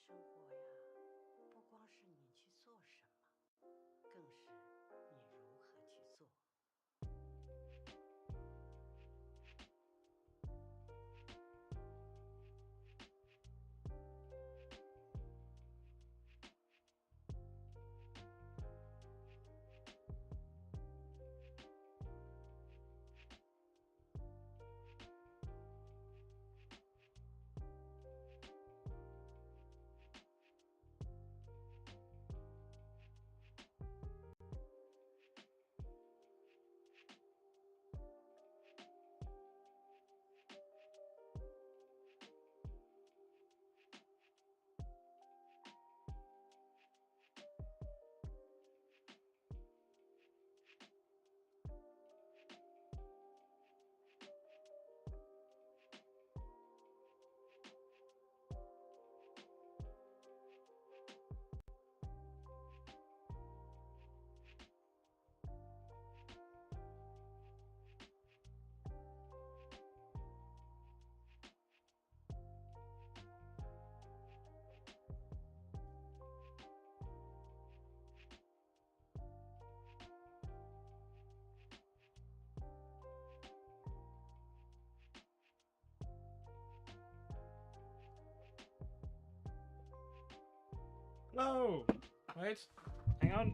生活呀，不光是你去做什么，更是你如何去做。Hello! Wait, hang on.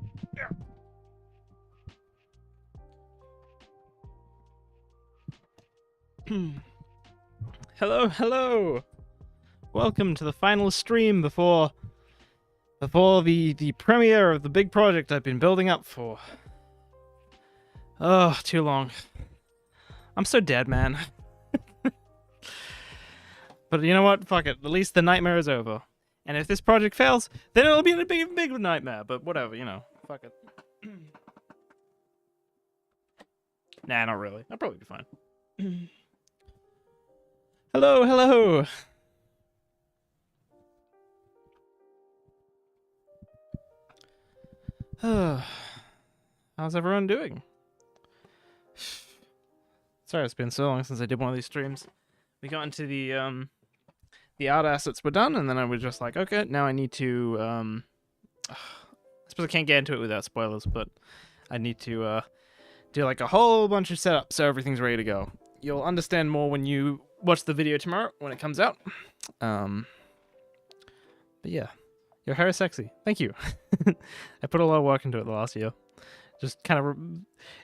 Hello! Welcome to the final stream before the premiere of the big project I've been building up for. Oh, too long. I'm so dead, man. But you know what? Fuck it. At least the nightmare is over. And if this project fails, then it'll be a big nightmare. But whatever, you know. Fuck it. Nah, not really. I'll probably be fine. Hello! How's everyone doing? Sorry, it's been so long since I did one of these streams. We got into the art assets were done, and then I was just like, okay, now I need to I suppose I can't get into it without spoilers, but I need to do like a whole bunch of setup so everything's ready to go. You'll understand more when you watch the video tomorrow when it comes out. But yeah, your hair is sexy. Thank you. I put a lot of work into it the last year. Just kind of,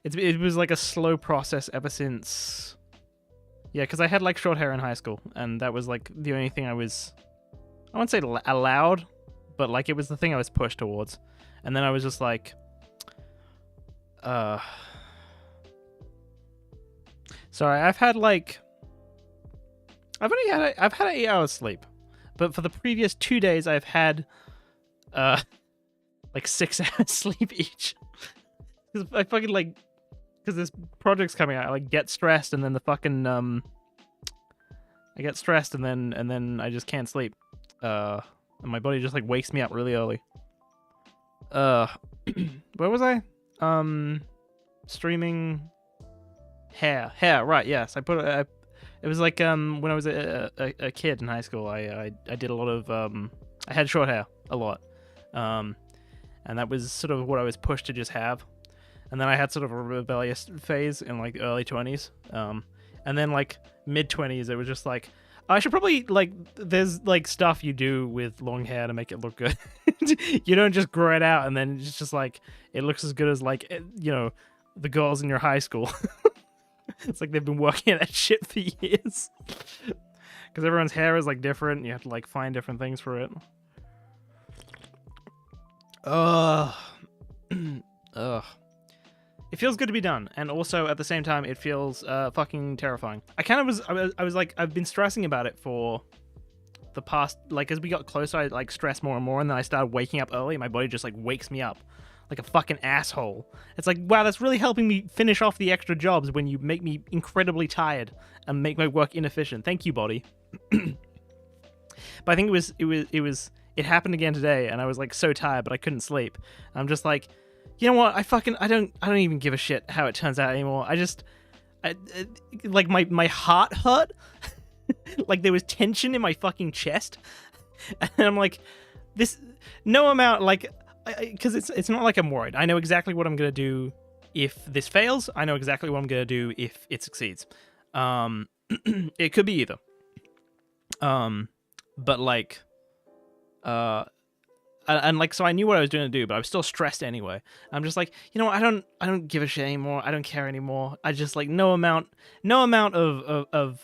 it was like a slow process ever since. Yeah, because I had like short hair in high school, and that was like the only thing I wouldn't say allowed, but like it was the thing I was pushed towards. And then I was just like, sorry, I've had 8 hours sleep, but for the previous 2 days I've had like 6 hours sleep each. Because I fucking because this project's coming out, I like get stressed and then the fucking I get stressed and then I just can't sleep. And my body just like wakes me up really early. Where was I? Streaming hair, right? Yes, I put it was like when I was a kid in high school. I did a lot of I had short hair a lot, and that was sort of what I was pushed to just have. And then I had sort of a rebellious phase in like early 20s, and then like mid 20s, it was just like I should probably there's like stuff you do with long hair to make it look good. You don't just grow it out and then it's just like it looks as good as the girls in your high school. It's like they've been working at that shit for years. Because everyone's hair is like different, and you have to like find different things for it. Ugh. It feels good to be done, and also at the same time, it feels fucking terrifying. I was like, I've been stressing about it for the past, like, as we got closer, I like stressed more and more, and then I started waking up early. My body just like wakes me up like a fucking asshole. It's like, wow, that's really helping me finish off the extra jobs when you make me incredibly tired and make my work inefficient. Thank you, body. But I think it happened again today, and I was like so tired, but I couldn't sleep. I'm just like, you know what? I don't even give a shit how it turns out anymore. Like my heart hurt. Like there was tension in my fucking chest And I'm like, this no amount like because it's not like I'm worried. I know exactly what I'm gonna do if this fails. I know exactly what I'm gonna do if it succeeds. It could be either. But like, and like, so I knew what I was going to do, but I was still stressed anyway. I'm just like, you know, I don't give a shit anymore. I don't care anymore. I just like no amount of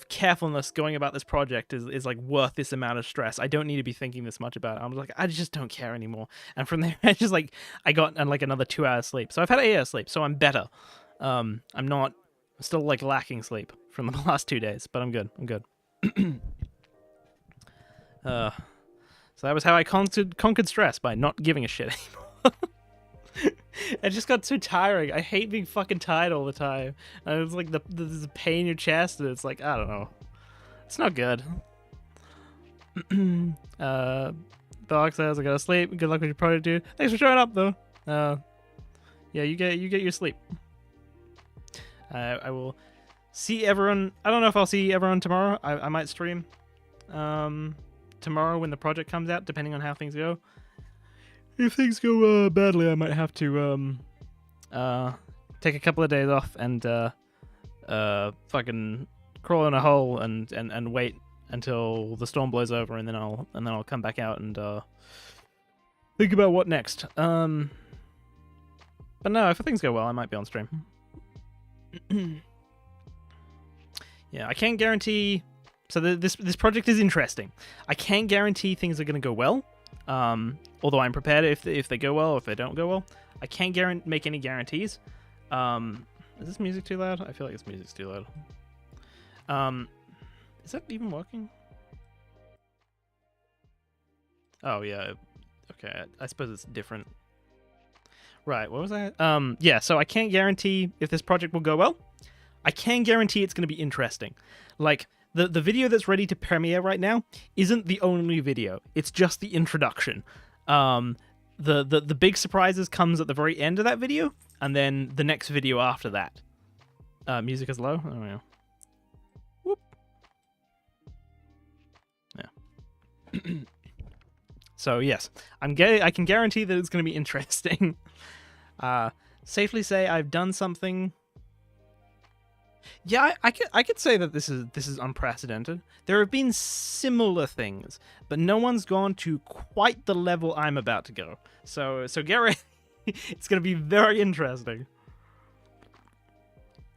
carefulness going about this project is like worth this amount of stress. I don't need to be thinking this much about it. I'm like, I just don't care anymore. And from there, I just like, I got like another 2 hours sleep. So I've had 8 hours sleep, so I'm better. I'm still like lacking sleep from the last 2 days, but I'm good. So that was how I conquered stress, by not giving a shit anymore. It just got so tiring. I hate being fucking tired all the time. And it's like the pain in your chest, and it's like, I don't know. It's not good. Dog says I gotta sleep. Good luck with your project, dude. Thanks for showing up, though. Yeah, you get your sleep. I will see everyone. I don't know if I'll see everyone tomorrow. I might stream tomorrow when the project comes out, depending on how things go. If things go badly, I might have to take a couple of days off and fucking crawl in a hole and wait until the storm blows over, and then I'll come back out and think about what next. But no, if things go well, I might be on stream. Yeah, I can't guarantee. So this project is interesting. I can't guarantee things are going to go well. Although I'm prepared if they go well or if they don't go well. I can't make any guarantees. Is this music too loud? I feel like this music's too loud. Is that even working? Oh yeah. Okay, I suppose it's different. Right, what was that? Yeah, so I can't guarantee if this project will go well. I can guarantee it's going to be interesting. Like, the video that's ready to premiere right now isn't the only video. It's just the introduction. The big surprises comes at the very end of that video, and then the next video after that. Music is low? Oh, yeah. Whoop. Yeah. So, yes. I can guarantee that it's going to be interesting. Safely say I've done something. Yeah, I could say that this is unprecedented. There have been similar things, but no one's gone to quite the level I'm about to go. So Gary, it's gonna be very interesting.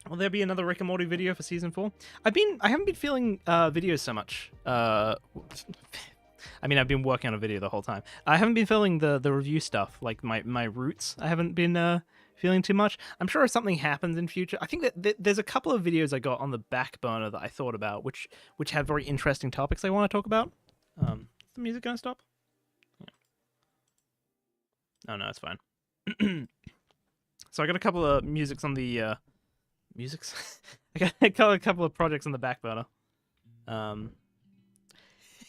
Will there be another Rick and Morty video for season 4? I haven't been feeling videos so much. I mean, I've been working on a video the whole time. I haven't been feeling the review stuff, like my roots. I haven't been feeling too much. I'm sure if something happens in future, I think that there's a couple of videos I got on the back burner that I thought about, which have very interesting topics I want to talk about. Is the music gonna stop? Yeah. Oh no, it's fine. So I got a couple of musics on the musics. I got a couple of projects on the back burner.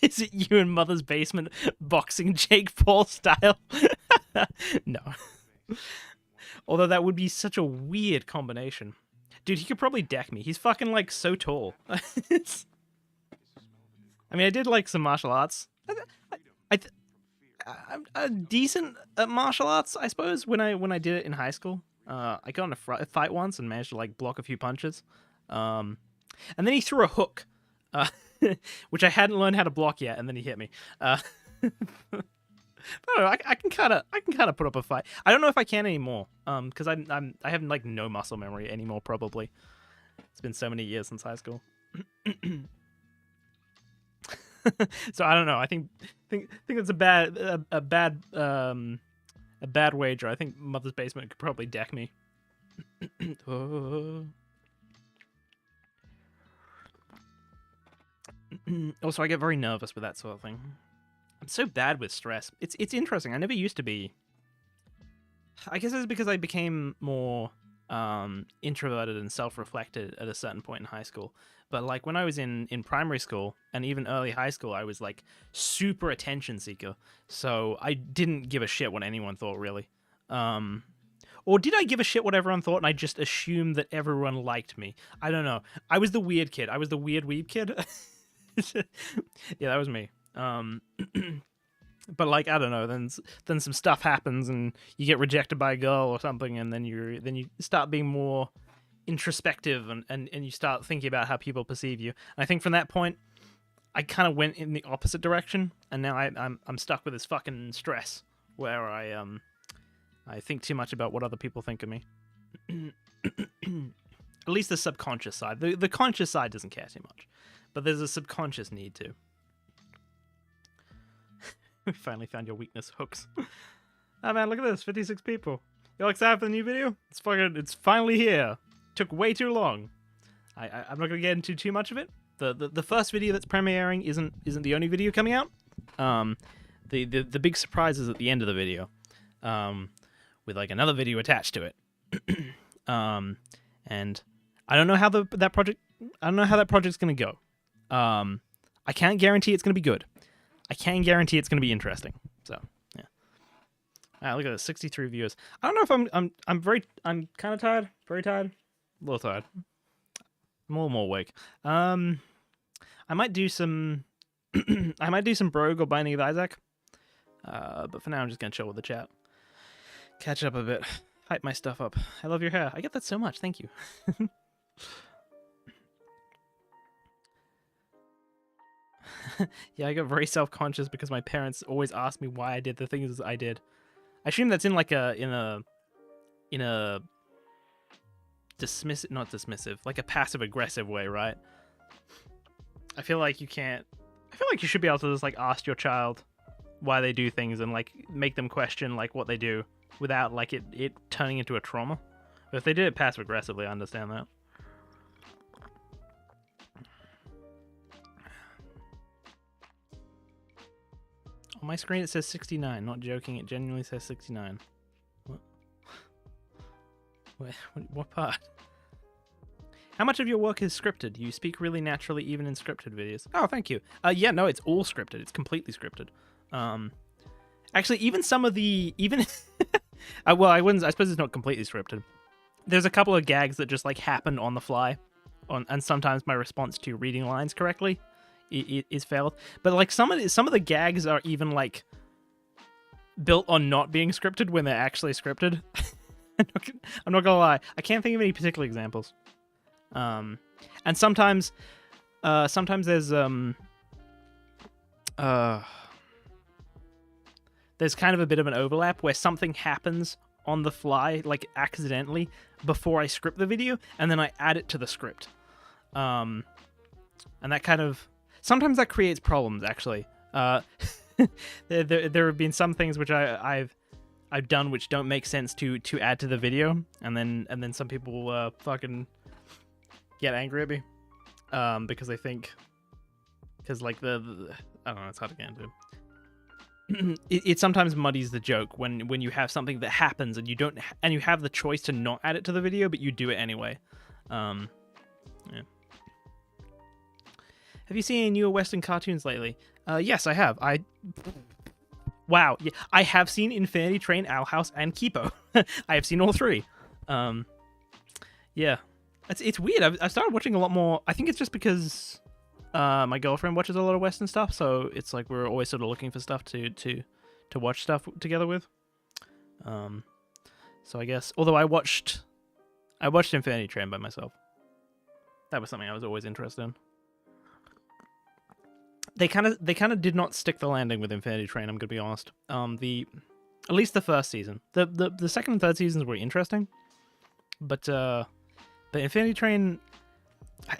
Is it you in Mother's basement boxing Jake Paul style? No. Although that would be such a weird combination. Dude, he could probably deck me. He's fucking, like, so tall. I mean, I did, like, some martial arts. I'm decent at martial arts, I suppose, when I did it in high school. I got in a fight once and managed to, like, block a few punches. And then he threw a hook, which I hadn't learned how to block yet, and then he hit me. I don't know, I can kind of put up a fight. I don't know if I can anymore, because I have like no muscle memory anymore. Probably, it's been so many years since high school. So I don't know. I think it's a bad wager. I think Mother's basement could probably deck me. Also, I get very nervous with that sort of thing. I'm so bad with stress. It's interesting. I never used to be. I guess it's because I became more introverted and self-reflected at a certain point in high school. But like when I was in primary school and even early high school, I was like super attention seeker. So I didn't give a shit what anyone thought, really. Or did I give a shit what everyone thought and I just assumed that everyone liked me? I don't know. I was the weird kid. I was the weird weeb kid. Yeah, that was me. But like I don't know, then some stuff happens and you get rejected by a girl or something, and then you start being more introspective and you start thinking about how people perceive you. And I think from that point, I kind of went in the opposite direction, and now I'm stuck with this fucking stress where I think too much about what other people think of me. At least the subconscious side. The conscious side doesn't care too much, but there's a subconscious need to. We finally found your weakness, Hooks. Oh man, look at this, 56 people. You all excited for the new video? It's finally here. Took way too long. I'm not gonna get into too much of it. The first video that's premiering isn't the only video coming out. The big surprise is at the end of the video, with like another video attached to it. And I don't know how that project's gonna go. I can't guarantee it's gonna be good. I can guarantee it's gonna be interesting. So yeah. Look at this, 63 viewers. I don't know if I'm kind of tired, very tired, a little tired. I'm a little more awake. I might do some Brogue or Binding of Isaac. But for now I'm just gonna chill with the chat. Catch up a bit. Hype my stuff up. I love your hair. I get that so much. Thank you. Yeah, I got very self-conscious because my parents always asked me why I did the things I did. I assume that's in like a dismissive, not dismissive, like a passive-aggressive way, right? I feel like you should be able to just like ask your child why they do things and like make them question like what they do without like it turning into a trauma. But if they did it passive-aggressively, I understand that. On my screen it says 69, not joking, it genuinely says 69. What? What part? How much of your work is scripted? You speak really naturally even in scripted videos. Oh, thank you. Yeah, no, it's all scripted. It's completely scripted. Actually, even some of the well, I suppose it's not completely scripted. There's a couple of gags that just like happen on the fly, and sometimes my response to reading lines correctly is failed. But like some of the gags are even like built on not being scripted when they're actually scripted. I'm not gonna lie, I can't think of any particular examples. And sometimes there's kind of a bit of an overlap where something happens on the fly, like accidentally, before I script the video, and then I add it to the script. And that kind of sometimes that creates problems. Actually, there have been some things which I've done which don't make sense to add to the video, and then some people fucking get angry at me because they think like the I don't know, it's hard to get into. It sometimes muddies the joke when you have something that happens and you have the choice to not add it to the video, but you do it anyway. Yeah. Have you seen any newer Western cartoons lately? Yes, I have. Wow, yeah, I have seen Infinity Train, Owl House, and Kipo. I have seen all three. Yeah, it's weird. I've started watching a lot more. I think it's just because my girlfriend watches a lot of Western stuff, so it's like we're always sort of looking for stuff to watch stuff together with. So I guess, although I watched Infinity Train by myself. That was something I was always interested in. They kind of did not stick the landing with Infinity Train, I'm gonna be honest. At least the first season. The second and third seasons were interesting, but Infinity Train,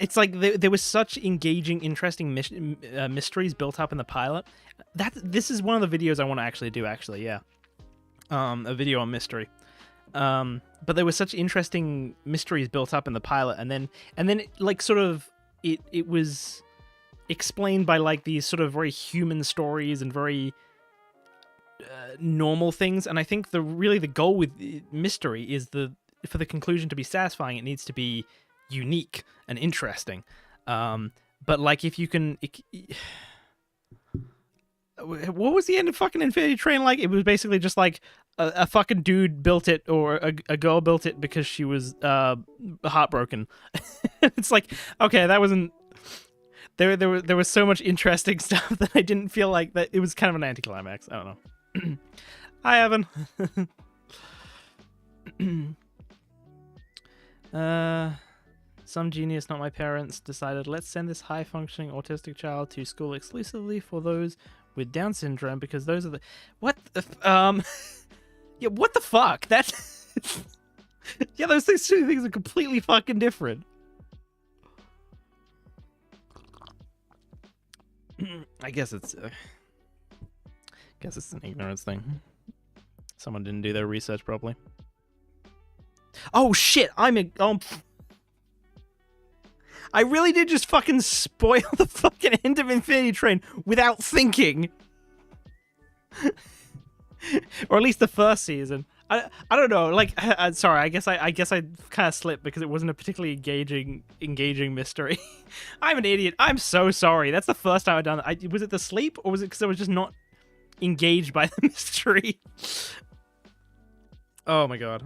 it's like there was such engaging, interesting mysteries built up in the pilot. This is one of the videos I want to actually do. Yeah, a video on mystery. But there was such interesting mysteries built up in the pilot, and then like sort of it was explained by like these sort of very human stories and very normal things. And I think the goal with mystery is for the conclusion to be satisfying, it needs to be unique and interesting. But like if you can, what was the end of fucking Infinity Train like? It was basically just like a fucking dude built it, or a girl built it because she was heartbroken. It's like, okay, that wasn't there was so much interesting stuff that I didn't feel like that it was kind of an anticlimax. I don't know. Hi, Evan. Some genius, not my parents, decided let's send this high-functioning autistic child to school exclusively for those with Down syndrome because those are the yeah, what the fuck? That's yeah, those two things are completely fucking different. I guess it's an ignorance thing. Someone didn't do their research properly. Oh shit! I really did just fucking spoil the fucking end of Infinity Train without thinking. Or at least the first season. I don't know. Like, sorry. I guess I kind of slipped because it wasn't a particularly engaging mystery. I'm an idiot. I'm so sorry. That's the first time I've done that. Was it the sleep, or was it because I was just not engaged by the mystery? Oh my god.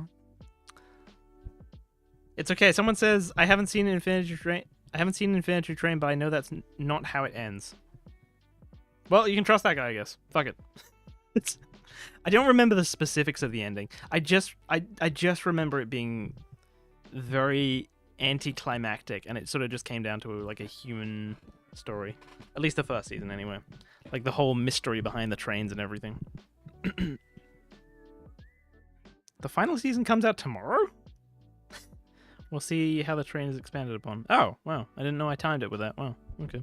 It's okay. Someone says I haven't seen Infinity Train. But I know that's not how it ends. Well, you can trust that guy, I guess. Fuck it. I don't remember the specifics of the ending. I just remember it being very anticlimactic, and it sort of just came down to like a human story. At least the first season, anyway. Like the whole mystery behind the trains and everything. The final season comes out tomorrow? We'll see how the train is expanded upon. Oh, wow. I didn't know I timed it with that. Wow. Okay.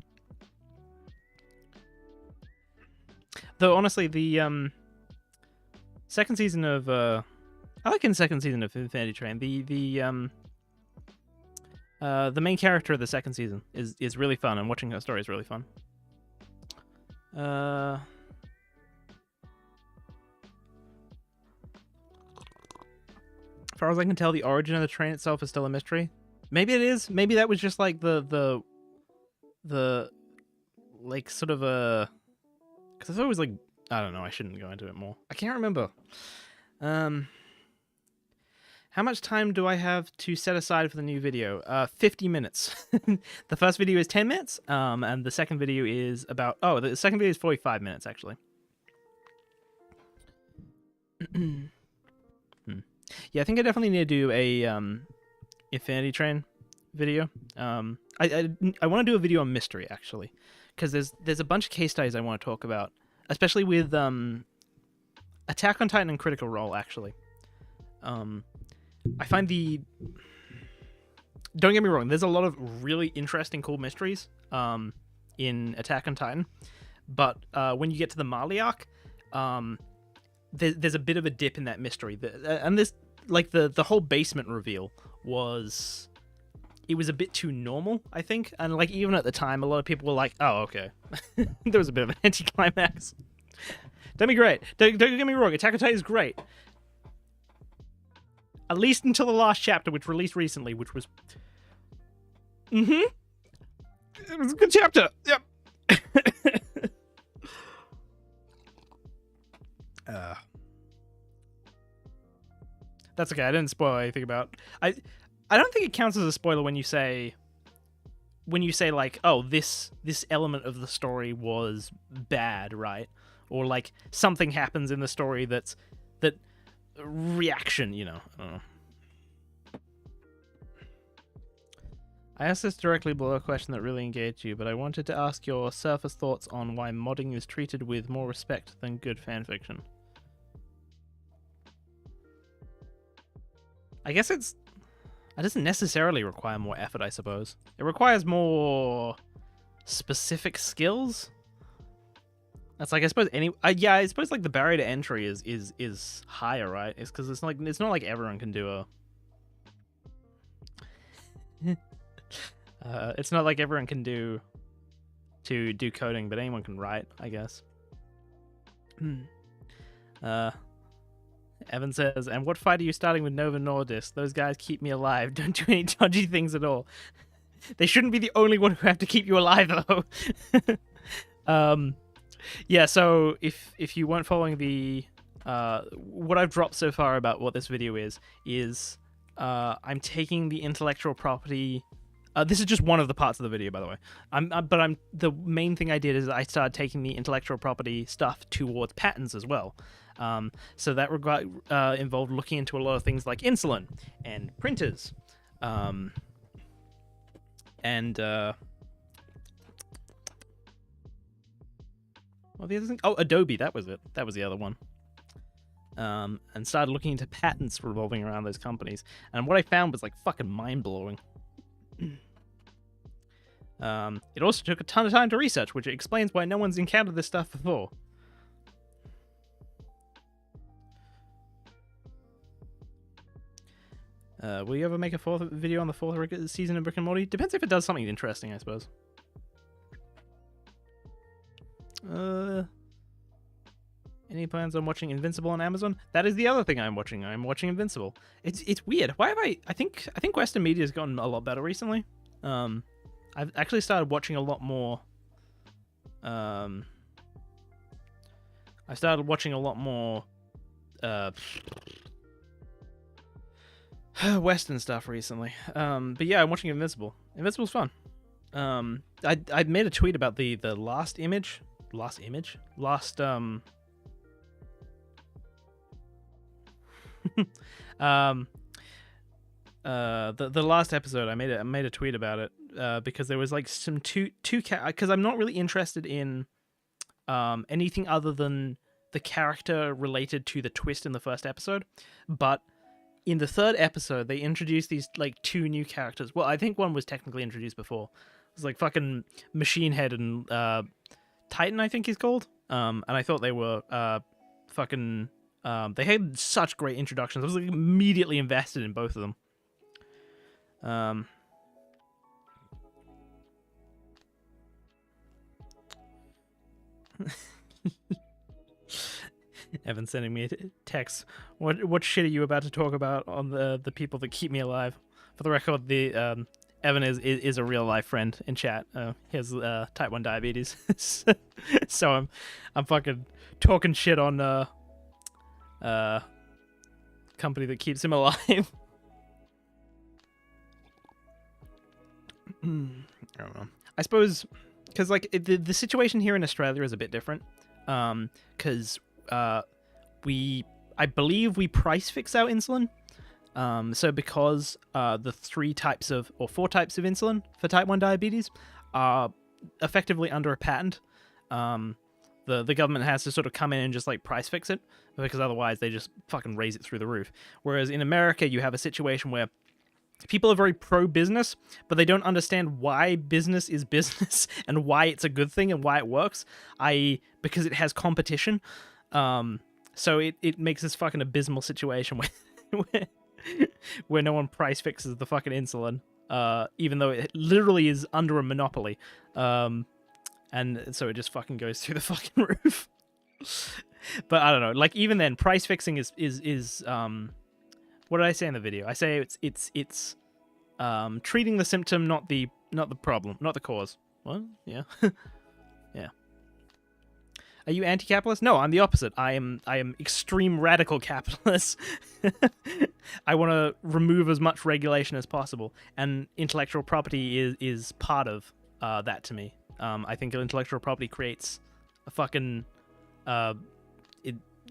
Though, honestly, the second season of... I like in the second season of Infinity Train, the main character of the second season is really fun, and watching her story is really fun. As far as I can tell, the origin of the train itself is still a mystery. Maybe it is. Maybe that was just like the like sort of a... Because it's always like... I don't know, I shouldn't go into it more. I can't remember. How much time do I have to set aside for the new video? 50 minutes. The first video is 10 minutes, and the second video is about... Oh, the second video is 45 minutes, actually. Yeah, I think I definitely need to do a Infinity Train video. I want to do a video on mystery, actually, because there's a bunch of case studies I want to talk about, especially with Attack on Titan and Critical Role, actually. I find don't get me wrong, there's a lot of really interesting, cool mysteries in Attack on Titan, but when you get to the Marley arc, there's a bit of a dip in that mystery. And this, like, the whole basement reveal was... It was a bit too normal, I think. And, like, even at the time, a lot of people were like, oh, okay. There was a bit of an anticlimax. Don't be great. Don't get me wrong, Attack on Titan is great. At least until the last chapter, which released recently, which was... It was a good chapter. Yep. That's okay. I didn't spoil anything about... I don't think it counts as a spoiler when you say like, oh, this element of the story was bad, right? Or like something happens in the story that reaction, you know. I don't know. I asked this directly below a question that really engaged you, but I wanted to ask your surface thoughts on why modding is treated with more respect than good fanfiction. I guess it doesn't necessarily require more effort, I suppose. It requires more specific skills. That's like, I suppose I suppose like the barrier to entry is higher, right? It's because it's not like everyone can do a it's not like everyone can do coding, but anyone can write, I guess. Evan says, and what fight are you starting with Nova Nordisk? Those guys keep me alive. Don't do any dodgy things at all. They shouldn't be the only one who have to keep you alive, though. Yeah, so if you weren't following the... what I've dropped so far about what this video is I'm taking the intellectual property This is just one of the parts of the video, by the way. But the main thing I did is I started taking the intellectual property stuff towards patents as well. So that involved looking into a lot of things like insulin and printers, and well, the other thing, Adobe. That was it. That was the other one. And started looking into patents revolving around those companies. And what I found was like fucking mind blowing. It also took a ton of time to research, which explains why no one's encountered this stuff before. Will you ever make a video on the fourth season of Rick and Morty? Depends if it does something interesting, I suppose. Any plans on watching Invincible on Amazon? That is the other thing I'm watching. I'm watching Invincible. It's weird. Why have I think Western media's gotten a lot better recently. I've actually started watching a lot more. I started watching a lot more Western stuff recently. But yeah, I'm watching Invincible. Invincible's fun. I made a tweet about the last image. The last episode, I made a tweet about it because there was like some two because I'm not really interested in anything other than the character related to the twist in the first episode, but in the third episode they introduced these like two new characters. Well, I think one was technically introduced before. It was like fucking Machine Head and Titan, I think he's called. And I thought they were fucking. They had such great introductions. I was like immediately invested in both of them. Evan sending me a text. What shit are you about to talk about on the people that keep me alive? For the record, the Evan is a real life friend in chat. He has type 1 diabetes, so I'm fucking talking shit on company that keeps him alive. I don't know. I suppose because like the situation here in Australia is a bit different. Because I believe we price fix our insulin. So because the 4 types of insulin for type 1 diabetes are effectively under a patent, the government has to sort of come in and just like price fix it, because otherwise they just fucking raise it through the roof. Whereas in America, you have a situation where people are very pro-business, but they don't understand why business is business and why it's a good thing and why it works, i.e. because it has competition. So it makes this fucking abysmal situation where no one price fixes the fucking insulin, even though it literally is under a monopoly. And so it just fucking goes through the fucking roof. But I don't know, like even then, price fixing is what did I say in the video? I say it's treating the symptom, not the problem, not the cause. What? Yeah. Yeah. Are you anti-capitalist? No, I'm the opposite. I am extreme radical capitalist. I want to remove as much regulation as possible, and intellectual property is part of that to me. I think intellectual property creates a fucking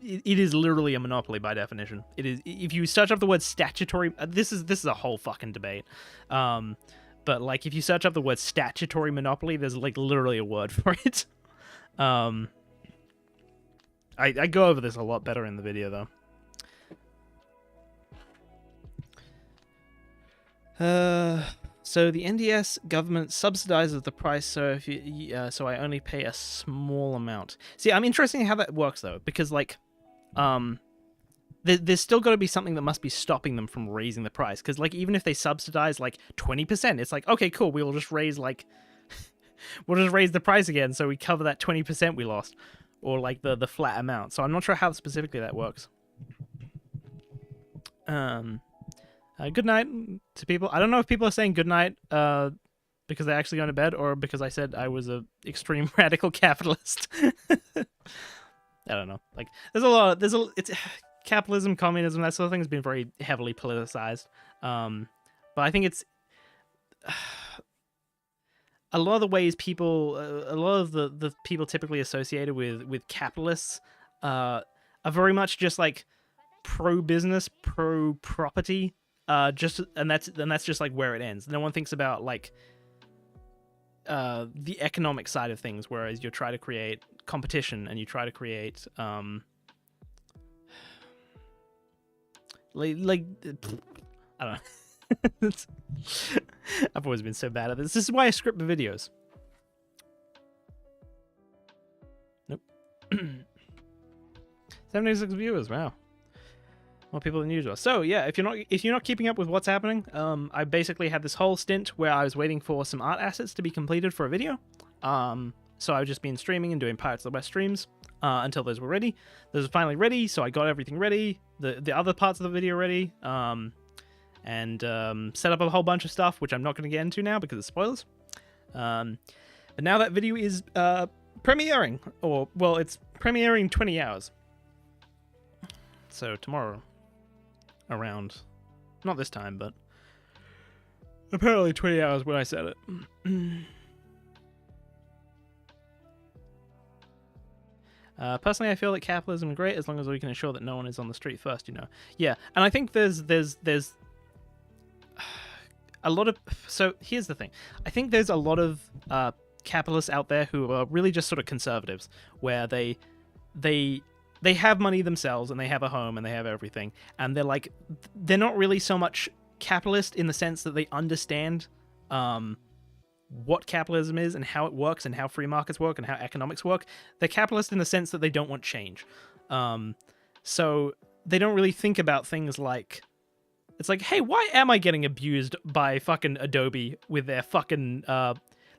it is literally a monopoly by definition. It is. If you search up the word statutory, this is a whole fucking debate. But like if you search up the word statutory monopoly, there's like literally a word for it. I go over this a lot better in the video though. So the NDS government subsidizes the price, so if you, so I only pay a small amount. See, I'm interested in how that works though, because like, there's still got to be something that must be stopping them from raising the price. Because like, even if they subsidize like 20%, it's like, okay, cool, we'll just raise like, we'll just raise the price again, so we cover that 20% we lost, or like the flat amount. So I'm not sure how specifically that works. Good night to people. I don't know if people are saying good night because they're actually going to bed, or because I said I was a extreme radical capitalist. I don't know. Like, it's capitalism, communism, that sort of thing has been very heavily politicized. But I think it's a lot of the ways people, a lot of the people typically associated with capitalists, are very much just like pro business, pro property. And that's just like where it ends. No one thinks about like the economic side of things, whereas you try to create competition and you try to create like I don't know. I've always been so bad at this. This is why I script the videos. Nope. 76 viewers. Wow. More people than usual. So yeah, if you're not keeping up with what's happening, I basically had this whole stint where I was waiting for some art assets to be completed for a video. So I've just been streaming and doing Pirates of the West streams until those were ready. Those were finally ready, so I got everything ready, the other parts of the video ready, and set up a whole bunch of stuff, which I'm not going to get into now because it's spoilers. But now that video is premiering, or well, it's premiering 20 hours. So tomorrow, around, not this time, but apparently 20 hours when I said it. Personally, I feel that capitalism is great as long as we can ensure that no one is on the street first, you know. Yeah, and I think there's a lot of... So here's the thing. I think there's a lot of capitalists out there who are really just sort of conservatives, where they have money themselves and they have a home and they have everything, and they're not really so much capitalist in the sense that they understand what capitalism is and how it works and how free markets work and how economics work. They're capitalist in the sense that they don't want change. So they don't really think about things like, it's like, hey, why am I getting abused by fucking Adobe with their fucking...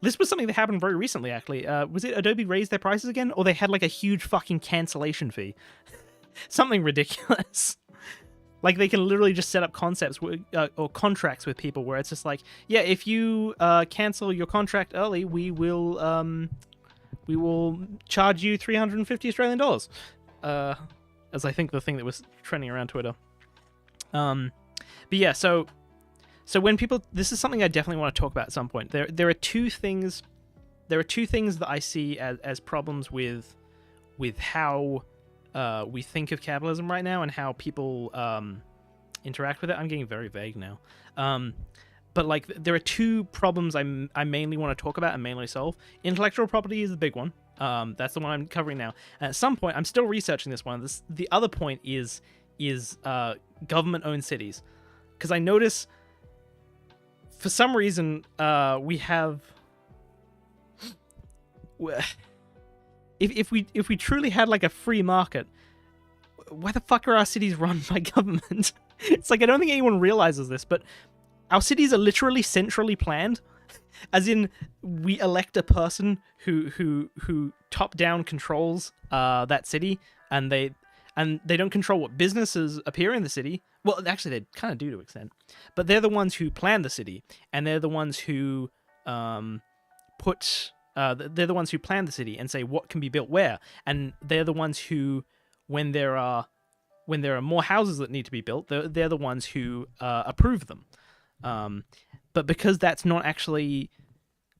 This was something that happened very recently, actually. Was it Adobe raised their prices again? Or they had like a huge fucking cancellation fee? Something ridiculous. Like they can literally just set up concepts or contracts with people where it's just like, yeah, if you cancel your contract early, we will charge you $350 Australian dollars. As I think the thing that was trending around Twitter. But yeah, so when people, this is something I definitely want to talk about at some point. There are two things that I see as problems with how we think of capitalism right now and how people interact with it. I'm getting very vague now. But like there are two problems I mainly want to talk about and mainly solve. Intellectual property is the big one. That's the one I'm covering now. And at some point, I'm still researching this one. The other point is government-owned cities. Because I notice, for some reason, we have... If we truly had like a free market, why the fuck are our cities run by government? It's like, I don't think anyone realizes this, but our cities are literally centrally planned. As in, we elect a person who top-down controls that city, and they don't control what businesses appear in the city. Well, actually, they kind of do to an extent. But they're the ones who plan the city, and they're the ones who they're the ones who plan the city and say what can be built where. And they're the ones who, when there are more houses that need to be built, they're the ones who approve them. But because that's not actually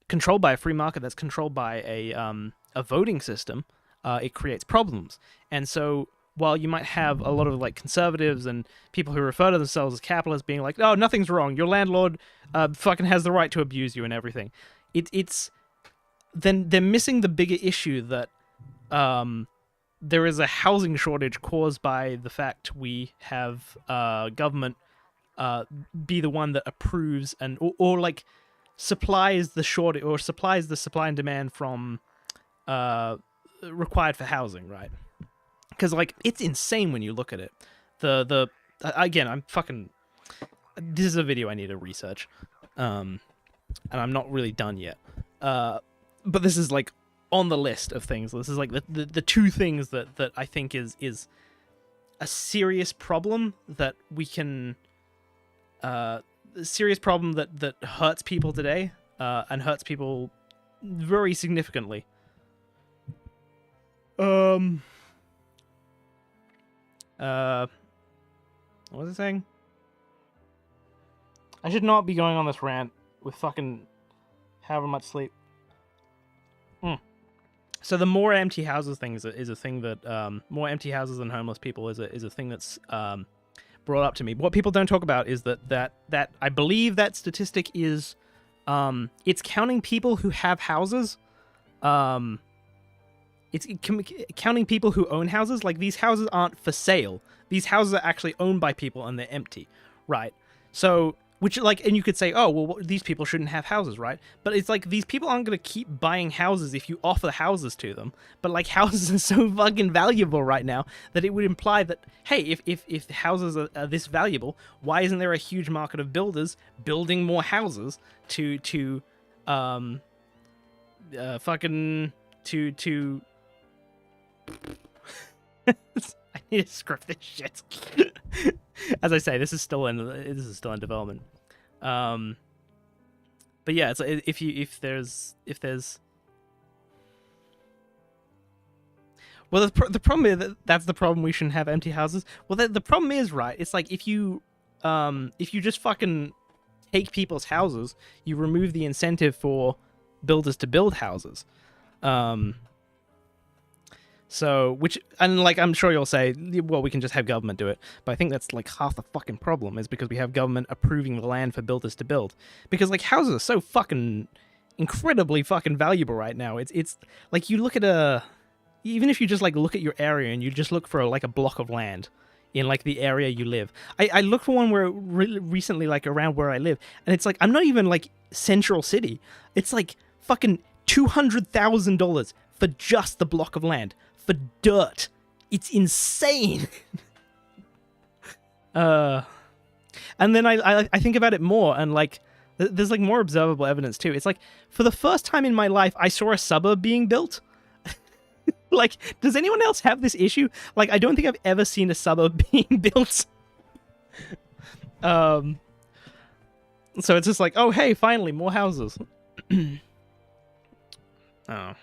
controlled by a free market, that's controlled by a voting system, it creates problems. And so while you might have a lot of like conservatives and people who refer to themselves as capitalists being like, oh, nothing's wrong, your landlord fucking has the right to abuse you and everything, then they're missing the bigger issue that there is a housing shortage caused by the fact we have government be the one that approves and or like supplies the shortage or supplies the supply and demand from required for housing, right? Because like it's insane when you look at it. Again, I'm fucking. This is a video I need to research, and I'm not really done yet. But this is like on the list of things. This is like the two things that I think is a serious problem that we can a serious problem that hurts people today and hurts people very significantly. What was I saying? I should not be going on this rant with fucking however much sleep So the more empty houses thing is a thing that more empty houses than homeless people is a thing that's brought up to me. What people don't talk about is that I believe that statistic is it's counting people who have houses. It's counting people who own houses. Like, these houses aren't for sale. These houses are actually owned by people and they're empty, right? So, which, like, and you could say, oh, well, these people shouldn't have houses, right? But it's like, these people aren't going to keep buying houses if you offer houses to them. But, like, houses are so fucking valuable right now that it would imply that, hey, if houses are this valuable, why isn't there a huge market of builders building more houses to I need to script this shit. As I say, this is still in development. But yeah, it's if there's well, the problem is that's the problem. We shouldn't have empty houses. Well, the problem is, right, it's like if you just fucking take people's houses, you remove the incentive for builders to build houses. So, which, and like, I'm sure you'll say, well, we can just have government do it. But I think that's like half the fucking problem, is because we have government approving the land for builders to build. Because, like, houses are so fucking incredibly fucking valuable right now. It's like, you look at even if you just like look at your area and you just look for like a block of land in like the area you live. I looked for one where recently, like around where I live, and it's like, I'm not even like central city. It's like fucking $200,000 for just the block of land. For dirt. It's insane. And then I think about it more, and like there's like more observable evidence too. It's like, for the first time in my life, I saw a suburb being built. Like, does anyone else have this issue? Like, I don't think I've ever seen a suburb being built. So it's just like, oh hey, finally more houses. Oh.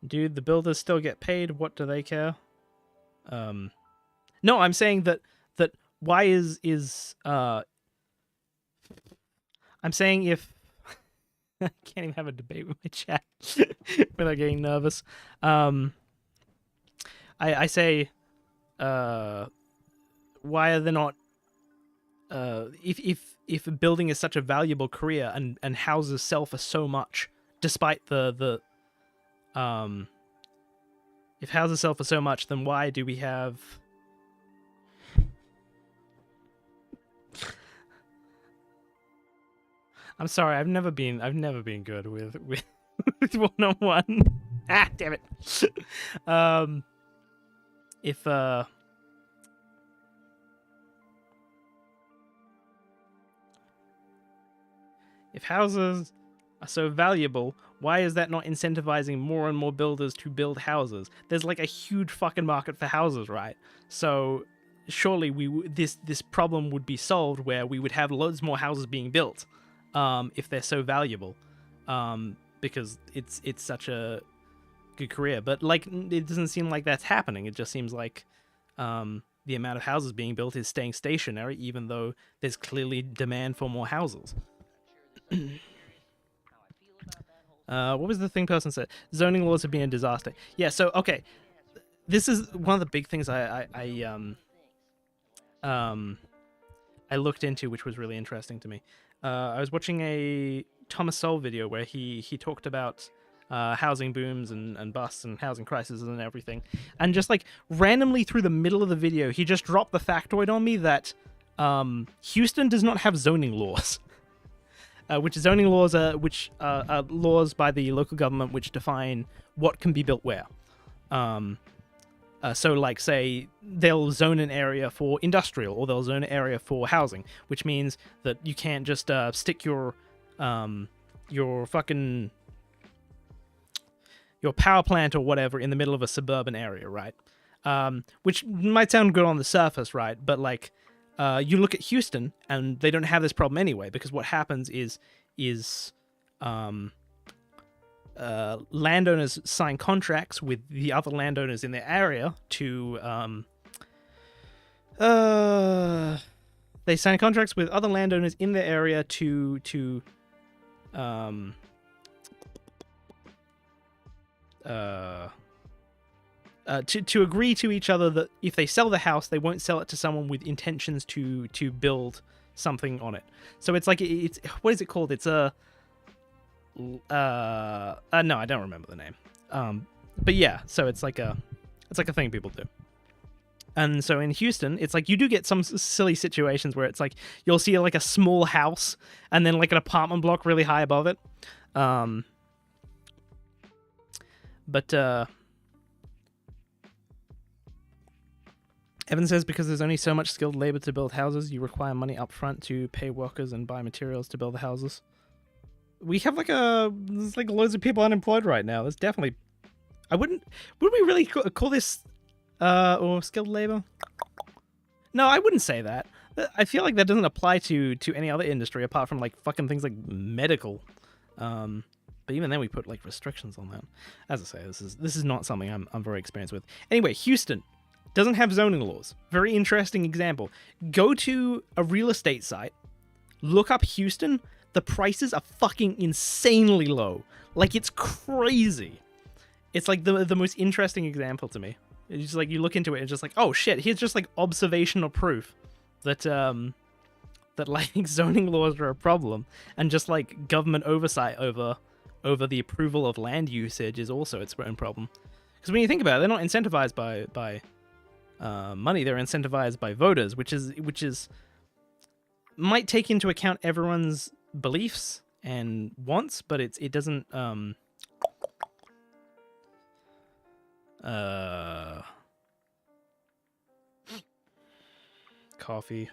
Do the builders still get paid? What do they care? No, I'm saying that why I'm saying if I can't even have a debate with my chat without getting nervous. I say, why are they not? If building is such a valuable career and houses sell for so much, despite if houses sell for so much, then why do we have? I'm sorry, I've never been good with one-on-one. Ah, damn it. If houses are so valuable, why is that not incentivizing more and more builders to build houses? There's like a huge fucking market for houses, right? So surely this problem would be solved where we would have loads more houses being built, if they're so valuable, because it's such a good career. But like, it doesn't seem like that's happening. It just seems like the amount of houses being built is staying stationary, even though there's clearly demand for more houses. What was the thing person said? Zoning laws have been a disaster. Yeah, so okay, this is one of the big things I looked into, which was really interesting to me. I was watching a Thomas Sowell video where he talked about housing booms and busts and housing crises and everything, and just like randomly through the middle of the video, he just dropped the factoid on me that Houston does not have zoning laws. Which zoning laws are laws by the local government which define what can be built where. So, like, say, they'll zone an area for industrial, or they'll zone an area for housing, which means that you can't just stick your fucking power plant or whatever in the middle of a suburban area, right? Which might sound good on the surface, right? But like, you look at Houston, and they don't have this problem anyway, because what happens is landowners sign contracts with the other landowners in their area to they sign contracts with other landowners in their area to um, to agree to each other that if they sell the house, they won't sell it to someone with intentions to build something on it. So it's like it's what is it called? It's a no, I don't remember the name. But yeah, so it's like a thing people do. And so in Houston, it's like you do get some silly situations where it's like you'll see like a small house and then like an apartment block really high above it. But Evan says because there's only so much skilled labor to build houses, you require money up front to pay workers and buy materials to build the houses. We have there's like loads of people unemployed right now. There's definitely, would we really call this or skilled labor? No, I wouldn't say that. I feel like that doesn't apply to any other industry apart from like fucking things like medical. But even then we put like restrictions on that. As I say, this is not something I'm very experienced with. Anyway, Houston doesn't have zoning laws. Very interesting example. Go to a real estate site, look up Houston. The prices are fucking insanely low. Like, it's crazy. It's like the most interesting example to me. It's just like you look into it and it's just like, oh shit, here's just like observational proof that that like zoning laws are a problem, and just like government oversight over the approval of land usage is also its own problem. Because when you think about it, they're not incentivized by money, they're incentivized by voters, which is might take into account everyone's beliefs and wants, but it doesn't coffee.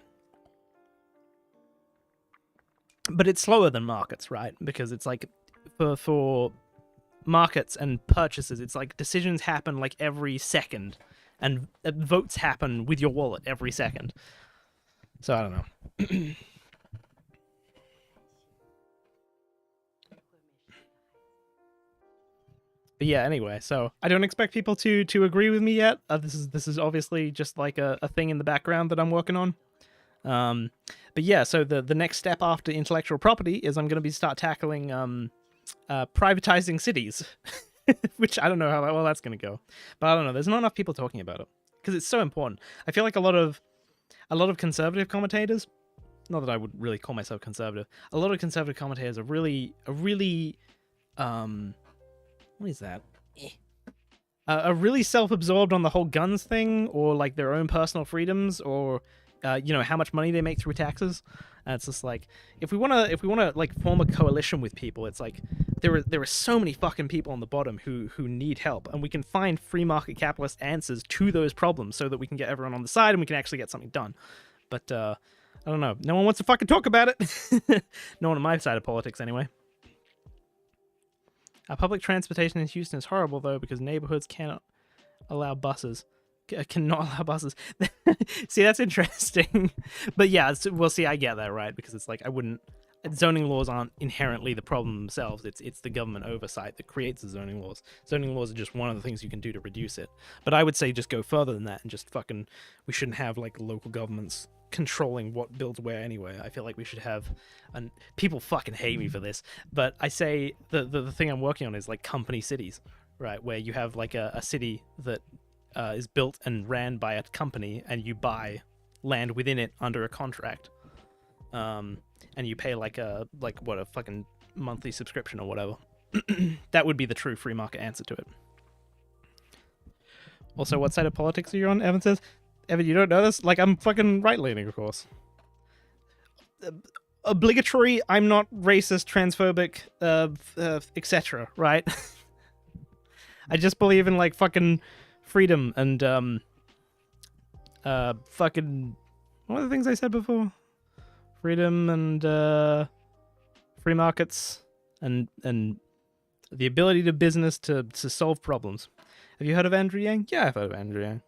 But it's slower than markets, right? Because it's like for markets and purchases, it's like decisions happen like every second, and votes happen with your wallet every second. So I don't know. But yeah, anyway, so I don't expect people to agree with me yet. This is obviously just like a thing in the background that I'm working on. But yeah, so the next step after intellectual property is I'm going to start tackling privatizing cities, which I don't know how well that's going to go. But I don't know. There's not enough people talking about it because it's so important. I feel like a lot of conservative commentators, not that I would really call myself conservative, a lot of conservative commentators are really what is that? Are really self-absorbed on the whole guns thing, or like their own personal freedoms, or how much money they make through taxes. And it's just like if we wanna like form a coalition with people, it's like there are so many fucking people on the bottom who need help, and we can find free market capitalist answers to those problems so that we can get everyone on the side and we can actually get something done. But I don't know. No one wants to fucking talk about it. No one on my side of politics, anyway. Public transportation in Houston is horrible, though, because neighborhoods cannot allow buses. Cannot allow buses. See, that's interesting. But yeah, we'll see. I get that, right? Because it's like zoning laws aren't inherently the problem themselves. It's the government oversight that creates the zoning laws. Zoning laws are just one of the things you can do to reduce it. But I would say just go further than that and just we shouldn't have like local governments controlling what builds where anyway. I feel like we should have, and people fucking hate me for this, but I say the thing I'm working on is like company cities, right? Where you have like a city that is built and ran by a company, and you buy land within it under a contract, and you pay like a fucking monthly subscription or whatever. That would be the true free market answer to it. Also, what side of politics are you on? Evan says. Evan, you don't know this? Like, I'm fucking right-leaning, of course. Obligatory, I'm not racist, transphobic, etc., right? I just believe in, like, fucking freedom and, fucking... What are the things I said before? Freedom and, free markets and the ability to business to solve problems. Have you heard of Andrew Yang? Yeah, I've heard of Andrew Yang.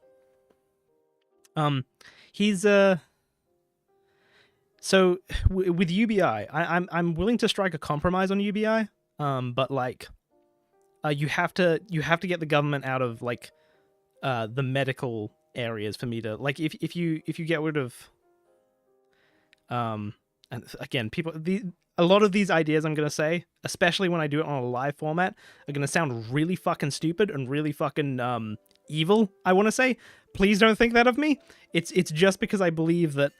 He's so with UBI, I'm willing to strike a compromise on UBI. But like, you have to get the government out of like, the medical areas for me to like. If you get rid of, and again, a lot of these ideas I'm gonna say, especially when I do it on a live format, are gonna sound really fucking stupid and really fucking evil. I want to say, please don't think that of me. It's just because I believe that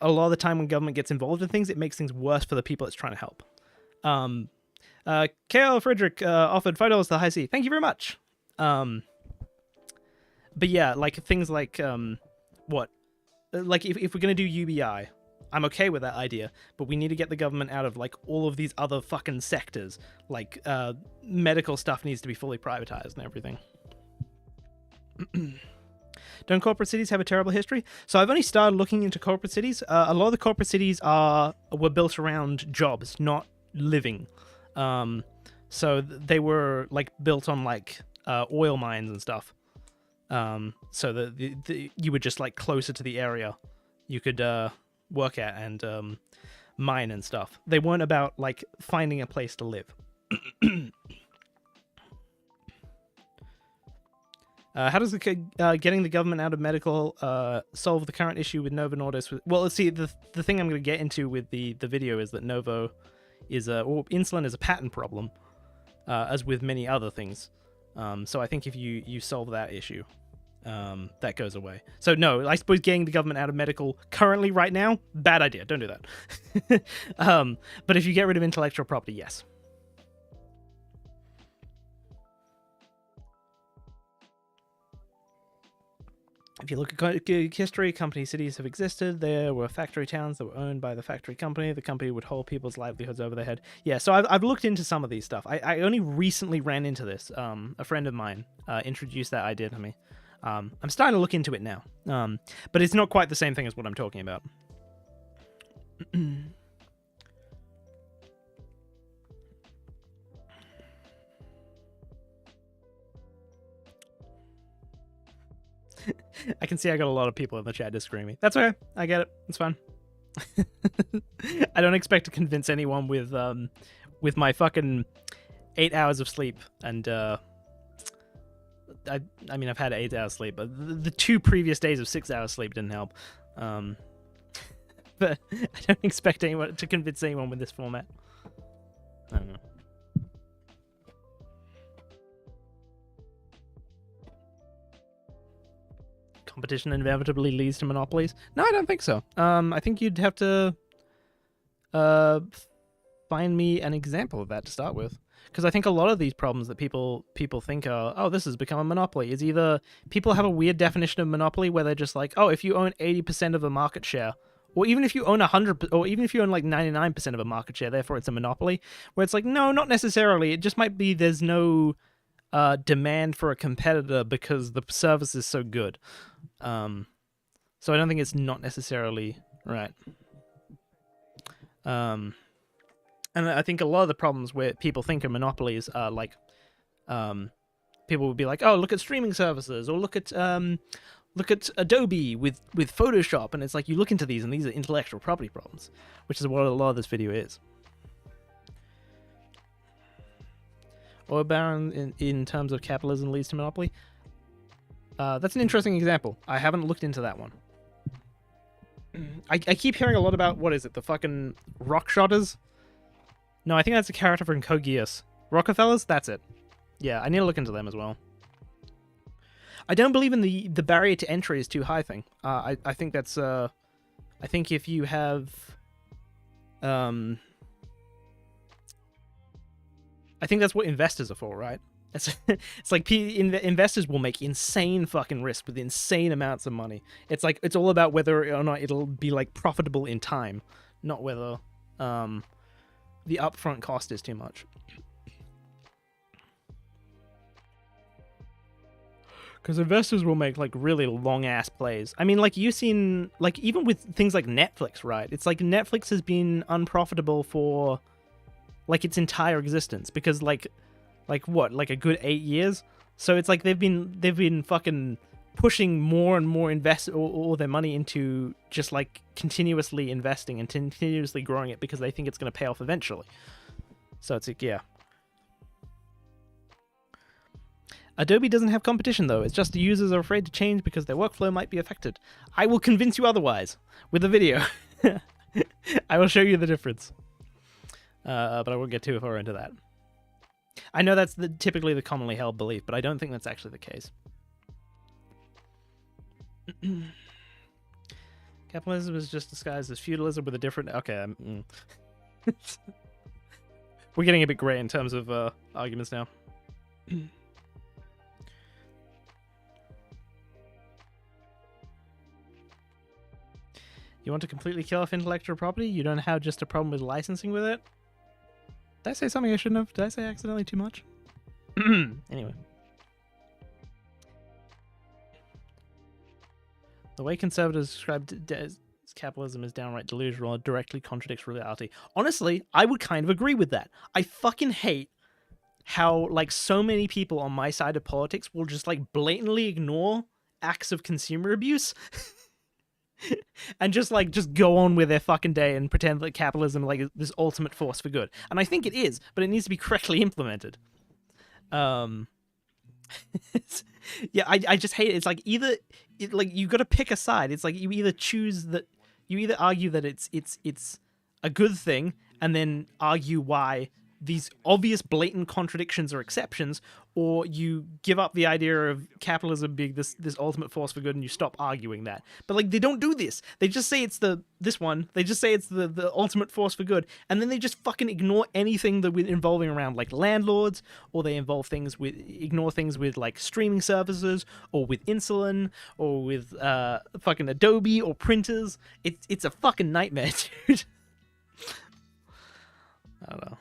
a lot of the time when government gets involved in things, it makes things worse for the people it's trying to help. KL Frederick offered $5 to the high C. Thank you very much. But yeah, like things like like if we're gonna do UBI, I'm okay with that idea, but we need to get the government out of like all of these other fucking sectors. Like medical stuff needs to be fully privatized and everything. Don't corporate cities have a terrible history? So I've only started looking into corporate cities. A lot of the corporate cities were built around jobs, not living. So they were like built on like oil mines and stuff. So that you were just like closer to the area you could work at and mine and stuff. They weren't about like finding a place to live. How does getting the government out of medical solve the current issue with Novo Nordisk? Well, let's see. The thing I'm going to get into with the video is that Novo is or insulin is a patent problem, as with many other things. So I think if you solve that issue, that goes away. So no, I suppose getting the government out of medical currently right now, bad idea. Don't do that. But if you get rid of intellectual property, yes. If you look at history, company cities have existed. There were factory towns that were owned by the factory company. The company would hold people's livelihoods over their head. Yeah, so I've looked into some of these stuff. I only recently ran into this. A friend of mine introduced that idea to me. I'm starting to look into it now. But it's not quite the same thing as what I'm talking about. I can see I got a lot of people in the chat disagreeing me. That's okay. I get it. It's fine. I don't expect to convince anyone with my fucking 8 hours of sleep. And I mean, I've had 8 hours sleep, but the 2 previous days of 6 hours sleep didn't help. But I don't expect anyone to convince anyone with this format. I don't know. Competition inevitably leads to monopolies? No, I don't think so. I think you'd have to find me an example of that to start with. Because I think a lot of these problems that people think are, oh, this has become a monopoly, is either people have a weird definition of monopoly where they're just like, oh, if you own 80% of a market share, or even if you own 100, or even if you own like 99% of a market share, therefore it's a monopoly, where it's like, no, not necessarily. It just might be there's no demand for a competitor because the service is so good. So I don't think it's not necessarily right. And I think a lot of the problems where people think of monopolies are like, people would be like, oh, look at streaming services, or look at Adobe with Photoshop, and it's like you look into these and these are intellectual property problems, which is what a lot of this video is. Oil baron in terms of capitalism leads to monopoly. That's an interesting example. I haven't looked into that one. I keep hearing a lot about, what is it, the fucking Rockshotters? No, I think that's a character from Code Geass. Rockefellers? That's it. Yeah, I need to look into them as well. I don't believe in the barrier to entry is too high thing. I think that's, I think if you have, I think that's what investors are for, right? It's like investors will make insane fucking risk with insane amounts of money. It's like, it's all about whether or not it'll be like profitable in time, not whether the upfront cost is too much. Because investors will make like really long ass plays. I mean, like you've seen, like even with things like Netflix, right? It's like Netflix has been unprofitable for like its entire existence because like what, like a good 8 years. So it's like they've been fucking pushing more and more all their money into just like continuously investing and continuously growing it because they think it's going to pay off eventually. So it's like, yeah. Adobe doesn't have competition though. It's just the users are afraid to change because their workflow might be affected. I will convince you otherwise with a video. I will show you the difference. But I won't get too far into that. I know that's typically the commonly held belief, but I don't think that's actually the case. Capitalism is just disguised as feudalism with a different... Okay. We're getting a bit grey in terms of arguments now. You want to completely kill off intellectual property? You don't have just a problem with licensing with it? Did I say something I shouldn't have? Did I say accidentally too much? Anyway. The way conservatives describe capitalism as downright delusional and directly contradicts reality. Honestly, I would kind of agree with that. I fucking hate how, like, so many people on my side of politics will just, like, blatantly ignore acts of consumer abuse. And just go on with their fucking day and pretend that capitalism like is this ultimate force for good. And I think it is, but it needs to be correctly implemented. Yeah, I just hate it. It's like like you got to pick a side. It's like you either argue that it's a good thing and then argue why these obvious blatant contradictions are exceptions, or you give up the idea of capitalism being this ultimate force for good and you stop arguing that. But like they don't do this. They just say it's the ultimate force for good, and then they just fucking ignore anything that with involving around like landlords, or they ignore things with like streaming services, or with insulin, or with fucking Adobe or printers. It's a fucking nightmare, dude. I don't know.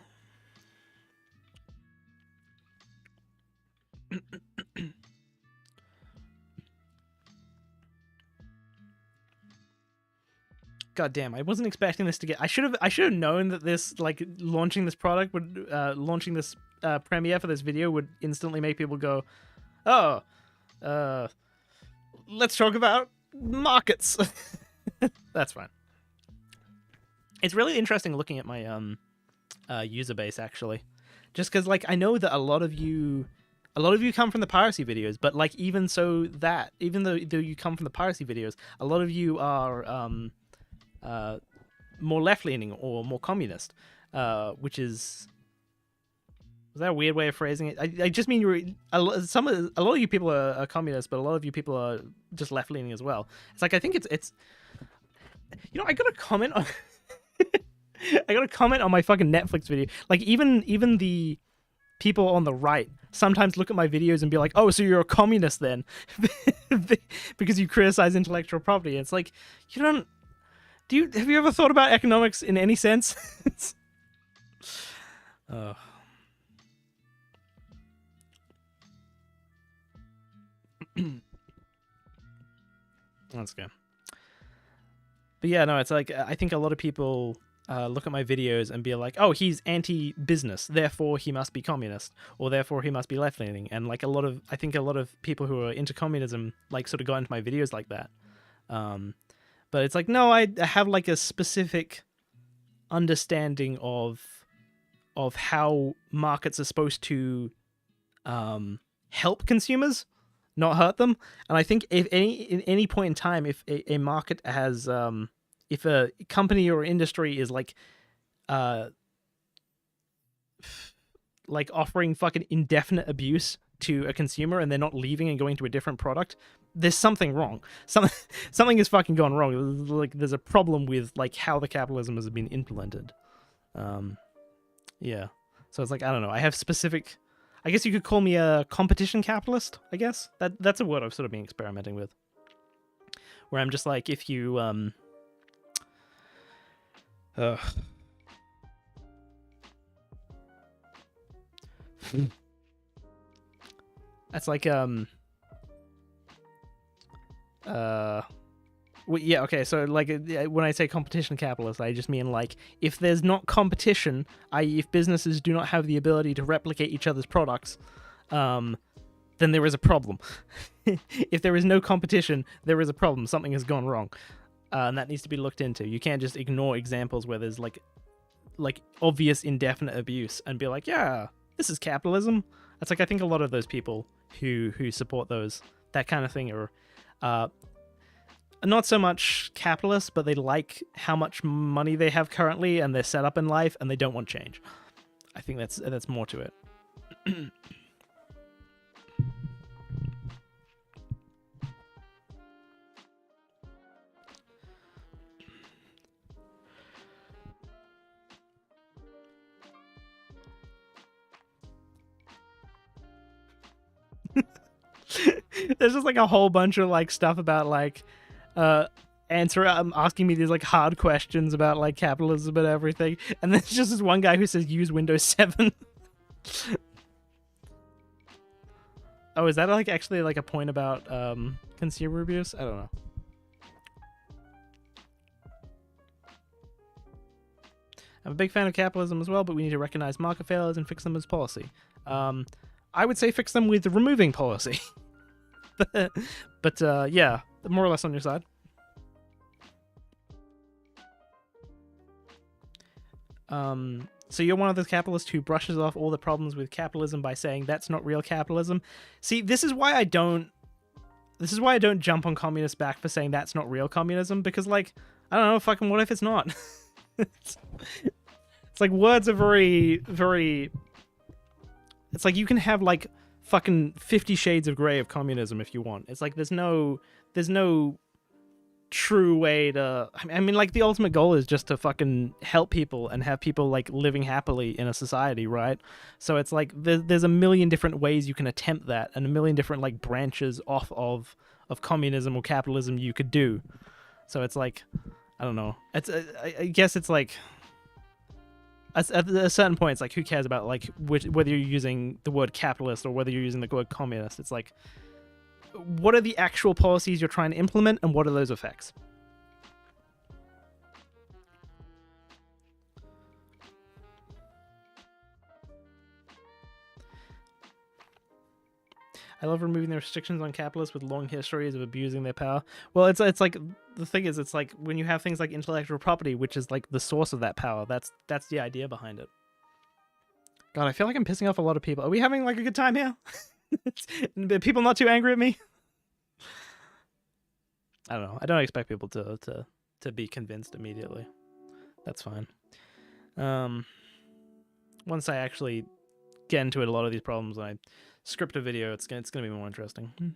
God damn, I wasn't expecting this to get... I should have known that this, like, launching this product would... launching this premiere for this video would instantly make people go, oh, let's talk about markets. That's fine. It's really interesting looking at my user base, actually. Just because, like, I know that a lot of you come from the piracy videos, but, like, even though you come from the piracy videos, a lot of you are... more left-leaning or more communist, which is that a weird way of phrasing it? I just mean a lot of you people are communists, but a lot of you people are just left-leaning as well. It's like I think it's you know, I got a comment on my fucking Netflix video. Like even the people on the right sometimes look at my videos and be like, "Oh, so you're a communist then?" because you criticize intellectual property. It's like you don't. Have you ever thought about economics in any sense? That's good. But yeah, no, it's like I think a lot of people look at my videos and be like, "Oh, he's anti-business, therefore he must be communist, or therefore he must be left-leaning." And like I think a lot of people who are into communism like sort of got into my videos like that. But it's like, no, I have like a specific understanding of how markets are supposed to help consumers, not hurt them. And I think in any point in time, if a market has, if a company or industry is like offering fucking indefinite abuse to a consumer and they're not leaving and going to a different product, there's something wrong. Something is fucking gone wrong. Like there's a problem with like how the capitalism has been implemented. Yeah. So it's like, I don't know. I have specific, I guess you could call me a competition capitalist, I guess. That's a word I've sort of been experimenting with. Where I'm just like, if you that's like well, yeah, okay, so like when I say competition capitalist, I just mean like if there's not competition, i.e. if businesses do not have the ability to replicate each other's products, then there is a problem. If there is no competition, there is a problem. Something has gone wrong, and that needs to be looked into. You can't just ignore examples where there's like obvious indefinite abuse and be like, yeah, this is capitalism. That's like I think a lot of those people who support that kind of thing are not so much capitalists, but they like how much money they have currently and their setup in life, and they don't want change. I think that's more to it. There's just like a whole bunch of like stuff about like asking me these like hard questions about like capitalism and everything, and then there's just this one guy who says use Windows 7. Oh, is that like actually like a point about consumer abuse? I don't know. I'm a big fan of capitalism as well, but we need to recognize market failures and fix them as policy. I would say fix them with removing policy. but yeah, more or less on your side. So you're one of those capitalists who brushes off all the problems with capitalism by saying that's not real capitalism. See, this is why I don't jump on communists back for saying that's not real communism, because like, I don't know, fucking what if it's not? It's like words are very, very... It's like you can have like fucking 50 Shades of Grey of communism if you want. It's like there's no true way to... I mean, like the ultimate goal is just to fucking help people and have people like living happily in a society, right? So it's like there's a million different ways you can attempt that, and a million different like branches off of communism or capitalism you could do. So it's like, I don't know. It's I guess it's like... At a certain point, it's like, who cares about like whether you're using the word capitalist or whether you're using the word communist? It's like, what are the actual policies you're trying to implement, and what are those effects? I love removing the restrictions on capitalists with long histories of abusing their power. Well, it's like, the thing is, it's like when you have things like intellectual property, which is like the source of that power, that's the idea behind it. God, I feel like I'm pissing off a lot of people. Are we having like a good time here? People not too angry at me? I don't know. I don't expect people to be convinced immediately. That's fine. Once I actually get into it, a lot of these problems, and I script a video, it's gonna be more interesting.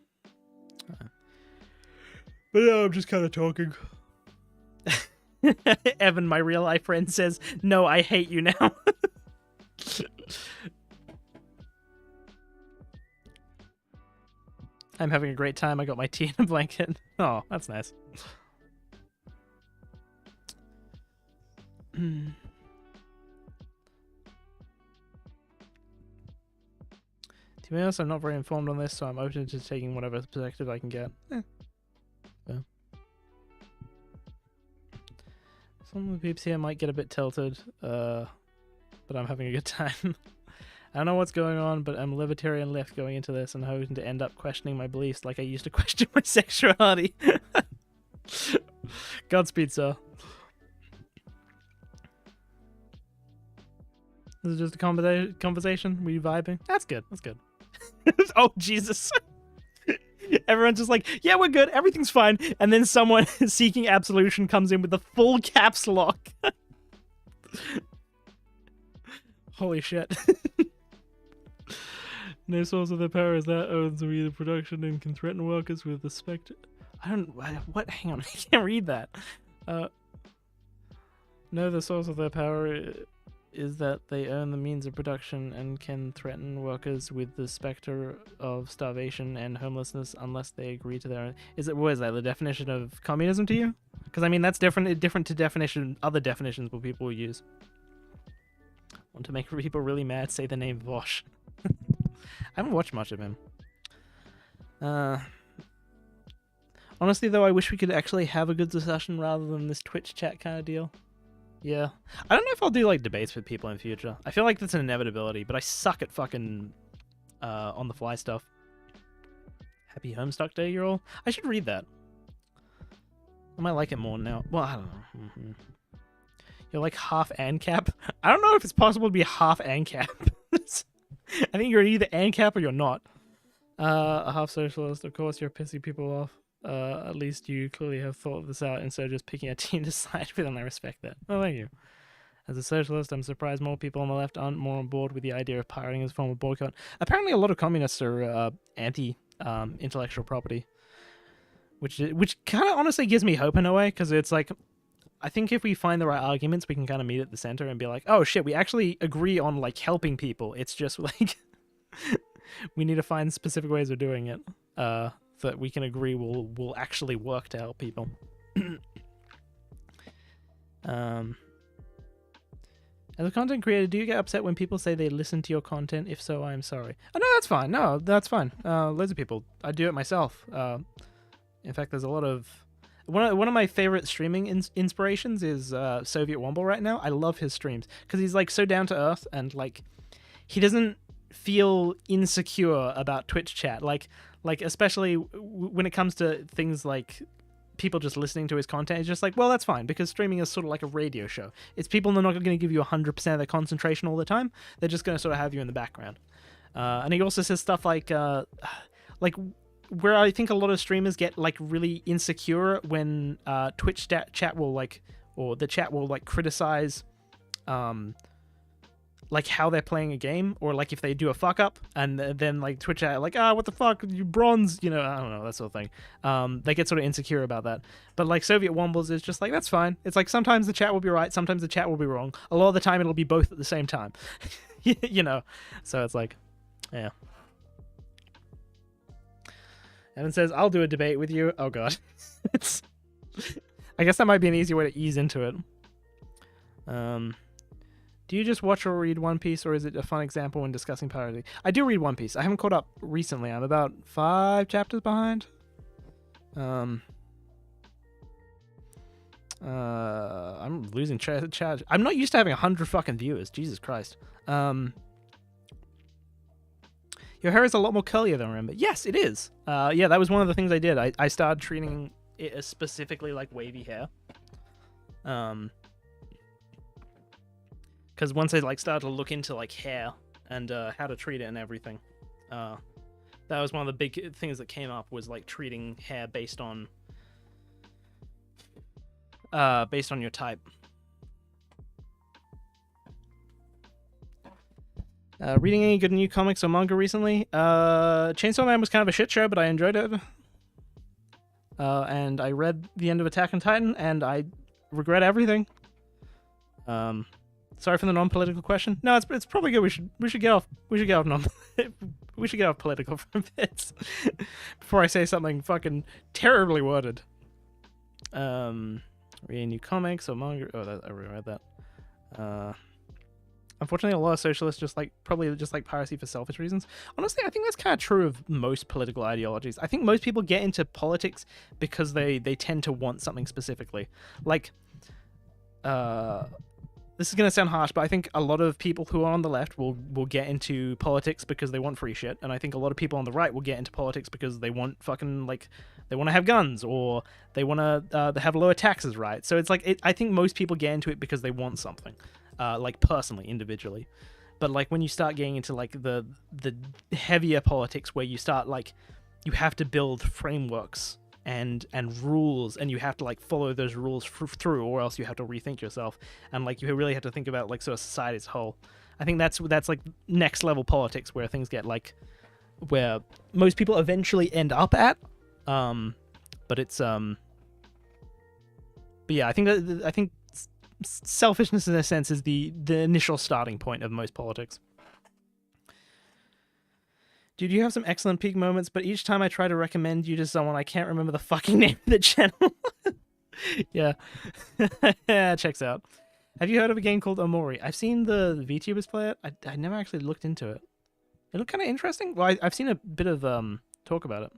But no, I'm just kind of talking. Evan, my real life friend, says, "No, I hate you now." I'm having a great time. I got my tea in a blanket. Oh, that's nice. To be honest, I'm not very informed on this, so I'm open to taking whatever perspective I can get. Yeah. Some of the peeps here might get a bit tilted, but I'm having a good time. I don't know what's going on, but I'm libertarian left going into this and hoping to end up questioning my beliefs like I used to question my sexuality. Godspeed, sir. This is just a conversation. Were you vibing? That's good. That's good. Oh, Jesus. Everyone's just like, yeah, we're good. Everything's fine. And then someone seeking absolution comes in with the full caps lock. Holy shit. No source of their power is that owns the production and can threaten workers with the spectre. What? Hang on. I can't read that. No, the source of their power is that they own the means of production and can threaten workers with the specter of starvation and homelessness unless they agree to their own. What is that, the definition of communism to you? Because I mean, that's different to other definitions what people use. Want to make people really mad, say the name Vosh. I haven't watched much of him. Honestly though, I wish we could actually have a good discussion rather than this Twitch chat kind of deal. Yeah. I don't know if I'll do like debates with people in future. I feel like that's an inevitability, but I suck at fucking on the fly stuff. Happy Homestuck Day, you're all. I should read that. I might like it more now. Well, I don't know. Mm-hmm. You're like half ANCAP. I don't know if it's possible to be half ANCAP. I think you're either ANCAP or you're not. A half socialist, of course, you're pissing people off. At least you clearly have thought this out instead of just picking a team to side with, and I respect that. Oh, thank you. As a socialist, I'm surprised more people on the left aren't more on board with the idea of pirating as a form of boycott. Apparently, a lot of communists are anti-intellectual property, which kind of honestly gives me hope in a way, because it's like, I think if we find the right arguments, we can kind of meet at the center and be like, oh shit, we actually agree on like helping people. It's just like we need to find specific ways of doing it that we can agree will actually work to help people. As a content creator, do you get upset when people say they listen to your content? If so, I'm sorry. Oh, no, that's fine. No, that's fine. Loads of people. I do it myself. In fact, there's a lot of... One of my favorite streaming inspirations is Soviet Womble right now. I love his streams because he's like so down to earth, and like he doesn't feel insecure about Twitch chat. Like especially when it comes to things like people just listening to his content, it's just like, well, that's fine, because streaming is sort of like a radio show. It's people that are not going to give you 100% of their concentration all the time. They're just going to sort of have you in the background. And he also says stuff like where I think a lot of streamers get like really insecure when Twitch chat will like, or the chat will like criticize like how they're playing a game, or like if they do a fuck up, and then like Twitch chat like, what the fuck, you bronze, you know, I don't know, that sort of thing. They get sort of insecure about that. But like Soviet Wombles is just like, that's fine. It's like sometimes the chat will be right, sometimes the chat will be wrong. A lot of the time it'll be both at the same time. You know, so it's like, yeah. Evan says, I'll do a debate with you. Oh god. I guess that might be an easy way to ease into it. Do you just watch or read One Piece, or is it a fun example when discussing piracy? I do read One Piece. I haven't caught up recently. I'm about 5 chapters behind. I'm losing chat. I'm not used to having 100 fucking viewers. Jesus Christ. Your hair is a lot more curlier than I remember. Yes, it is. Yeah, that was one of the things I did. I started treating it as specifically like wavy hair. Because once I like started to look into like hair and how to treat it and everything, that was one of the big things that came up, was like treating hair based on your type. Reading any good new comics or manga recently? Chainsaw Man was kind of a shit show, but I enjoyed it. And I read the end of Attack on Titan, and I regret everything. Sorry for the non-political question. No, it's probably good. We should get off political for a bit before I say something fucking terribly worded. Reading new comics or manga. Oh, I already read that. Unfortunately, a lot of socialists probably just like piracy for selfish reasons. Honestly, I think that's kind of true of most political ideologies. I think most people get into politics because they tend to want something specifically. Like, this is going to sound harsh, but I think a lot of people who are on the left will get into politics because they want free shit, and I think a lot of people on the right will get into politics because they want fucking, like, they want to have guns, or they want to have lower taxes, right? So it's like, I think most people get into it because they want something, like, personally, individually. But, like, when you start getting into, like, the heavier politics where you start, like, you have to build frameworks and rules, and you have to like follow those rules through, or else you have to rethink yourself, and like you really have to think about like sort of society as a whole. I think that's like next level politics, where things get like where most people eventually end up at, but it's but yeah, I think selfishness in a sense is the initial starting point of most politics. Dude, you have some excellent peak moments, but each time I try to recommend you to someone, I can't remember the fucking name of the channel. Yeah. Yeah, checks out. Have you heard of a game called Omori? I've seen the VTubers play it. I never actually looked into it. It looked kind of interesting. Well, I've seen a bit of talk about it.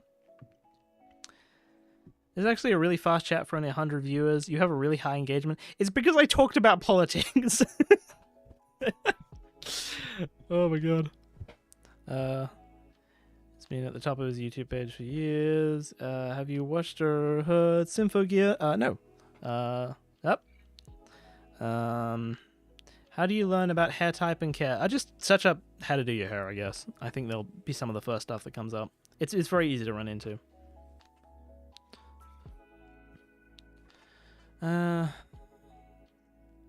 There's actually a really fast chat for only 100 viewers. You have a really high engagement. It's because I talked about politics. Oh my god. It's been at the top of his YouTube page for years. Have you watched or heard Symphogear? No. Up. How do you learn about hair type and care? I just search up how to do your hair, I guess. I think there'll be some of the first stuff that comes up. It's very easy to run into. I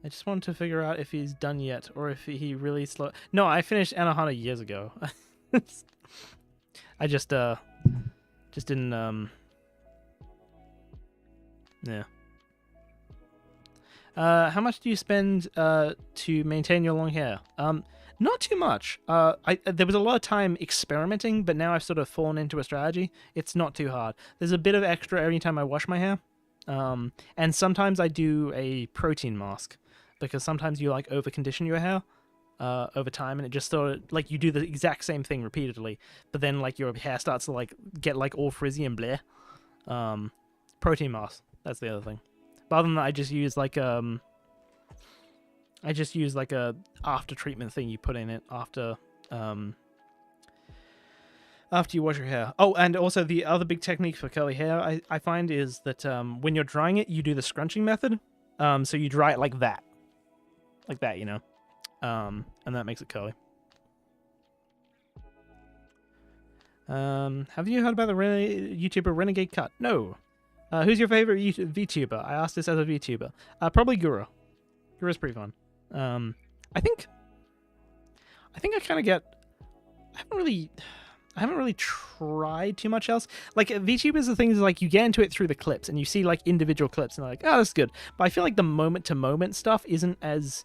just wanted to figure out if he's done yet or if he really slow. No, I finished Anohana years ago. I just didn't yeah. How much do you spend to maintain your long hair? Not too much. There was a lot of time experimenting, but now I've sort of fallen into a strategy. It's not too hard. There's a bit of extra every time I wash my hair. And sometimes I do a protein mask because sometimes you like over condition your hair over time, and it just sort of like you do the exact same thing repeatedly, but then like your hair starts to like get like all frizzy and bleh. Protein mask. That's the other thing. But other than that, I just use like a after treatment thing you put in it after you wash your hair. Oh, and also the other big technique for curly hair I find is that when you're drying it, you do the scrunching method. So you dry it like that, you know, and that makes it curly. Have you heard about the YouTuber Renegade Cut? No. Who's your favorite VTuber? I asked this as a VTuber. Probably Gura. Gura's pretty fun. I think I kind of get. I haven't really tried too much else. Like VTubers are things like you get into it through the clips and you see like individual clips and they're like, oh, that's good. But I feel like the moment to moment stuff isn't as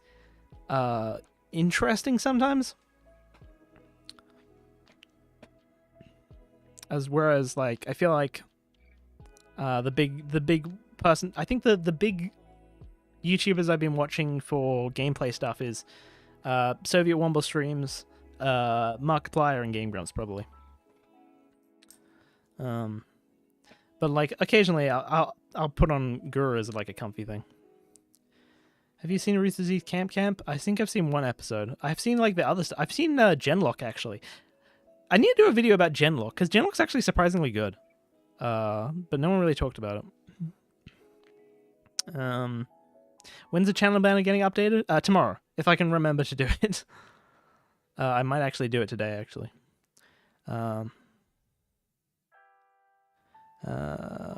interesting sometimes. Whereas like I feel like the big person, I think the big YouTubers I've been watching for gameplay stuff is Soviet Womble Streams, Markiplier, and Game Grumps probably. But like occasionally I'll put on Guru as like a comfy thing. Have you seen Rooster Z's Camp? I think I've seen one episode. I've seen like the other stuff. I've seen Genlock actually. I need to do a video about Genlock because Genlock's actually surprisingly good. But no one really talked about it. When's the channel banner getting updated? Tomorrow, if I can remember to do it. I might actually do it today, actually.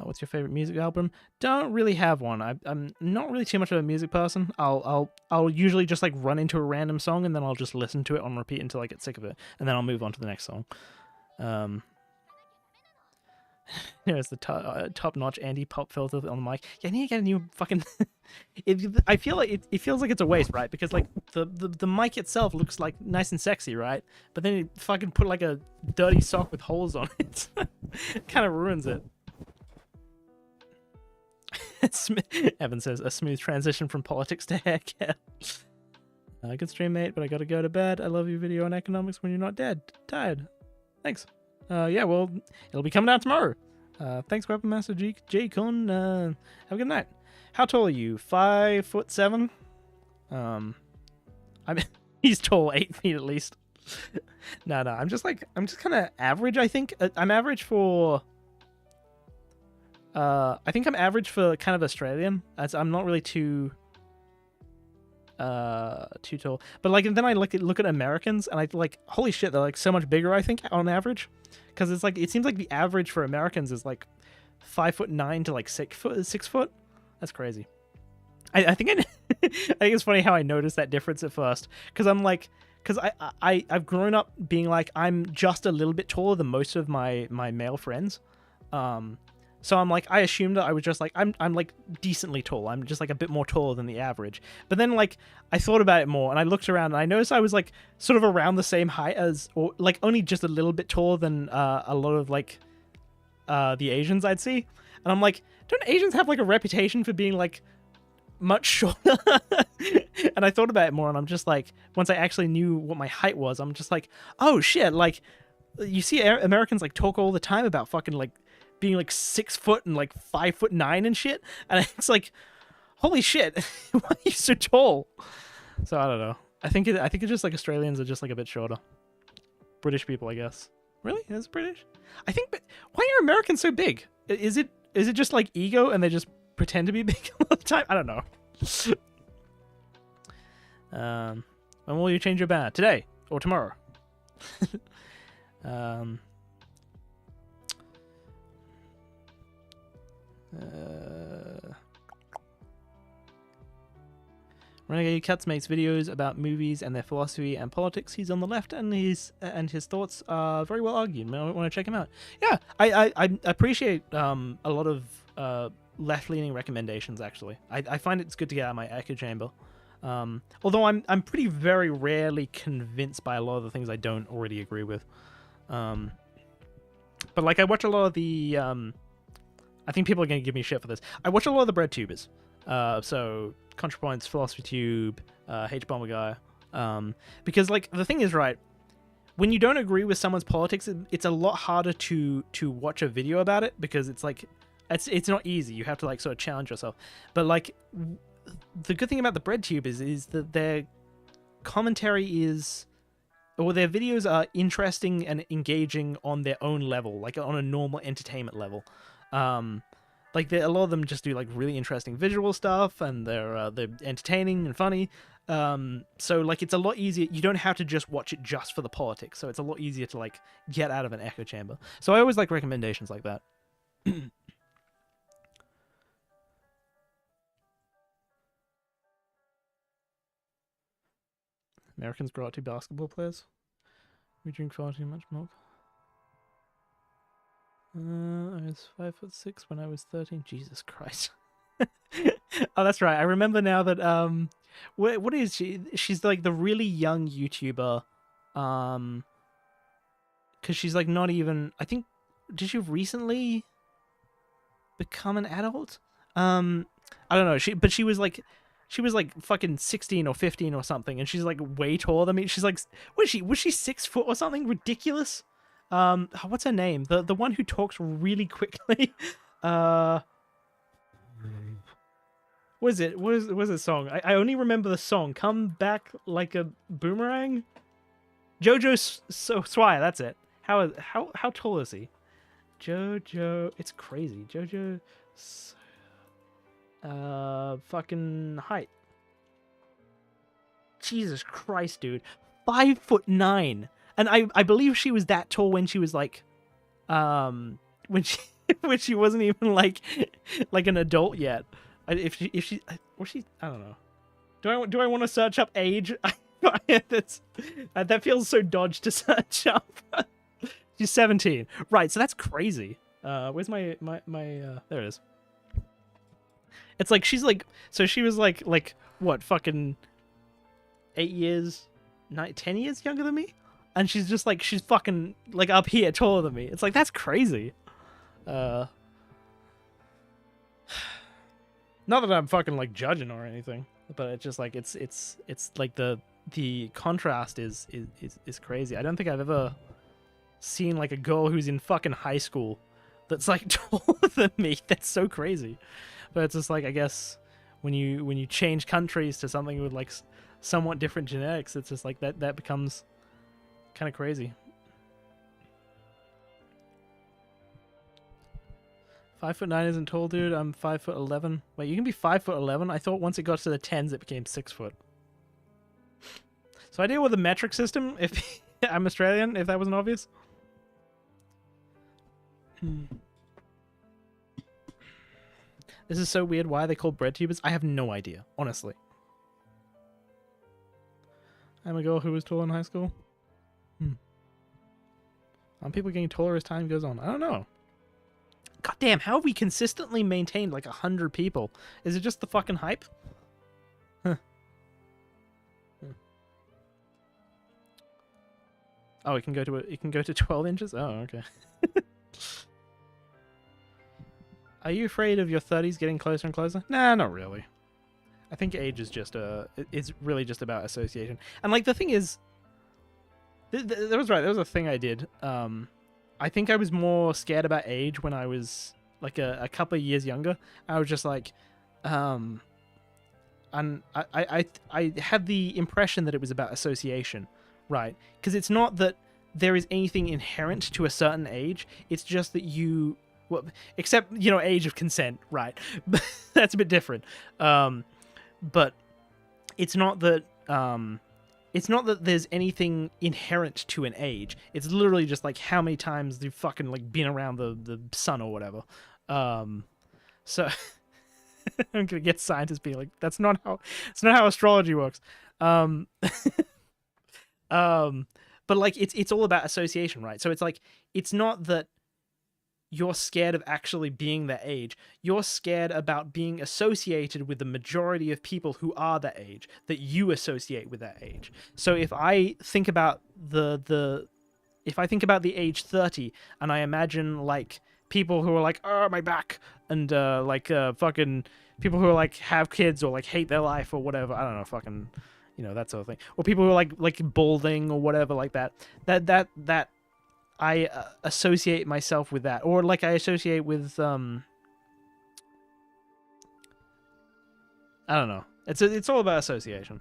What's your favorite music album? Don't really have one. I'm not really too much of a music person. I'll usually just like run into a random song and then I'll just listen to it on repeat until I get sick of it, and then I'll move on to the next song. There's the top-notch anti-pop filter on the mic. Yeah, I need to get a new fucking. I feel like it feels like it's a waste, right? Because like the mic itself looks like nice and sexy, right? But then you fucking put like a dirty sock with holes on it. Kind of ruins it. Evan says a smooth transition from politics to hair care. Good stream, mate, but I gotta go to bed. I love your video on economics when you're not tired. Thanks. Yeah, well, it'll be coming out tomorrow. Thanks, Weapon Master J. Kun. Have a good night. How tall are you? 5'7"? He's tall, 8 feet at least. No, I'm just kind of average, I think. I'm average for... I think I'm average for kind of Australian, as I'm not really too tall. But like, then I look at Americans, and I like, holy shit, they're like so much bigger, I think, on average. Because it's like, it seems like the average for Americans is like 5'9" to like 6 foot. That's crazy. I think I think it's funny how I noticed that difference at first, because I'm like, because I've grown up being like, I'm just a little bit taller than most of my male friends. So I'm like, I assumed that I was just like, I'm like decently tall. I'm just like a bit more taller than the average. But then like, I thought about it more and I looked around and I noticed I was like sort of around the same height as, or like only just a little bit taller than a lot of like the Asians I'd see. And I'm like, don't Asians have like a reputation for being like much shorter? And I thought about it more and I'm just like, once I actually knew what my height was, I'm just like, oh shit, like you see Americans like talk all the time about fucking like being like 6 foot and like 5'9" and shit, and it's like, holy shit, why are you so tall? So I don't know. I think it's just like Australians are just like a bit shorter. British people, I guess. Really? It's British? I think. But why are Americans so big? Is it just like ego and they just pretend to be big all the time? I don't know. When will you change your banner? Today or tomorrow? Renegade Cuts makes videos about movies and their philosophy and politics. He's on the left, and his thoughts are very well argued. I want to check him out. Yeah, I appreciate a lot of left-leaning recommendations. Actually, I find it's good to get out of my echo chamber. Although I'm pretty very rarely convinced by a lot of the things I don't already agree with. But like I watch a lot of the I think people are going to give me shit for this. I watch a lot of the bread tubers. So ContraPoints, Philosophy Tube, H Bomber Guy. Because like the thing is, right, when you don't agree with someone's politics, it's a lot harder to watch a video about it, because it's like it's not easy. You have to like sort of challenge yourself. But like the good thing about the bread tube is that their commentary is, or their videos are interesting and engaging on their own level, like on a normal entertainment level. Like a lot of them just do like really interesting visual stuff, and they're entertaining and funny. So like it's a lot easier. You don't have to just watch it just for the politics. So it's a lot easier to like get out of an echo chamber. So I always like recommendations like that. Americans grow up to be basketball players. We drink far too much milk. I was 5'6" when I was 13. Jesus Christ. Oh, that's right. I remember now that what is she? She's like the really young YouTuber. Because she's like not even. I think, did she recently become an adult? I don't know. She was like fucking 16 or 15 or something, and she's like way taller than me. She's like, was she 6 foot or something ridiculous? What's her name? The one who talks really quickly. What is it? What is the song? I only remember the song. Come back like a boomerang. Jojo Swire. That's it. How tall is he? Jojo. It's crazy. Jojo. Fucking height. Jesus Christ, dude. 5'9". And I believe she was that tall when she was like, when she wasn't even like an adult yet. If she was she, I don't know. Do I want to search up age? That feels so dodged to search up. She's 17, right? So that's crazy. Where's my there it is. It's like she's like, so she was like what, fucking 8 years, 10 years younger than me. And she's just like, she's fucking like up here taller than me. It's like, that's crazy. Not that I'm fucking like judging or anything, but it's just like, it's like the contrast is crazy. I don't think I've ever seen like a girl who's in fucking high school that's like taller than me. That's so crazy. But it's just like, I guess when you change countries to something with like somewhat different genetics, it's just like that becomes kind of crazy. 5'9" isn't tall, dude. I'm 5'11". Wait, you can be 5'11"? I thought once it got to the 10s, it became 6 foot. So I deal with a metric system. If I'm Australian, if that wasn't obvious. This is so weird. Why are they called bread tubers? I have no idea, honestly. I'm a girl who was tall in high school. Are people getting taller as time goes on? I don't know. God damn, how have we consistently maintained like 100 people? Is it just the fucking hype? Huh. Oh, it can go to 12 inches? Oh, okay. Are you afraid of your 30s getting closer and closer? Nah, not really. I think age is just it's really just about association. And like the thing is, that was right. There was a thing I did. I think I was more scared about age when I was like a couple of years younger. I was just like, and I had the impression that it was about association, right? Because it's not that there is anything inherent to a certain age. It's just that you, well, except age of consent, right? That's a bit different. But it's not that. It's not that there's anything inherent to an age. It's literally just like how many times you've fucking like been around the sun or whatever. So I'm gonna get scientists being like, that's not how astrology works. Um, but like it's all about association, right? So it's like it's not that you're scared of actually being that age. You're scared about being associated with the majority of people who are that age, that you associate with that age. So if I think about if I think about the age 30 and I imagine like people who are like, oh, my back, and fucking people who are like have kids or like hate their life or whatever, I don't know, fucking, you know, that sort of thing, or people who are like balding or whatever like that, that I associate myself with that, or like I associate with I don't know. It's all about association.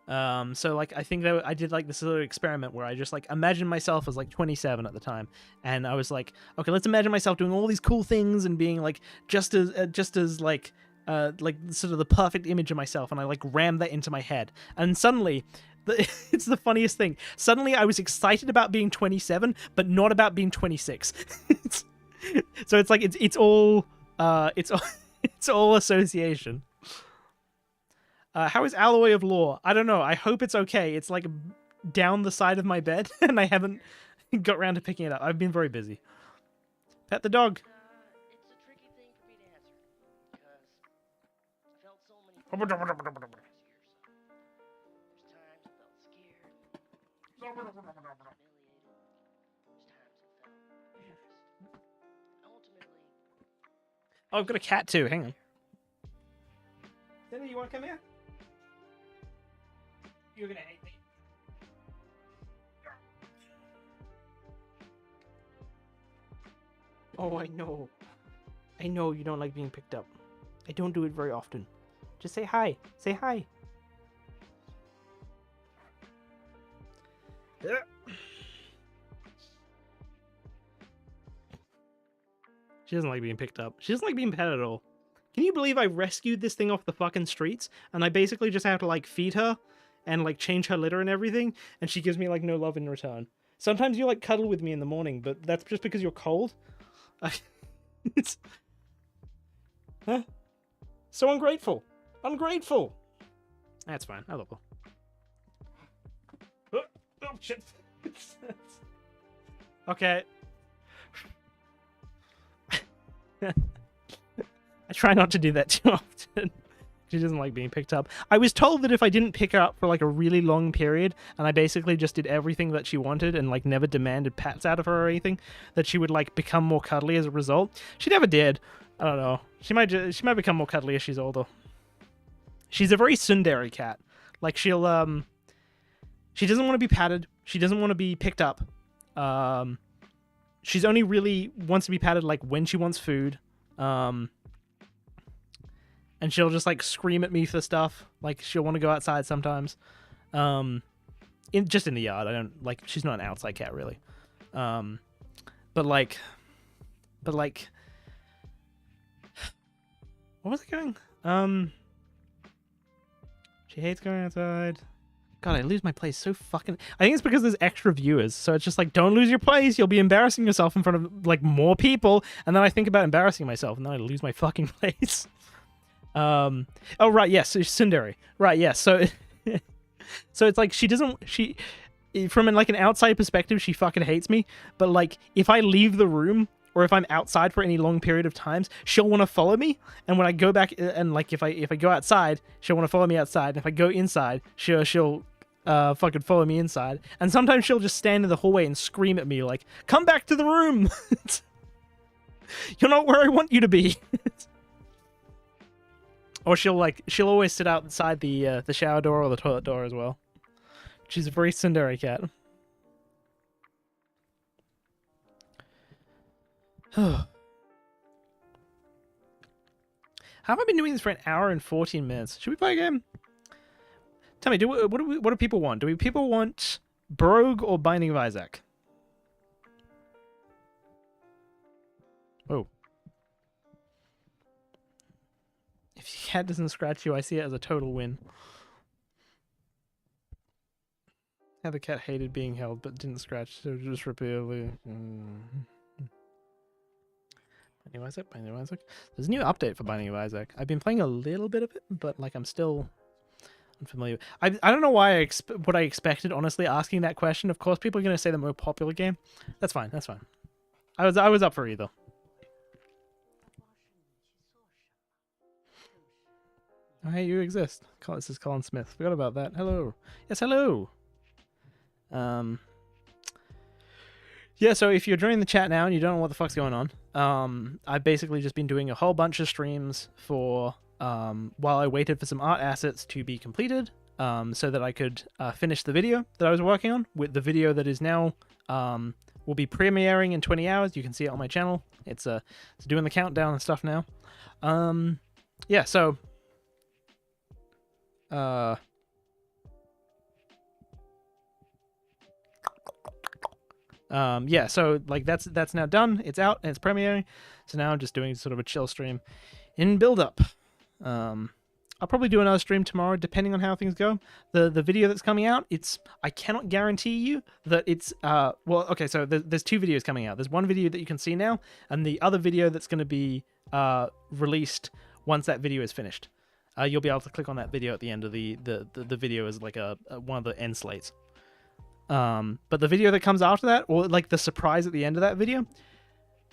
So like I think that I did like this little experiment where I just like imagined myself as like 27 at the time, and I was like, okay, let's imagine myself doing all these cool things and being like just as like sort of the perfect image of myself, and I like rammed that into my head, and suddenly. It's the funniest thing. Suddenly, I was excited about being 27, but not about being 26. So it's like it's all it's all association. How is Alloy of Law? I don't know. I hope it's okay. It's like down the side of my bed, and I haven't got around to picking it up. I've been very busy. Pet the dog. It's a tricky thing for me to answer because I felt so many things last year. So there's times I felt scared, humiliated. There's times I felt embarrassed. And ultimately, Oh, I've got a cat too. Hang on. Cindy, you want to come here? You're gonna hate me. Oh, I know. I know you don't like being picked up. I don't do it very often. Just say hi. Say hi. She doesn't like being picked up. She doesn't like being pet at all. Can you believe I rescued this thing off the fucking streets, and I basically just have to like feed her and like change her litter and everything, and she gives me like no love in return. Sometimes you like cuddle with me in the morning, but that's just because you're cold. It's huh? So ungrateful. Ungrateful. That's fine. I love her. Oh shit. Okay. I try not to do that too often. She doesn't like being picked up. I was told that if I didn't pick her up for like a really long period, and I basically just did everything that she wanted and like never demanded pats out of her or anything, that she would like become more cuddly as a result. She never did. I don't know. She might become more cuddly as she's older. She's a very tsundere cat. Like she doesn't want to be patted. She doesn't want to be picked up. She's only really wants to be patted like when she wants food. And she'll just like scream at me for stuff. Like she'll want to go outside sometimes. Just in the yard. I don't like. She's not an outside cat really. But like, what was I going? She hates going outside. God, I lose my place so fucking... I think it's because there's extra viewers, so it's just like, don't lose your place, you'll be embarrassing yourself in front of, like, more people, and then I think about embarrassing myself, and then I lose my fucking place. Oh, right, yes, it's tsundere. Right, yes, so... so it's like, she doesn't... From, like, an outside perspective, she fucking hates me, but, like, if I leave the room, or if I'm outside for any long period of times, she'll want to follow me. And when I go back, and like if I go outside, she'll want to follow me outside. And if I go inside, she'll fucking follow me inside. And sometimes she'll just stand in the hallway and scream at me like, "Come back to the room! You're not where I want you to be." Or she'll always sit outside the shower door or the toilet door as well. She's a very tsundere cat. How have I been doing this for an hour and 14 minutes? Should we play a game? Tell me, what do people want? Do people want Brogue or Binding of Isaac? Oh. If your cat doesn't scratch you, I see it as a total win. How the cat hated being held but didn't scratch, so just repeatedly... Binding of Isaac, Binding of Isaac. There's a new update for Binding of Isaac. I've been playing a little bit of it, but like I'm still unfamiliar. I don't know why what I expected. Honestly, asking that question. Of course, people are gonna say the more popular game. That's fine. That's fine. I was up for either. Oh, hey, you exist. This is Colin Smith. Forgot about that. Hello. Yes, hello. Yeah, so if you're joining the chat now and you don't know what the fuck's going on, I've basically just been doing a whole bunch of streams for while I waited for some art assets to be completed, so that I could finish the video that I was working on. With the video that is now will be premiering in 20 hours. You can see it on my channel. It's doing the countdown and stuff now. Yeah, so yeah, so like that's now done. It's out and it's premiering. So now I'm just doing sort of a chill stream in build up. I'll probably do another stream tomorrow depending on how things go. The video that's coming out, I cannot guarantee you that it's well, okay, so there's two videos coming out. There's one video that you can see now and the other video that's going to be released once that video is finished. You'll be able to click on that video at the end of the video as like a one of the end slates. But the video that comes after that, or like the surprise at the end of that video,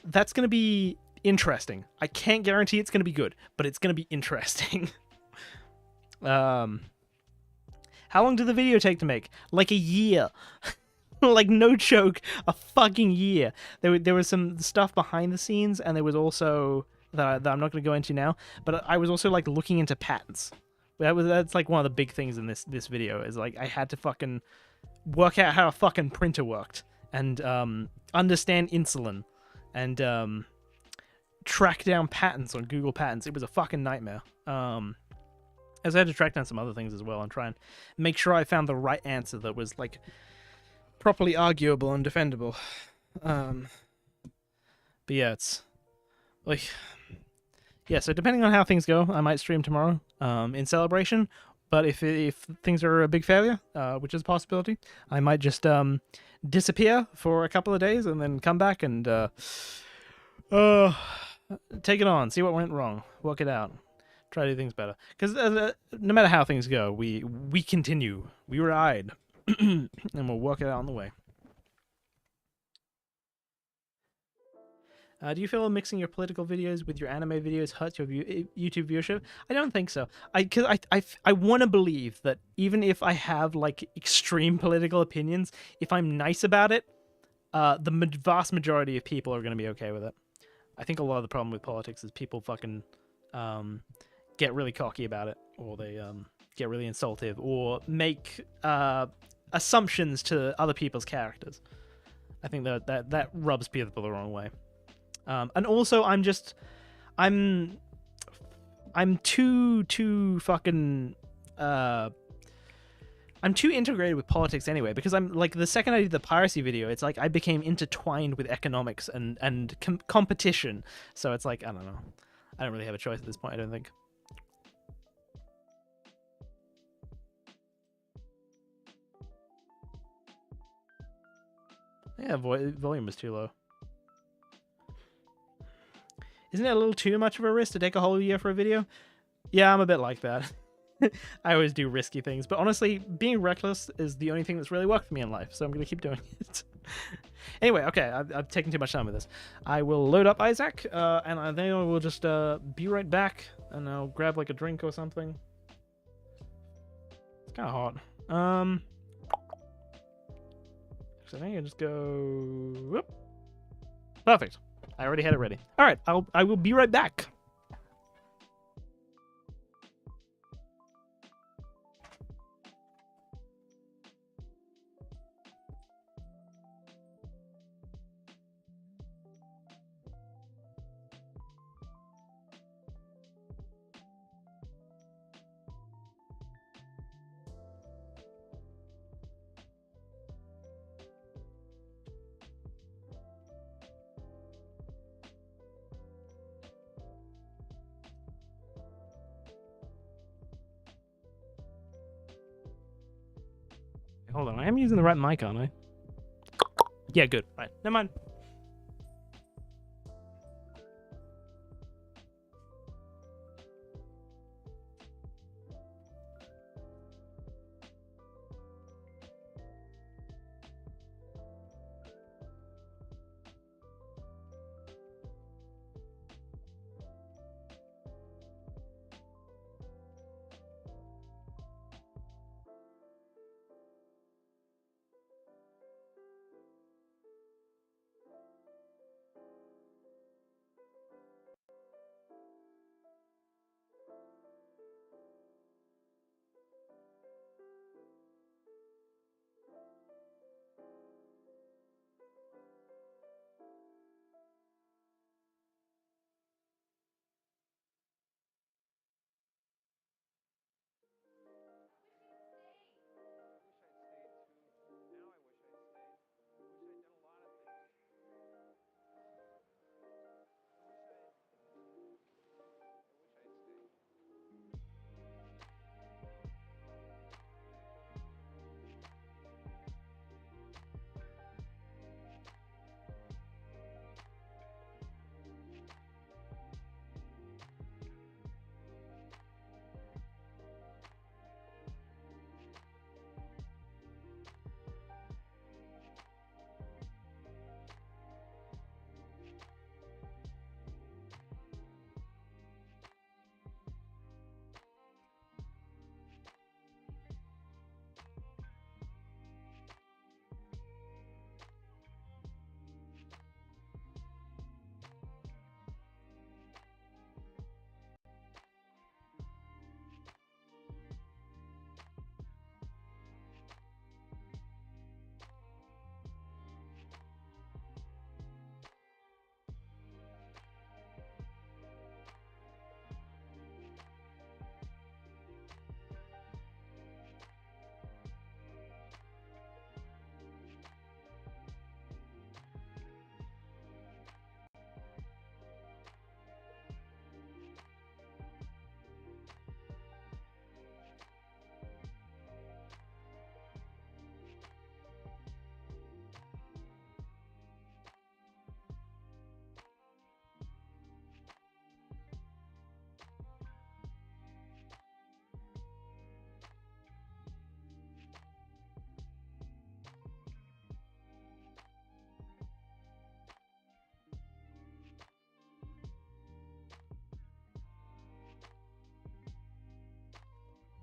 that's going to be interesting. I can't guarantee it's going to be good, but it's going to be interesting. How long did the video take to make? Like a year. Like no joke, a fucking year. There was some stuff behind the scenes, and there was also that I'm not going to go into now, but I was also like looking into patents. That's like one of the big things in this video is like I had to fucking work out how a fucking printer worked and understand insulin and track down patents on Google Patents. It was a fucking nightmare. As I had to track down some other things as well and try and make sure I found the right answer that was like properly arguable and defendable. But yeah, it's like, yeah, so depending on how things go, I might stream tomorrow in celebration. But if things are a big failure, which is a possibility, I might just disappear for a couple of days and then come back and take it on, see what went wrong, work it out, try to do things better. Because no matter how things go, we continue, we ride, and we'll work it out on the way. Do you feel mixing your political videos with your anime videos hurts your YouTube viewership? I don't think so. Because I want to believe that even if I have like extreme political opinions, if I'm nice about it, the vast majority of people are going to be okay with it. I think a lot of the problem with politics is people fucking get really cocky about it, or they get really insultive, or make assumptions to other people's characters. I think that rubs people the wrong way. And also, I'm too fucking I'm too integrated with politics anyway, because I'm like, the second I did the piracy video, it's like I became intertwined with economics and competition. So it's like, I don't know. I don't really have a choice at this point, I don't think. Yeah, volume was too low. Isn't it a little too much of a risk to take a whole year for a video? Yeah, I'm a bit like that. I always do risky things, but honestly, being reckless is the only thing that's really worked for me in life, so I'm going to keep doing it. Anyway, okay, I've taken too much time with this. I will load up Isaac, and then I will just be right back, and I'll grab like a drink or something. It's kind of hot. So I think I just go... Whoop. Perfect. I already had it ready. All right, I will be right back. Hold on, I am using the right mic, aren't I? Yeah, good. All right, never mind.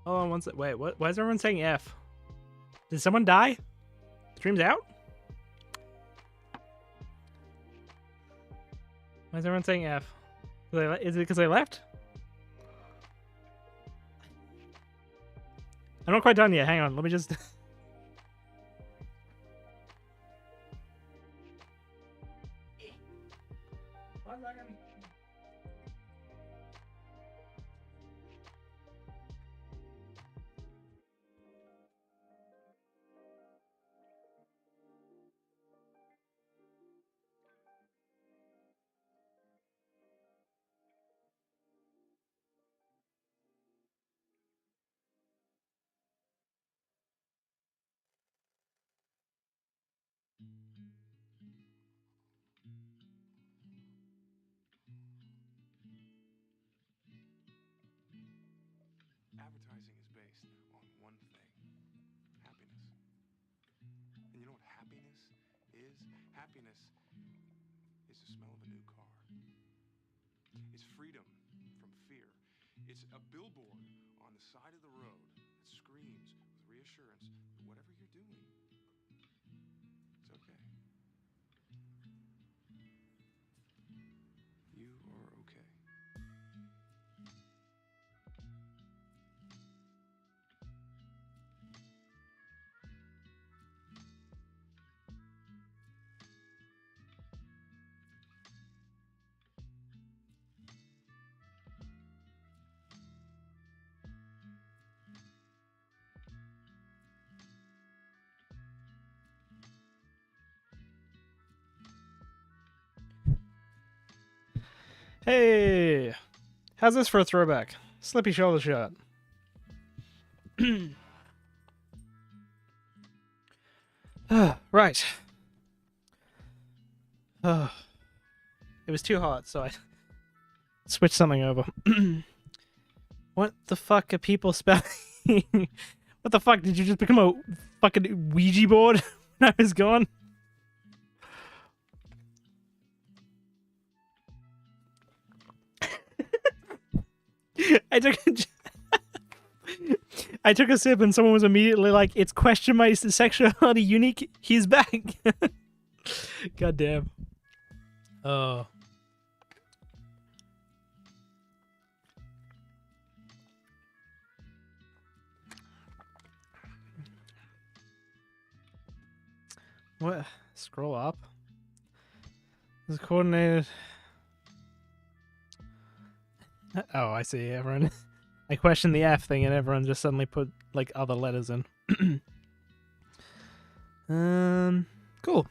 Hold on one sec. Wait, what? Why is everyone saying F? Did someone die? Stream's out? Why is everyone saying F? Is it because they left? I'm not quite done yet. Hang on. Let me just... Advertising is based on one thing: happiness. And you know what happiness is? Happiness is the smell of a new car. It's freedom from fear. It's a billboard on the side of the road that screams with reassurance that whatever you're doing, it's okay. You are okay. Hey! How's this for a throwback? Slippy shoulder shot. Right. It was too hot, so I switched something over. What the fuck are people spelling? What the fuck? Did you just become a fucking Ouija board when I was gone? I took a sip and someone was immediately like, "It's question my sexuality unique. He's back." God damn. Oh. What? Scroll up. This is coordinated. Oh, I see. Everyone. I questioned the F thing and everyone just suddenly put like other letters in. Cool.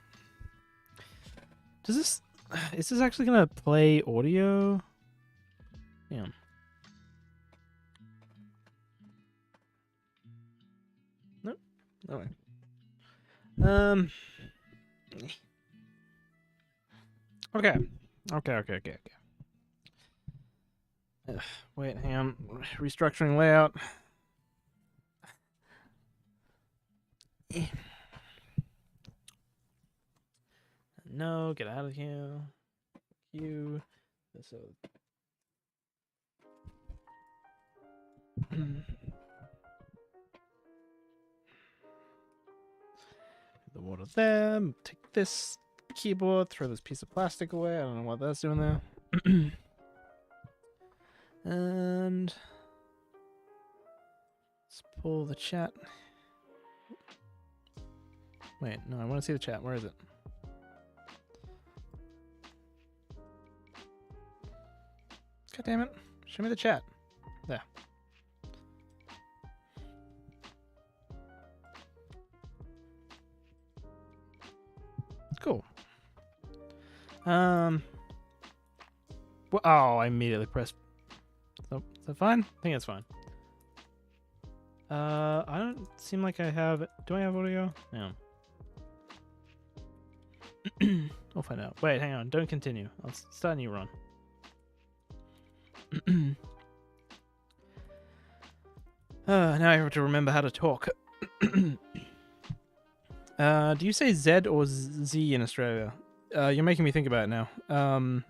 Is this actually gonna play audio? Yeah. Nope. No way. Okay. Wait, hang on. Restructuring layout. No, get out of here. You. So. The water there. Take this keyboard. Throw this piece of plastic away. I don't know what that's doing there. And let's pull the chat. Wait, no, I want to see the chat. Where is it? God damn it. Show me the chat. There. Cool. Well, oh, I immediately pressed. Oh, is that fine? I think it's fine. I don't seem like I have. Do I have audio? No. We'll find out. Wait, hang on. Don't continue. I'll start a new run. Now I have to remember how to talk. Do you say Z or Z in Australia? You're making me think about it now.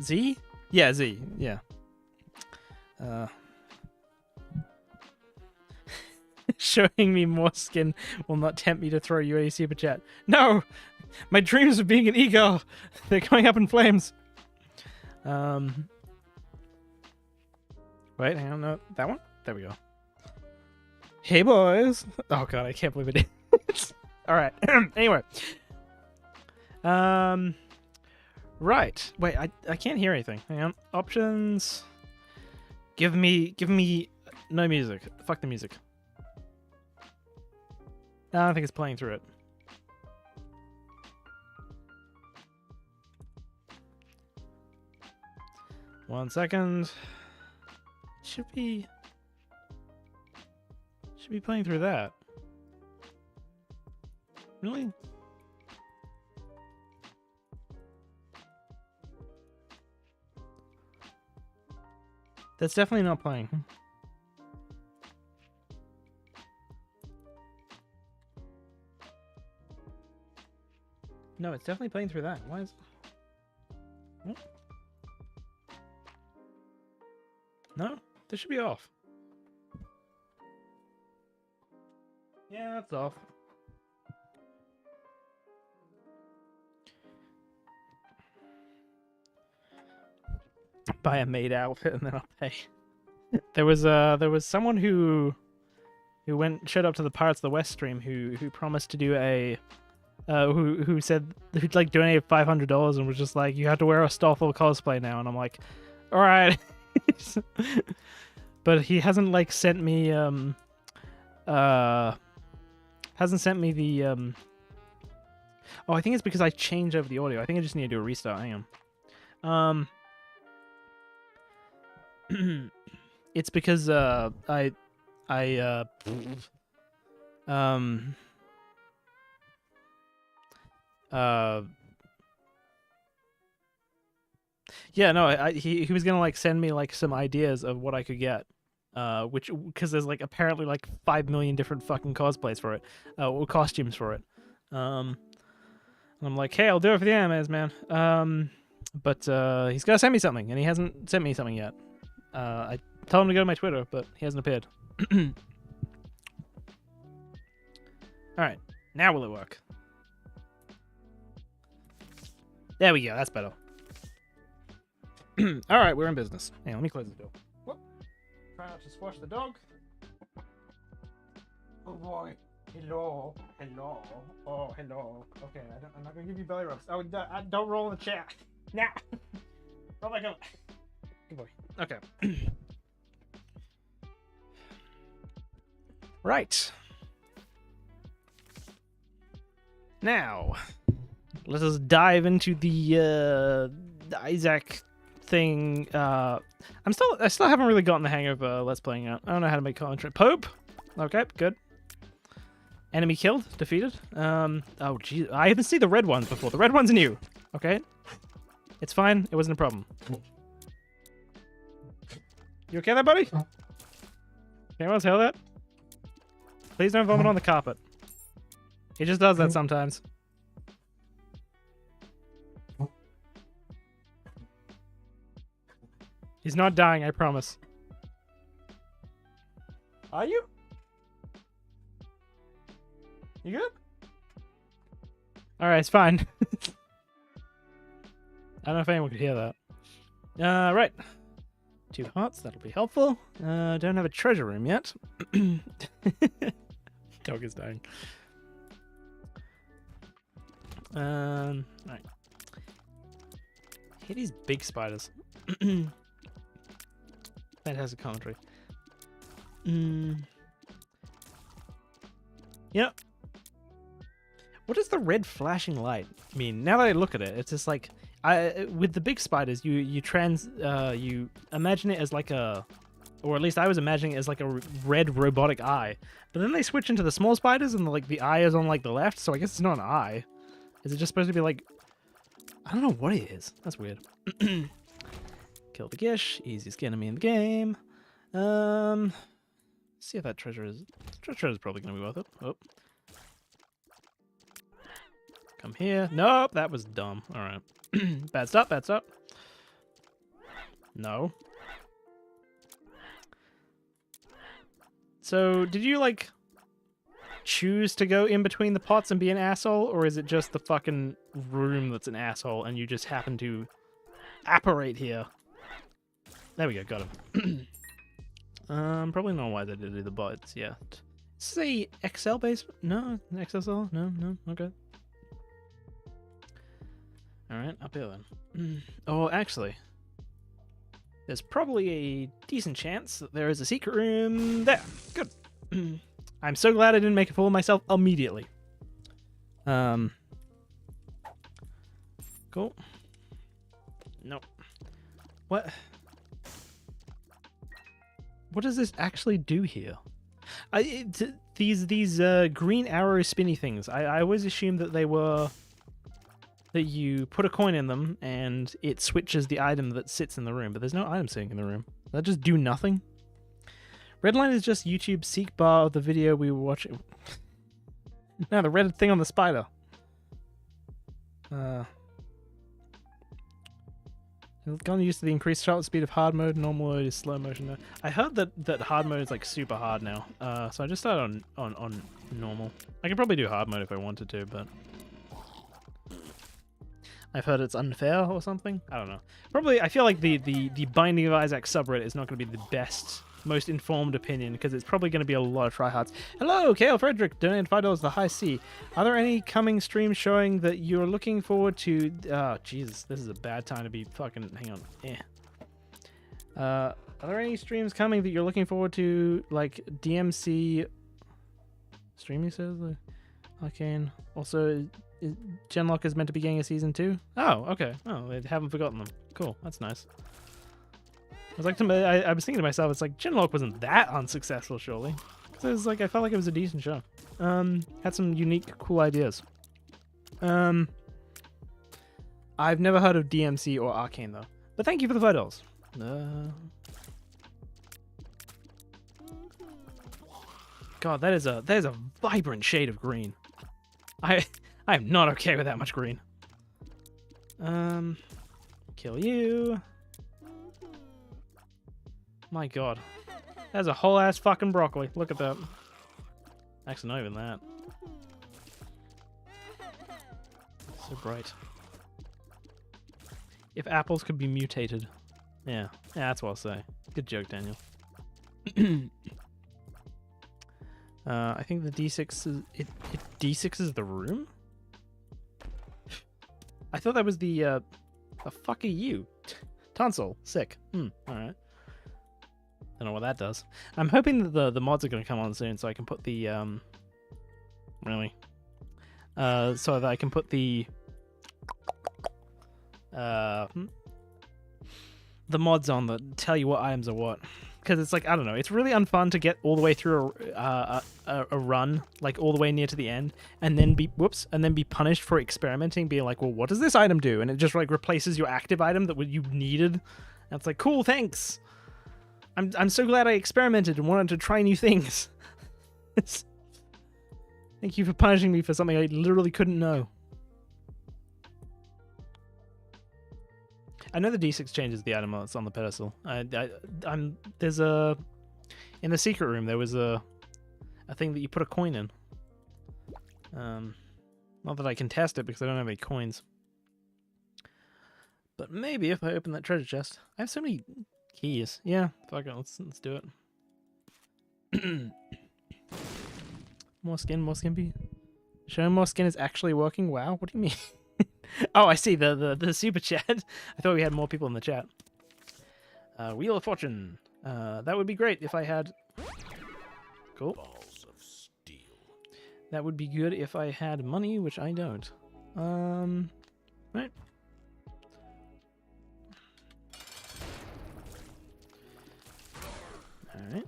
Z? Yeah, Z. Yeah. Showing me more skin will not tempt me to throw you a super chat. No! My dreams of being an e-girl, they're going up in flames. Wait, hang on, no, that one? There we go. Hey boys! Oh god, I can't believe it is. Alright, anyway. Right. Wait, I can't hear anything. Hang on. Options. Give me no music. Fuck the music. I don't think it's playing through it. One second. Should be playing through that. Really? That's definitely not playing. No, it's definitely playing through that. Why is... What? No, this should be off. Yeah, that's off. Buy a maid outfit and then I'll pay. There was someone who showed up to the Pirates of the West stream who promised to do a who said who'd like donated $500 and was just like, you have to wear a Stoffel cosplay now, and I'm like, all right. But he hasn't like sent me hasn't sent me the oh, I think it's because I changed over the audio. I think I just need to do a restart. Hang on. It's because yeah, no, he was gonna like send me like some ideas of what I could get, which because there's like apparently like 5 million different fucking cosplays for it, or costumes for it. And I'm like, hey, I'll do it for the animes, man. But he's gotta send me something, and he hasn't sent me something yet. I told him to go to my Twitter, but he hasn't appeared. All right, now will it work? There we go. That's better. All right, we're in business. Hang on, let me close the door. Whoop. Try not to squash the dog. Oh boy. Hello. Hello. Oh, hello. Okay, I'm not gonna give you belly rubs. Oh, don't roll in the chair. Now. Roll back up. Good boy. Okay. Right. Now, let us dive into the Isaac thing. I still haven't really gotten the hang of Let's Playing out. I don't know how to make commentary. Pope. Okay, good. Enemy killed, defeated. Oh geez, I haven't seen the red ones before. The red one's new. Okay, it's fine. It wasn't a problem. You okay there, buddy? Can anyone tell that? Please don't vomit on the carpet. He just does that sometimes. He's not dying, I promise. Are you? You good? Alright, it's fine. I don't know if anyone could hear that. Right. 2 hearts, that'll be helpful. Don't have a treasure room yet. Dog is dying. Right. Hit these big spiders. Fantastic commentary. Yep. What does the red flashing light mean? Now that I look at it, it's just like with the big spiders, you imagine it as like a, or at least I was imagining it as like a red robotic eye. But then they switch into the small spiders, and like the eye is on like the left, so I guess it's not an eye. Is it just supposed to be like, I don't know what it is. That's weird. Kill the Gish, easiest enemy in the game. See if that treasure is. Treasure is probably gonna be worth it. Oh. Come here. Nope, that was dumb. All right. Bad stop. Bad stop. No. So, did you like choose to go in between the pots and be an asshole, or is it just the fucking room that's an asshole and you just happen to apparate here? There we go, got him. Probably not why they did do the bots yet. Is this a Excel base? No, XSL? No, okay. Alright, up here then. Oh, actually, there's probably a decent chance that there is a secret room there. Good. I'm so glad I didn't make a fool of myself immediately. Cool. Nope. What? What does this actually do here? These green arrow spinny things. I always assumed that they were that you put a coin in them and it switches the item that sits in the room, but there's no item sitting in the room. Does that just do nothing? Redline is just YouTube's seek bar of the video we were watching. No, the red thing on the spider. Gotten used to the increased shutter speed of hard mode. Normal mode is slow motion now. I heard that hard mode is like super hard now. So I just started on normal. I could probably do hard mode if I wanted to, but I've heard it's unfair or something. I don't know. Probably, I feel like the Binding of Isaac subreddit is not going to be the best, most informed opinion, because it's probably going to be a lot of tryhards. Hello, Kale Frederick, donated $5 the High C. Are there any coming streams showing that you're looking forward to? Oh, Jesus, this is a bad time to be fucking. Hang on. Are there any streams coming that you're looking forward to, like DMC streaming says? Arcane. Also, Genlock is meant to be getting a season 2. Oh, okay. Oh, they haven't forgotten them. Cool. That's nice. I was like, I was thinking to myself, it's like Genlock wasn't that unsuccessful, surely. So it was like, I felt like it was a decent show. Had some unique, cool ideas. I've never heard of DMC or Arcane though. But thank you for the $5. God, that is a vibrant shade of green. I am not okay with that much green. Kill you. My God. That's a whole ass fucking broccoli. Look at that. Actually, not even that. So bright. If apples could be mutated. Yeah, that's what I'll say. Good joke, Daniel. I think the D6 is... D6 is the room? I thought that was the fuck are you? Tonsil. Sick. Alright. Don't know what that does. I'm hoping that the mods are going to come on soon so I can put the... Really? So that I can put the mods on that tell you what items are what. Because it's like, I don't know, it's really unfun to get all the way through a run, like all the way near to the end, and then be punished for experimenting, being like, well, what does this item do? And it just like replaces your active item that you needed. And it's like, cool, thanks. I'm so glad I experimented and wanted to try new things. Thank you for punishing me for something I literally couldn't know. I know the D6 changes the item that's on the pedestal. There's a... In the secret room, there was a thing that you put a coin in. Not that I can test it because I don't have any coins. But maybe if I open that treasure chest. I have so many keys. Yeah, fuck it, let's do it. More skin, be. Showing more skin is actually working? Wow, what do you mean? Oh, I see the super chat. I thought we had more people in the chat. Wheel of Fortune. That would be great if I had... Cool. Balls of steel. That would be good if I had money, which I don't. Right. Alright.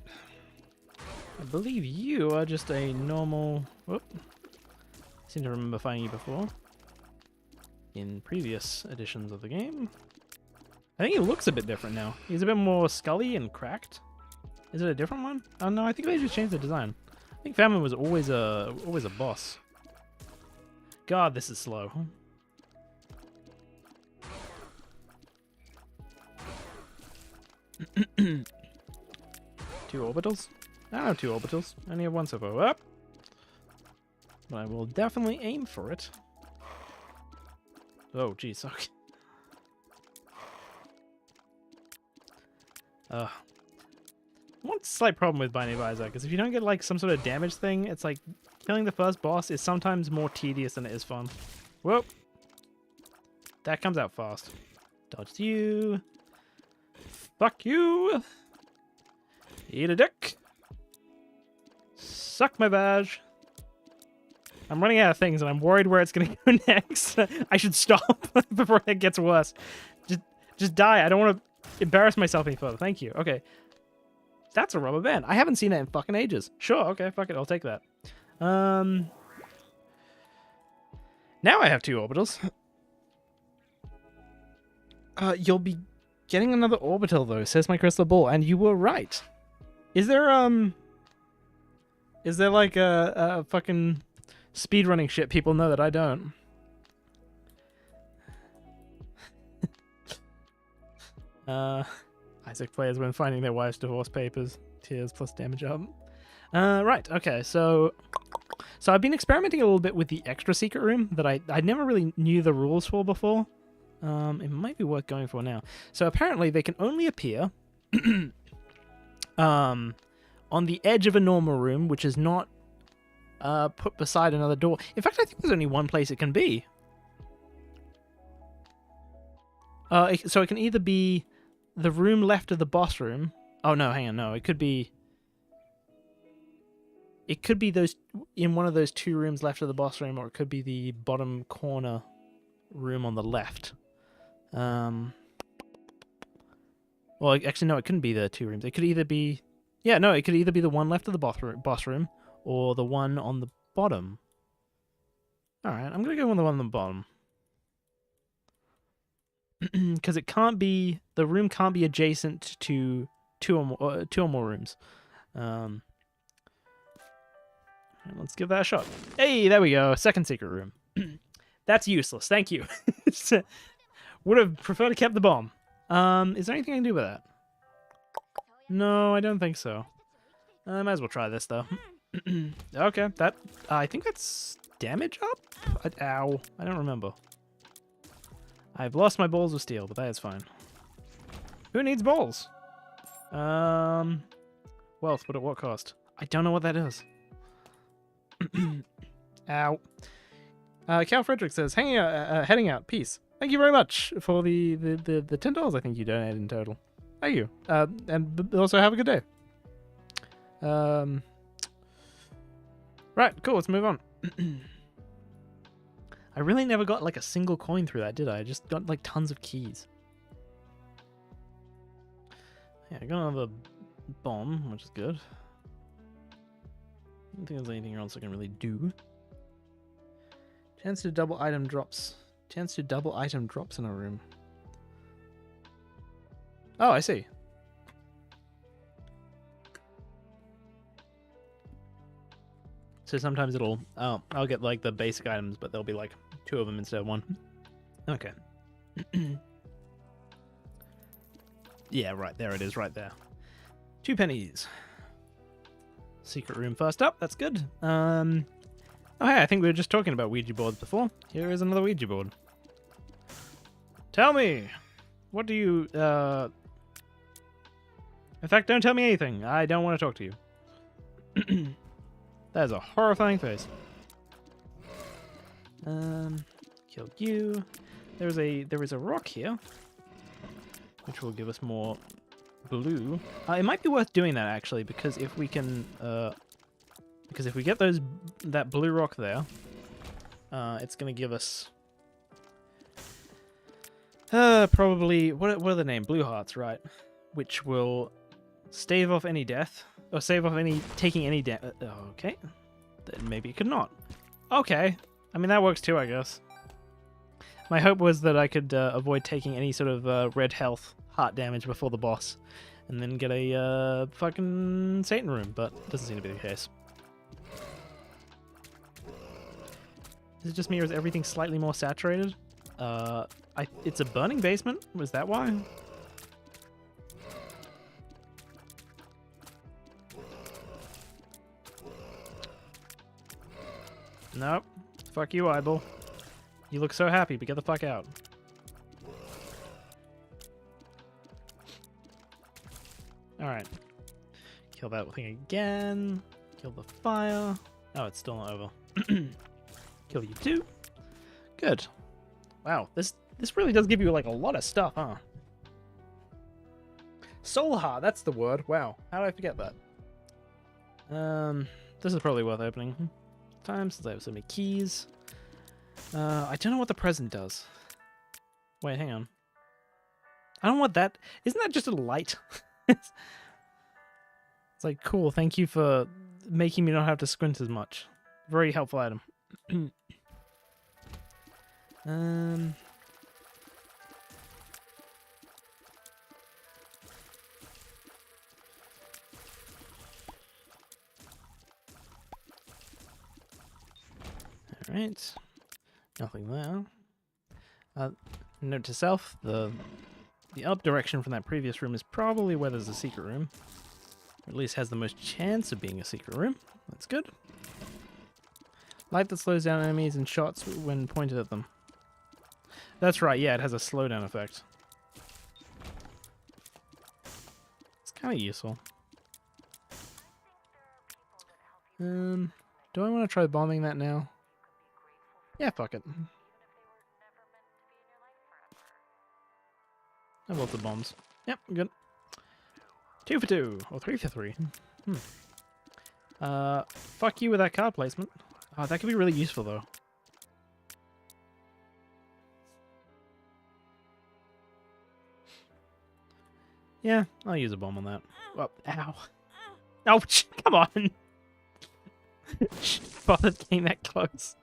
I believe you are just a normal... Whoop. I seem to remember finding you before. In previous editions of the game. I think he looks a bit different now. He's a bit more scully and cracked. Is it a different one? Oh no, I think they just changed the design. I think Famine was always a boss. God, this is slow. Two orbitals? I don't have two orbitals. I only have one so far. Up. but I will definitely aim for it. Oh, geez. Okay. One slight problem with Binding of Isaac is if you don't get like some sort of damage thing, it's like killing the first boss is sometimes more tedious than it is fun. Whoop. That comes out fast. Dodged you. Fuck you. Eat a dick. Suck my vag. I'm running out of things and I'm worried where it's gonna go next. I should stop before it gets worse. Just die. I don't want to embarrass myself any further. Thank you. Okay. That's a rubber band. I haven't seen that in fucking ages. Sure, okay, fuck it. I'll take that. Now I have 2 orbitals. You'll be getting another orbital though, says my crystal ball, and you were right. Is there like a fucking speedrunning shit people know that I don't? Isaac players when finding their wife's divorce papers. Tears plus damage up. Right, okay, so I've been experimenting a little bit with the extra secret room that I never really knew the rules for before. It might be worth going for now. So apparently they can only appear on the edge of a normal room, which is not put beside another door. In fact, I think there's only one place it can be. So it can either be the room left of the boss room. Oh no, hang on, no. It could be those in one of those 2 rooms left of the boss room, or it could be the bottom corner room on the left. Well, actually, no, it couldn't be the 2 rooms. It could either be, it could either be the one left of the boss room, or the one on the bottom. All right, I'm gonna go with the one on the bottom. Because it can't be, the room can't be adjacent to two or more rooms. Let's give that a shot. Hey, there we go. Second secret room. That's useless. Thank you. Would have preferred to kept the bomb. Is there anything I can do with that? No, I don't think so. I might as well try this though. Okay, that I think that's damage up. Ow! I don't remember. I've lost my balls of steel, but that is fine. Who needs balls? Wealth, but at what cost? I don't know what that is. Ow. Cal Frederick says, heading out, peace. Thank you very much for the $10 I think you donated in total. Thank you. And also have a good day. Right, cool, let's move on. I really never got like a single coin through that, did I? I just got like tons of keys. Yeah, I got another bomb, which is good. I don't think there's anything else I can really do. Chance to double item drops. Chance to double item drops in a room. Oh, I see. So sometimes it'll... Oh, I'll get like the basic items, but there'll be like 2 of them instead of 1. Okay. Yeah, right. There it is, right there. 2 pennies. Secret room first up. That's good. Oh, hey, I think we were just talking about Ouija boards before. Here is another Ouija board. Tell me, what do you... In fact, don't tell me anything. I don't want to talk to you. That is a horrifying face. Kill you. There is a rock here, which will give us more blue. It might be worth doing that actually, because if we can, because if we get that blue rock there, it's gonna give us probably what are the name? Blue hearts, right? Which will stave off any death. Or save off taking any damage. Okay. Then maybe it could not. Okay. I mean, that works too, I guess. My hope was that I could avoid taking any sort of red health heart damage before the boss. And then get a fucking Satan room, but doesn't seem to be the case. Is it just me or is everything slightly more saturated? It's a burning basement? Was that why? Nope. Fuck you, eyeball. You look so happy, but get the fuck out. Alright. Kill that thing again. Kill the fire. Oh, it's still not over. Kill you too. Good. Wow, this really does give you like a lot of stuff, huh? Soul Heart, that's the word. Wow, how did I forget that? This is probably worth opening. Time since I have so many keys. I don't know what the present does. Wait, hang on. I don't want that. Isn't that just a light? It's like, cool, thank you for making me not have to squint as much. Very helpful item. Alright. Nothing there. Note to self, the up direction from that previous room is probably where there's a secret room. Or at least has the most chance of being a secret room. That's good. Light that slows down enemies and shots when pointed at them. That's right, yeah, it has a slowdown effect. It's kind of useful. Do I want to try bombing that now? Yeah, fuck it. I have lots of bombs. Yep, good. 2 for 2, or 3 for 3. Fuck you with that card placement. Oh, that could be really useful though. Yeah, I'll use a bomb on that. Well, ow. Oh, come on! Bothered getting that close.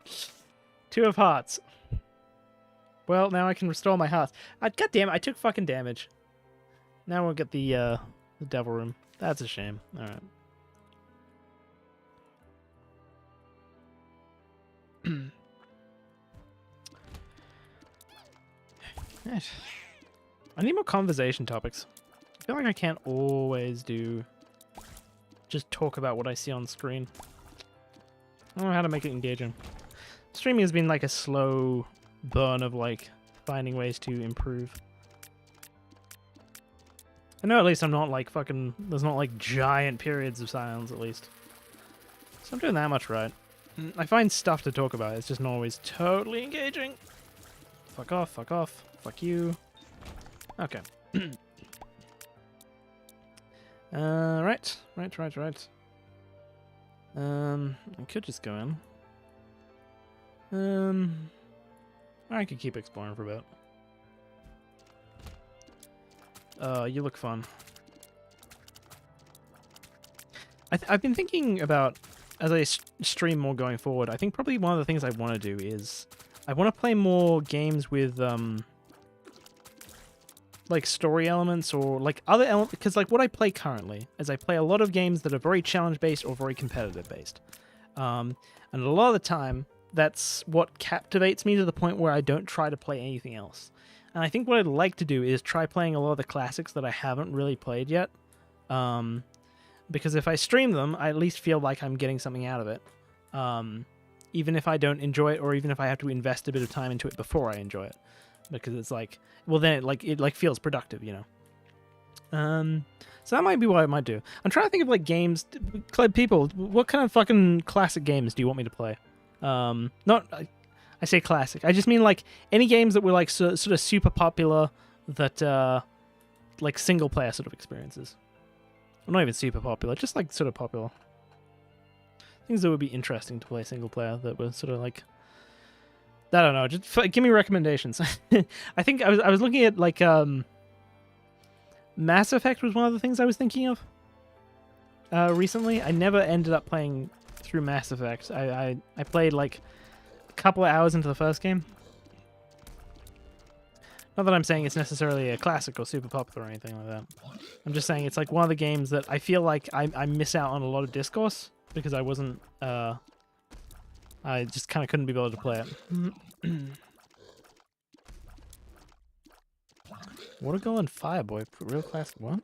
2 of hearts. Well, now I can restore my hearts. God damn it, I took fucking damage. Now we'll get the devil room. That's a shame. Alright. I need more conversation topics. I feel like I can't always just talk about what I see on screen. I don't know how to make it engaging. Streaming has been like a slow burn of like finding ways to improve. I know at least I'm not like fucking, there's not like giant periods of silence at least. So I'm doing that much right. I find stuff to talk about, it's just not always totally engaging. Fuck off, fuck you. Okay. Right. I could just go in. I could keep exploring for a bit. You look fun. I've been thinking about, as I stream more going forward, I think probably one of the things I want to do is I want to play more games with like story elements or like other elements, because like what I play currently is I play a lot of games that are very challenge based or very competitive based, and a lot of the time that's what captivates me to the point where I don't try to play anything else. And I think what I'd like to do is try playing a lot of the classics that I haven't really played yet, because if I stream them, I at least feel like I'm getting something out of it, even if I don't enjoy it or even if I have to invest a bit of time into it before I enjoy it. Because it's like, well, then it feels productive, you know. So that might be what I might do. I'm trying to think of like games. People, what kind of fucking classic games do you want me to play? Not, I say classic. I just mean like any games that were like sort of super popular that like single player sort of experiences. Well, not even super popular, just like sort of popular. Things that would be interesting to play single player that were sort of like, I don't know, just give me recommendations. I think I was looking at like Mass Effect was one of the things I was thinking of recently. I never ended up playing through Mass Effect. I played like a couple of hours into the first game. Not that I'm saying it's necessarily a classic or super popular or anything like that. I'm just saying it's like one of the games that I feel like I miss out on a lot of discourse because I wasn't I just kind of couldn't be able to play it. Water Golem and Fireboy, real classic. What?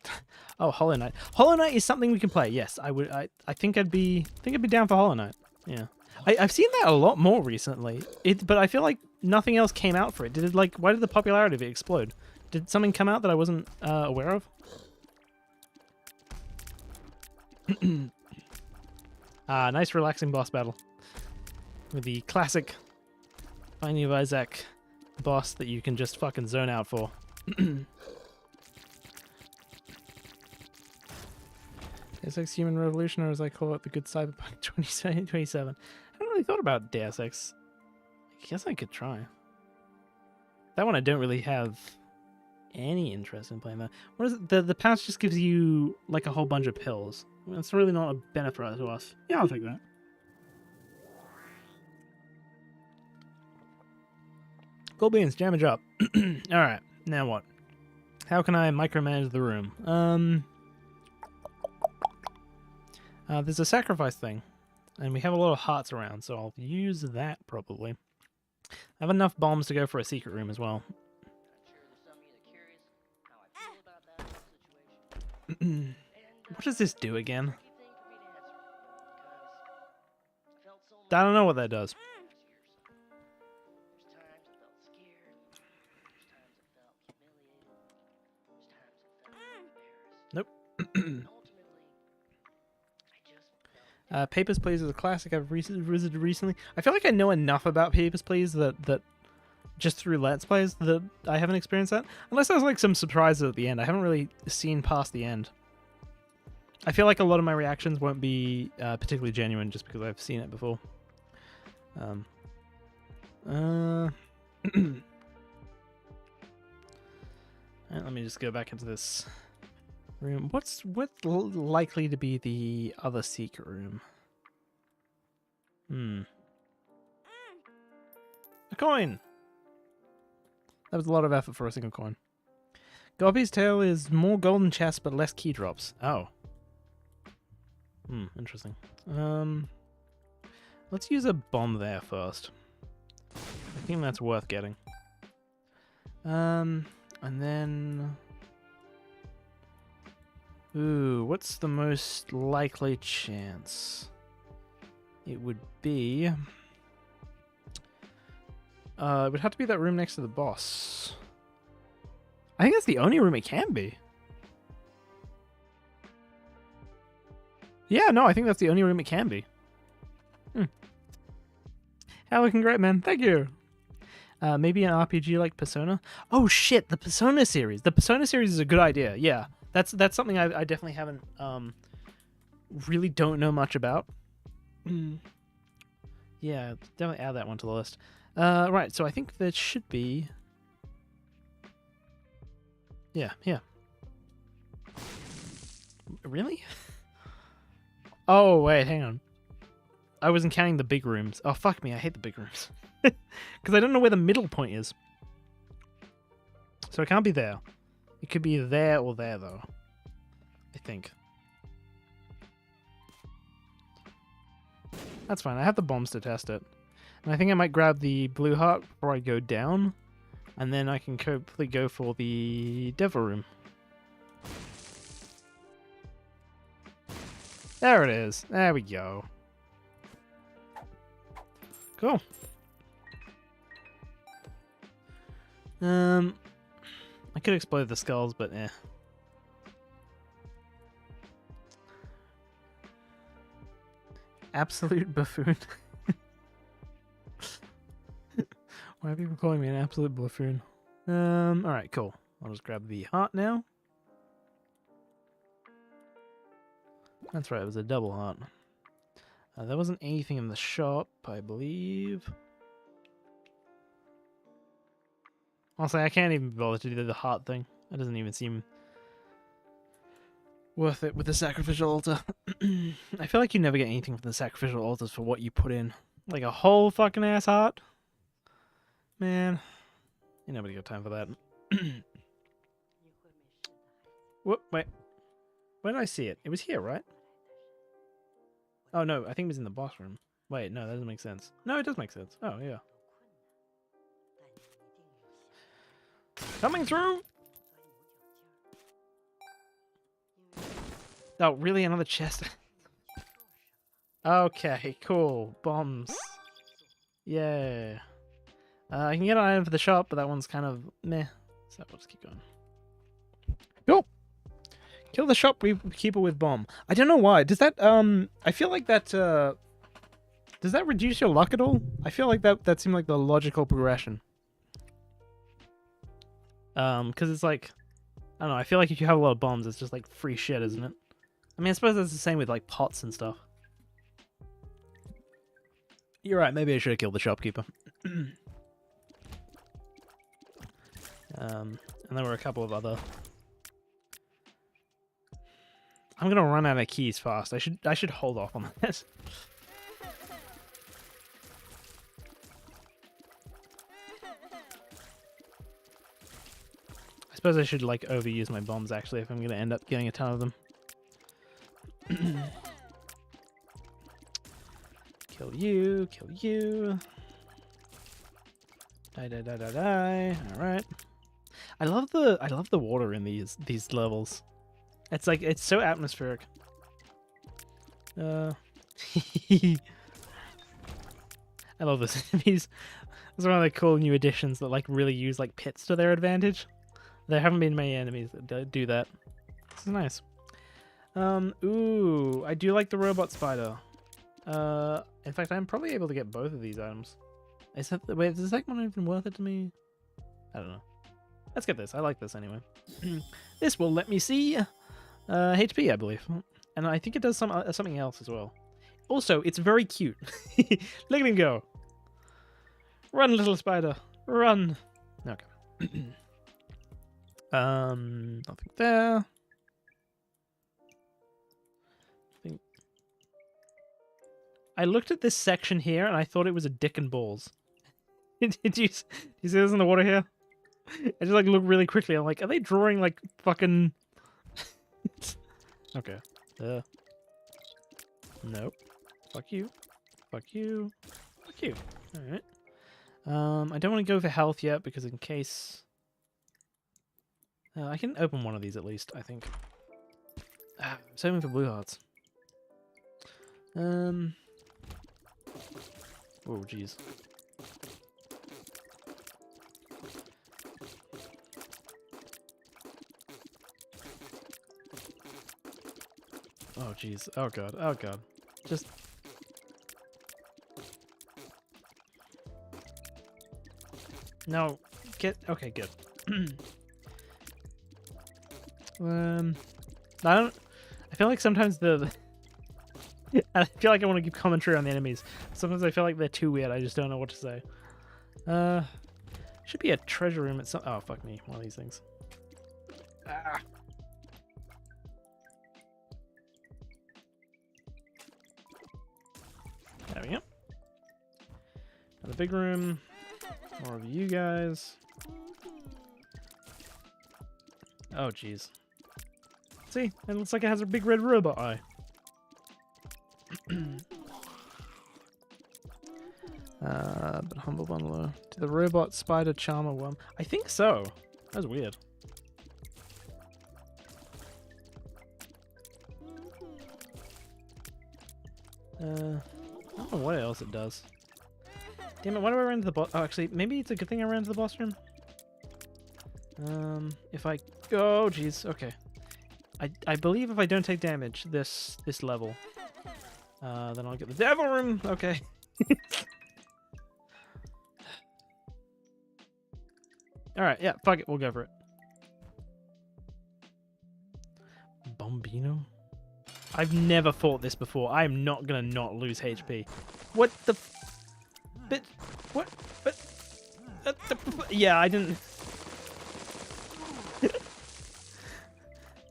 Oh, Hollow Knight. Hollow Knight is something we can play. Yes, I would. I think I'd be down for Hollow Knight. Yeah. I've seen that a lot more recently. But I feel like nothing else came out for it. Did it like? Why did the popularity of it explode? Did something come out that I wasn't aware of? Nice relaxing boss battle with the classic Binding of Isaac boss that you can just fucking zone out for. Deus Ex Human Revolution, or as I call it, the good Cyberpunk 2077. I haven't really thought about Deus Ex. I guess I could try. That one I don't really have any interest in playing that. What is it? The patch just gives you like a whole bunch of pills. It's really not a benefit to us. Yeah, I'll take that. Gold beans, damage up. Alright, now what? How can I micromanage the room? There's a sacrifice thing. And we have a lot of hearts around, so I'll use that probably. I have enough bombs to go for a secret room as well. I'm sure there's some of you that are curious how I feel about that whole situation. And, What does this do again? tricky thing for me to answer, because I felt so many I don't know what that does. last year, so there's times I felt scared, there's times I felt humiliated, there's times I felt embarrassed. Nope. And ultimately, I just felt Papers, Please is a classic I've visited recently. I feel like I know enough about Papers, Please that just through Let's Plays that I haven't experienced that. Unless there's like some surprises at the end. I haven't really seen past the end. I feel like a lot of my reactions won't be particularly genuine just because I've seen it before. Alright, let me just go back into this room. What's likely to be the other secret room? A coin! That was a lot of effort for a single coin. Goppy's Tale is more golden chests but less key drops. Oh. Interesting. Let's use a bomb there first. I think that's worth getting. And then... Ooh, what's the most likely chance? It would be... it would have to be that room next to the boss. I think that's the only room it can be. Yeah, no, I think that's the only room it can be. How looking great, man. Thank you. Maybe an RPG like Persona. Oh shit, the Persona series. The Persona series is a good idea. Yeah, that's something I definitely haven't really don't know much about. Yeah, definitely add that one to the list. Right, so I think there should be. Yeah. Really? Oh wait, hang on. I wasn't counting the big rooms. Oh fuck me, I hate the big rooms. Because I don't know where the middle point is. So it can't be there. It could be there or there though. I think. That's fine, I have the bombs to test it. And I think I might grab the blue heart before I go down. And then I can hopefully go for the devil room. There it is. There we go. Cool. I could explode the skulls, but eh. Absolute buffoon. Why are people calling me an absolute buffoon? Alright, cool. I'll just grab the heart now. That's right, it was a double heart. There wasn't anything in the shop, I believe. Honestly, I can't even bother to do the heart thing. That doesn't even seem worth it with the sacrificial altar. I feel like you never get anything from the sacrificial altars for what you put in. Like a whole fucking ass heart? Man, ain't nobody got time for that. What? Wait. Where did I see it? It was here, right? Oh no, I think it was in the boss room. Wait, no, that doesn't make sense. No, it does make sense. Oh, yeah. Coming through! Oh, really? Another chest? Okay, cool. Bombs. Yeah. I can get an item for the shop, but that one's kind of meh. So we'll just keep going. Cool. Kill the shopkeeper with bomb. I don't know why. Does that I feel like that does that reduce your luck at all? I feel like that seemed like the logical progression. Because it's like, I don't know, I feel like if you have a lot of bombs, it's just like free shit, isn't it? I mean, I suppose that's the same with like pots and stuff. You're right, maybe I should have killed the shopkeeper. And there were a couple of other. I'm gonna run out of keys fast. I should hold off on that. I suppose I should like overuse my bombs actually if I'm gonna end up getting a ton of them. Kill you, kill you. Die, die, die, die, die. Alright. I love the water in these levels. It's like it's so atmospheric. I love this. These are one of the cool new additions that like really use like pits to their advantage. There haven't been many enemies that do that. This is nice. Ooh, I do like the robot spider. In fact, I'm probably able to get both of these items. Is that wait? Is the second one even worth it to me? I don't know. Let's get this. I like this anyway. This will let me see HP, I believe, and I think it does something else as well. Also, it's very cute. Look at him go! Run, little spider, run! Okay. Nothing there. I looked at this section here and I thought it was a dick and balls. Did you see this in the water here? I just like look really quickly. I'm like, are they drawing like fucking? Okay. Nope. Fuck you. Fuck you. Fuck you. All right. I don't want to go for health yet because in case. I can open one of these at least. I think. I'm saving for blue hearts. Oh jeez. Oh jeez. Oh god. Oh god. Just. No. Get. Okay. Good. I don't. I feel like sometimes I feel like I want to give commentary on the enemies. Sometimes I feel like they're too weird. I just don't know what to say. Should be a treasure room at some. Oh fuck me! One of these things. Ah. There we go. Another big room. More of you guys. Oh jeez. See, it looks like it has a big red robot eye. But humble bundler. To the robot spider charmer worm. I think so. That's weird. I don't know what else it does. Damn it, why do I run to the boss? Oh, actually, maybe it's a good thing I ran to the boss room. If I... Oh, jeez. Okay. I believe if I don't take damage this level, then I'll get the devil room. Okay. Alright, yeah, fuck it. We'll go for it. Bombino? I've never fought this before. I am not gonna not lose HP. What the... Bit... What? But... Yeah, I didn't...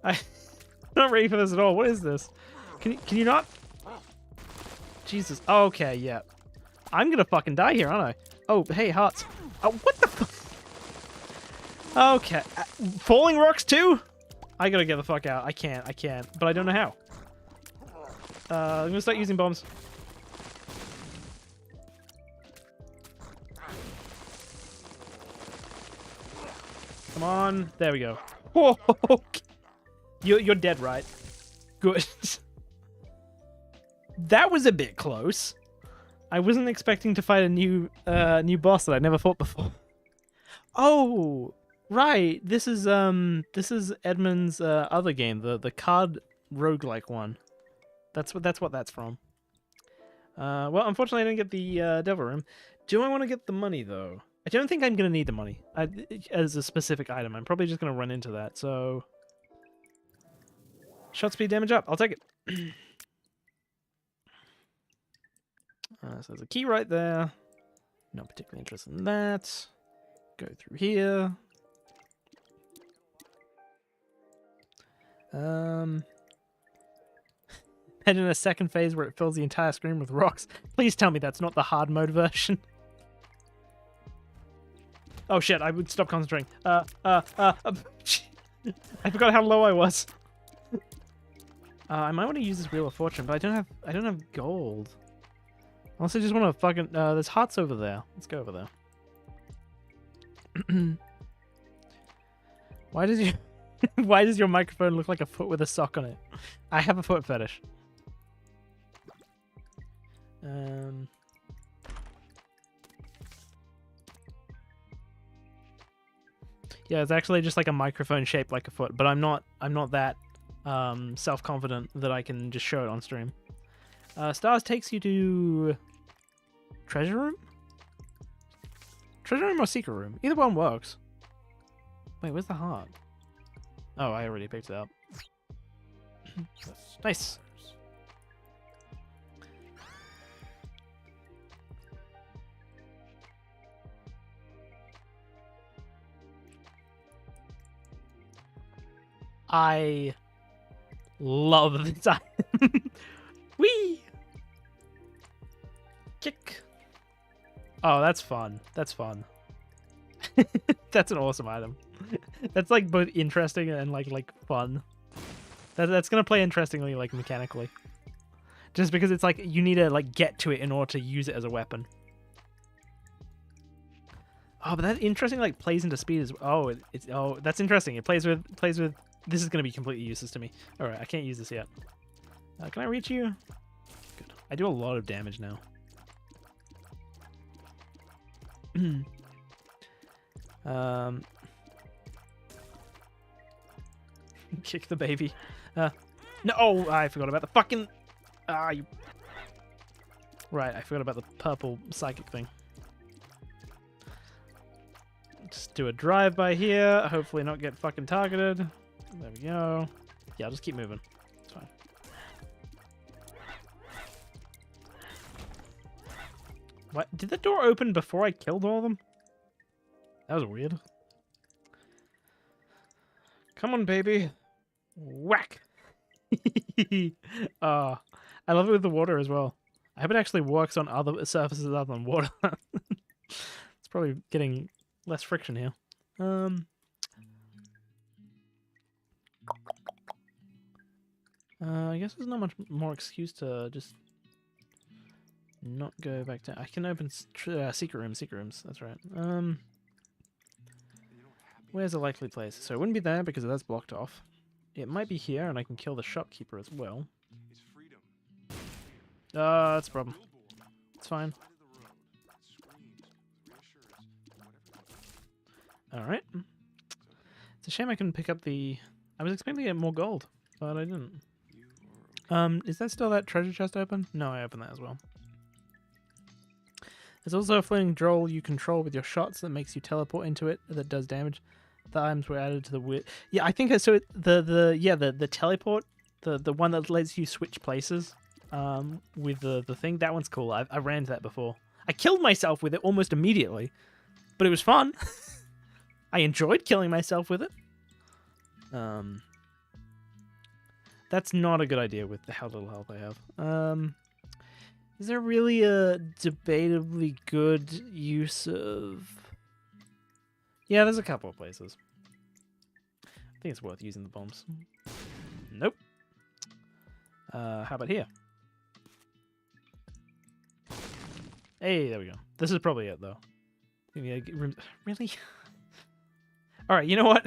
I'm not ready for this at all. What is this? Can you not? Jesus. Oh, okay, yeah. I'm gonna fucking die here, aren't I? Oh, hey, hearts. Oh, what the fuck? Okay. Falling rocks too? I gotta get the fuck out. I can't. But I don't know how. I'm gonna start using bombs. Come on. There we go. Whoa. You're dead, right? Good. That was a bit close. I wasn't expecting to fight a new boss that I never fought before. Oh, right. This is Edmund's other game, the card roguelike one. That's what that's from. Well, unfortunately, I didn't get the Devil Room. Do I want to get the money though? I don't think I'm gonna need the money as a specific item. I'm probably just gonna run into that. So, shot speed damage up. I'll take it. So there's a key right there. Not particularly interested in that. Go through here. Head in a second phase where it fills the entire screen with rocks. Please tell me that's not the hard mode version. Oh shit, I would stop concentrating. I forgot how low I was. I might want to use this Wheel of Fortune, but I don't have gold. Unless I just want to fucking... there's hearts over there. Let's go over there. Why does why does your microphone look like a foot with a sock on it? I have a foot fetish. Yeah, it's actually just like a microphone shaped like a foot, but I'm not that self-confident that I can just show it on stream. Stars takes you to treasure room? Treasure room or secret room? Either one works. Wait, where's the heart? Oh, I already picked it up. Nice. I love this item. Whee! Kick. Oh, that's fun. That's fun. That's an awesome item. That's like both interesting and like fun. That's gonna play interestingly, like mechanically. Just because it's like you need to like get to it in order to use it as a weapon. Oh, but that interesting like plays into speed as well. Oh, that's interesting. It plays with. This is gonna be completely useless to me. All right, I can't use this yet. Can I reach you? Good. I do a lot of damage now. Kick the baby. No, oh, I forgot about the fucking. You. Right, I forgot about the purple psychic thing. Just do a drive-by here. Hopefully not get fucking targeted. There we go. Yeah, I'll just keep moving. It's fine. What? Did the door open before I killed all of them? That was weird. Come on, baby. Whack! I love it with the water as well. I hope it actually works on other surfaces other than water. It's probably getting less friction here. I guess there's not much more excuse to just not go back down. I can open secret rooms. That's right. Where's a likely place? So it wouldn't be there because that's blocked off. It might be here, and I can kill the shopkeeper as well. That's a problem. It's fine. Alright. It's a shame I couldn't pick up the... I was expecting to get more gold, but I didn't. Is that still that treasure chest open? No, I opened that as well. There's also a floating droll you control with your shots that makes you teleport into it that does damage. The items were added to the weird... Yeah, I think so. The teleport, the one that lets you switch places, with the thing. That one's cool. I ran into that before. I killed myself with it almost immediately, but it was fun. I enjoyed killing myself with it. That's not a good idea with how little health I have. Is there really a debatably good use of... Yeah, there's a couple of places. I think it's worth using the bombs. Nope. How about here? Hey, there we go. This is probably it, though. Really? Alright, you know what?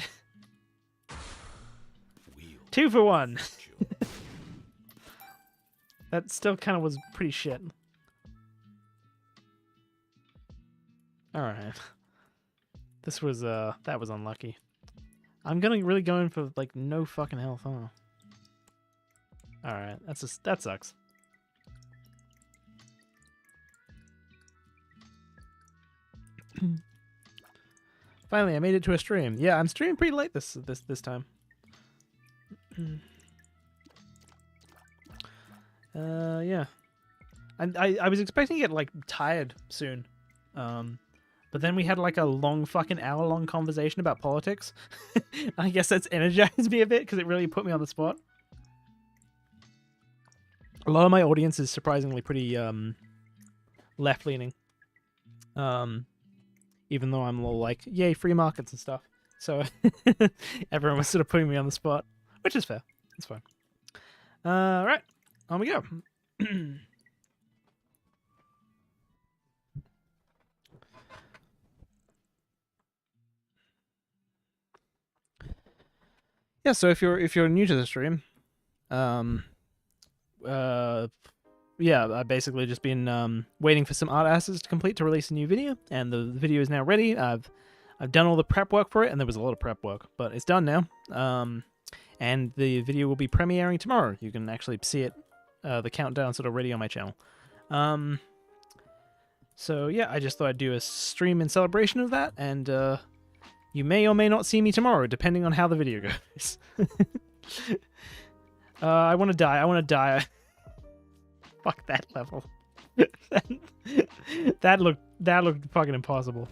2 for 1. That still kind of was pretty shit. Alright. This was, that was unlucky. I'm gonna really go in for, like, no fucking health, huh? Alright, that sucks. Finally, I made it to a stream. Yeah, I'm streaming pretty late this time. Yeah. I was expecting to get, like, tired soon. But then we had, like, a long fucking hour-long conversation about politics. I guess that's energized me a bit, because it really put me on the spot. A lot of my audience is surprisingly pretty, left-leaning. Even though I'm a little like, yay, free markets and stuff. So, everyone was sort of putting me on the spot, which is fair. It's fine. Right, on we go. Yeah, so if you're new to the stream, yeah, I've basically just been waiting for some art assets to complete to release a new video, and the video is now ready. I've done all the prep work for it, and there was a lot of prep work, but it's done now. And the video will be premiering tomorrow. You can actually see it, the countdown sort of ready on my channel. So yeah, I just thought I'd do a stream in celebration of that, and you may or may not see me tomorrow, depending on how the video goes. I want to die. I want to die. Fuck that level. that looked fucking impossible.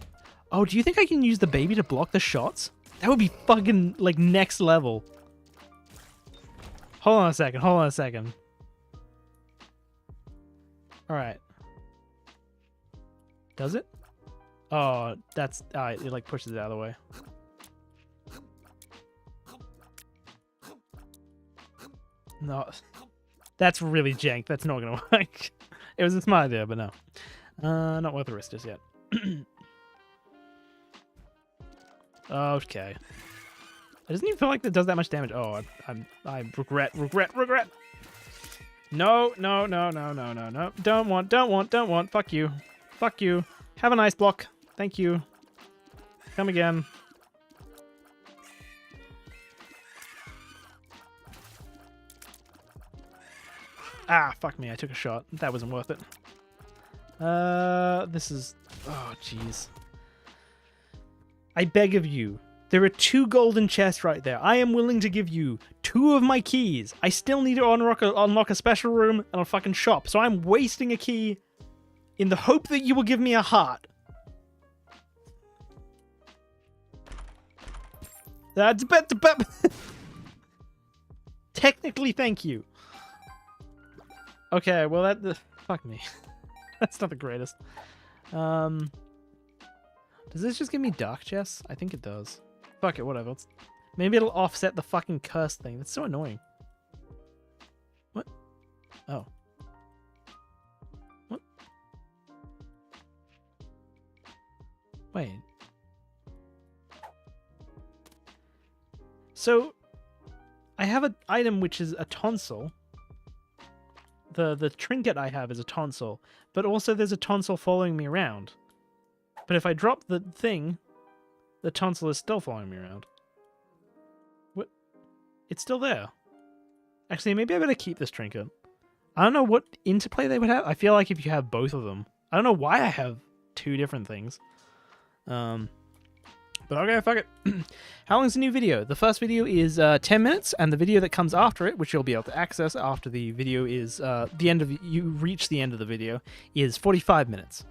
Oh, do you think I can use the baby to block the shots? That would be fucking, like, next level. Hold on a second. Hold on a second. Alright. Does it? Oh, that's... it, like, pushes it out of the way. No. That's really jank. That's not gonna work. It was a smart idea, but no. Not worth the risk just yet. Okay. It doesn't even feel like that does that much damage. Oh, I regret. No. Don't want. Fuck you. Fuck you. Have a nice block. Thank you. Come again. Ah, fuck me. I took a shot. That wasn't worth it. This is... Oh, jeez. I beg of you. There are 2 golden chests right there. I am willing to give you 2 of my keys. I still need to unlock a special room and a fucking shop. So I'm wasting a key in the hope that you will give me a heart. That's technically, thank you. Okay, well that fuck me. That's not the greatest. Does this just give me dark chests? I think it does. Fuck it, whatever. Maybe it'll offset the fucking curse thing. That's so annoying. What? Oh. What? Wait. So, I have an item which is a tonsil. The trinket I have is a tonsil, but also there's a tonsil following me around. But if I drop the thing, the tonsil is still following me around. What? It's still there. Actually, maybe I better keep this trinket. I don't know what interplay they would have. I feel like if you have both of them. I don't know why I have 2 different things. But okay, fuck it. How long is the new video? The first video is 10 minutes, and the video that comes after it, which you'll be able to access after the video is the end of you reach the end of the video, is 45 minutes.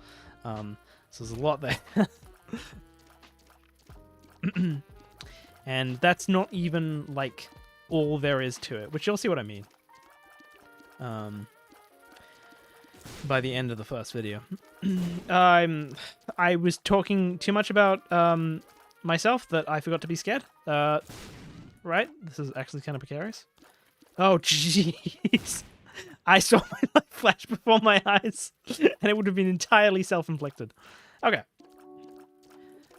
So there's a lot there. And that's not even like all there is to it, which you'll see what I mean. By the end of the first video. I was talking too much about myself that I forgot to be scared. Right? This is actually kind of precarious. Oh, jeez. I saw my light flash before my eyes, and it would have been entirely self-inflicted. Okay.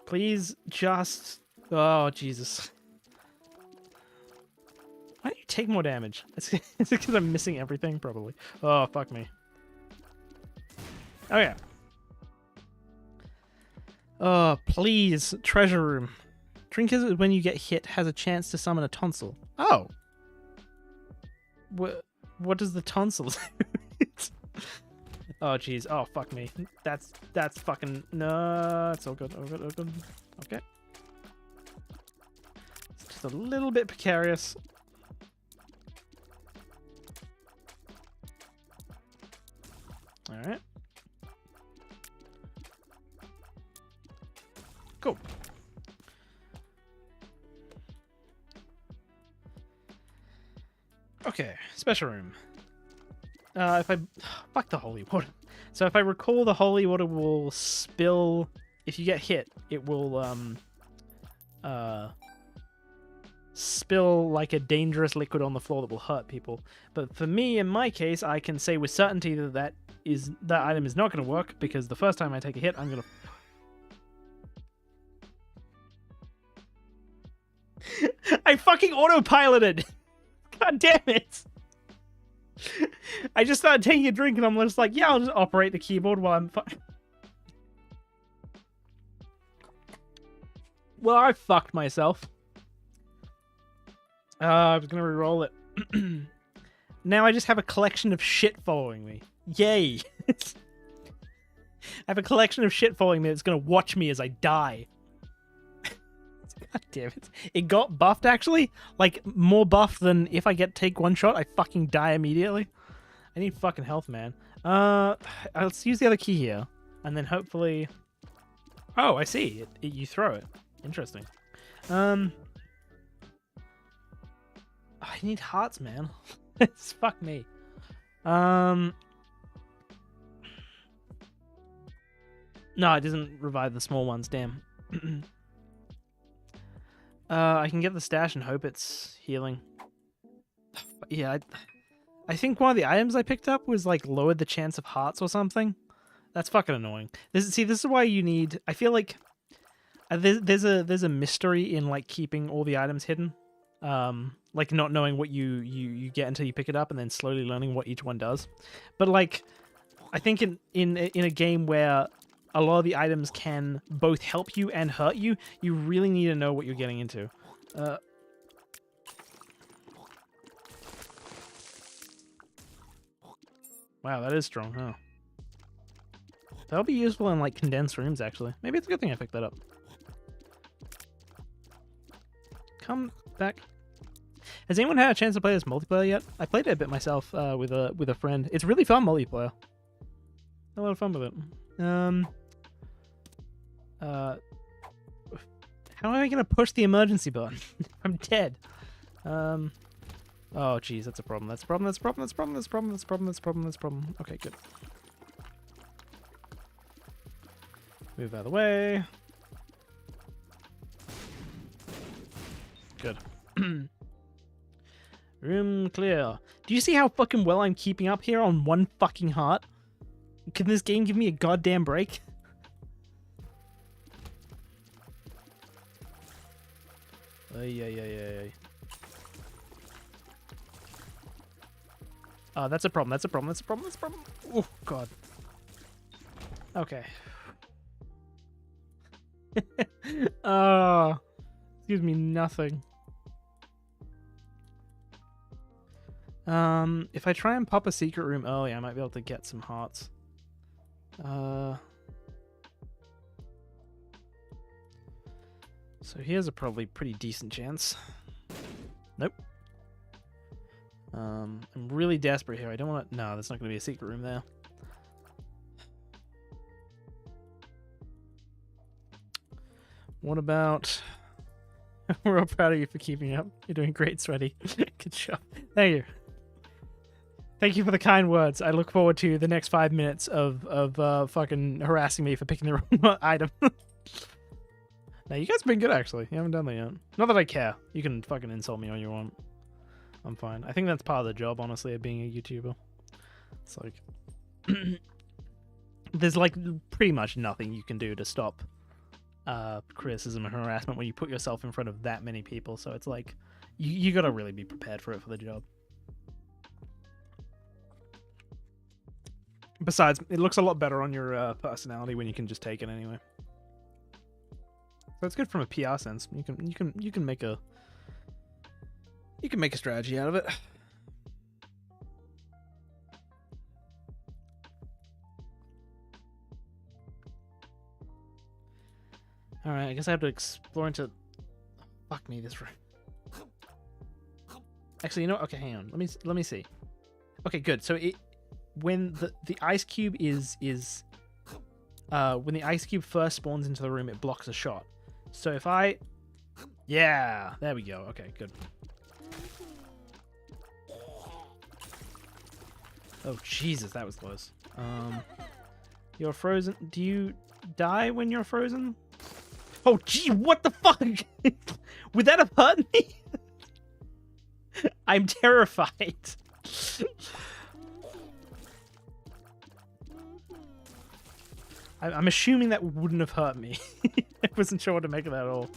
Please just... Oh, Jesus. Why don't you take more damage? Is it because I'm missing everything? Probably. Oh, fuck me. Oh, yeah. Oh, please. Treasure room. Trinkets, when you get hit, has a chance to summon a tonsil. Oh. What does the tonsil do? Oh, jeez. Oh, fuck me. That's fucking... No, it's all good. All good, all good. Okay. It's just a little bit precarious. Alright. Cool. Okay, special room. If I... Fuck the holy water. So if I recall, the holy water will spill... If you get hit, it will, spill like a dangerous liquid on the floor that will hurt people. But for me, in my case, I can say with certainty that that item is not going to work, because the first time I take a hit, I'm going to... I fucking autopiloted! God damn it! I just started taking a drink and I'm just like, yeah, I'll just operate the keyboard while I'm Well, I fucked myself. I was gonna re-roll it. Now I just have a collection of shit following me. Yay! I have a collection of shit following me that's gonna watch me as I die. God damn it. It got buffed, actually. Like, more buff than if I take one shot, I fucking die immediately. I need fucking health, man. Let's use the other key here. And then hopefully... Oh, I see. You throw it. Interesting. I need hearts, man. Fuck me. No, it doesn't revive the small ones, damn. I can get the stash and hope it's healing. Yeah, I think one of the items I picked up was like lowered the chance of hearts or something. That's fucking annoying. This is why you need... I feel like there's a mystery in like keeping all the items hidden. Like not knowing what you get until you pick it up and then slowly learning what each one does. But like, I think in a game where a lot of the items can both help you and hurt you, you really need to know what you're getting into. Wow, that is strong, huh? That'll be useful in like condensed rooms, actually. Maybe it's a good thing I picked that up. Come back. Has anyone had a chance to play this multiplayer yet? I played it a bit myself with a friend. It's really fun multiplayer. A lot of fun with it. How am I gonna push the emergency button? I'm dead. Oh jeez, that's a problem. That's a problem. That's a problem. That's a problem. That's a problem. That's a problem. That's a problem. That's a problem. Okay, good. Move out of the way. Good. Room clear. Do you see how fucking well I'm keeping up here on one fucking heart? Can this game give me a goddamn break? Ay. That's a problem. That's a problem. That's a problem. That's a problem. Oh, God. Okay. Gives me nothing. If I try and pop a secret room early, I might be able to get some hearts. So here's a probably pretty decent chance. Nope. I'm really desperate here. I don't want to... No, there's not going to be a secret room there. What about... We're all proud of you for keeping up. You're doing great, Sweaty. Good job. Thank you. Thank you for the kind words. I look forward to the next 5 minutes of fucking harassing me for picking the wrong item. Now, you guys have been good, actually. You haven't done that yet. Not that I care. You can fucking insult me all you want. I'm fine. I think that's part of the job, honestly, of being a YouTuber. It's like... There's, like, pretty much nothing you can do to stop criticism and harassment when you put yourself in front of that many people. So it's like you got to really be prepared for it for the job. Besides, it looks a lot better on your personality when you can just take it anyway. So it's good from a PR sense. You can make a strategy out of it. All right, I guess I have to explore into. Fuck me, this room. Actually, you know what? Okay, hang on. Let me see. Okay, good. So when the ice cube is when the ice cube first spawns into the room, it blocks a shot. So if I, yeah, there we go. Okay, good. Oh Jesus, that was close. You're frozen. Do you die when you're frozen? Oh gee, what the fuck? Would that have hurt me? I'm terrified. I'm assuming that wouldn't have hurt me. I wasn't sure what to make of that at all.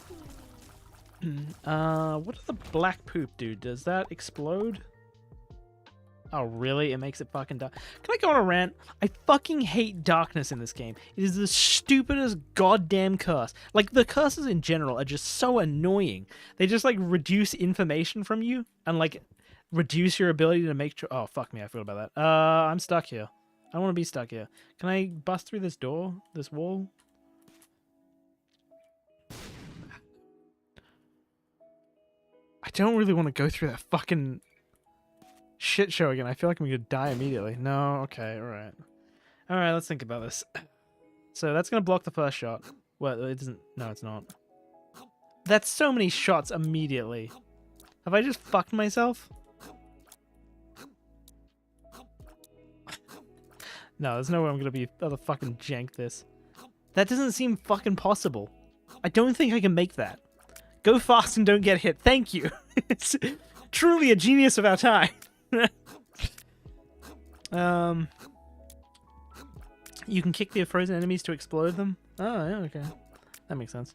What does the black poop do? Does that explode? Oh, really? It makes it fucking dark. Can I go on a rant? I fucking hate darkness in this game. It is the stupidest goddamn curse. Like, the curses in general are just so annoying. They just, like, reduce information from you and, like, reduce your ability to make sure. Oh, fuck me. I forgot about that. I'm stuck here. I don't want to be stuck here. Can I bust through this door? This wall? I don't really want to go through that fucking shit show again. I feel like I'm gonna die immediately. No, okay, alright. Alright, let's think about this. So that's gonna block the first shot. Well, it doesn't. No, it's not. That's so many shots immediately. Have I just fucked myself? No, there's no way I'm gonna be able to fucking jank this. That doesn't seem fucking possible. I don't think I can make that. Go fast and don't get hit. Thank you. It's truly a genius of our time. You can kick the frozen enemies to explode them. Oh, yeah, okay. That makes sense.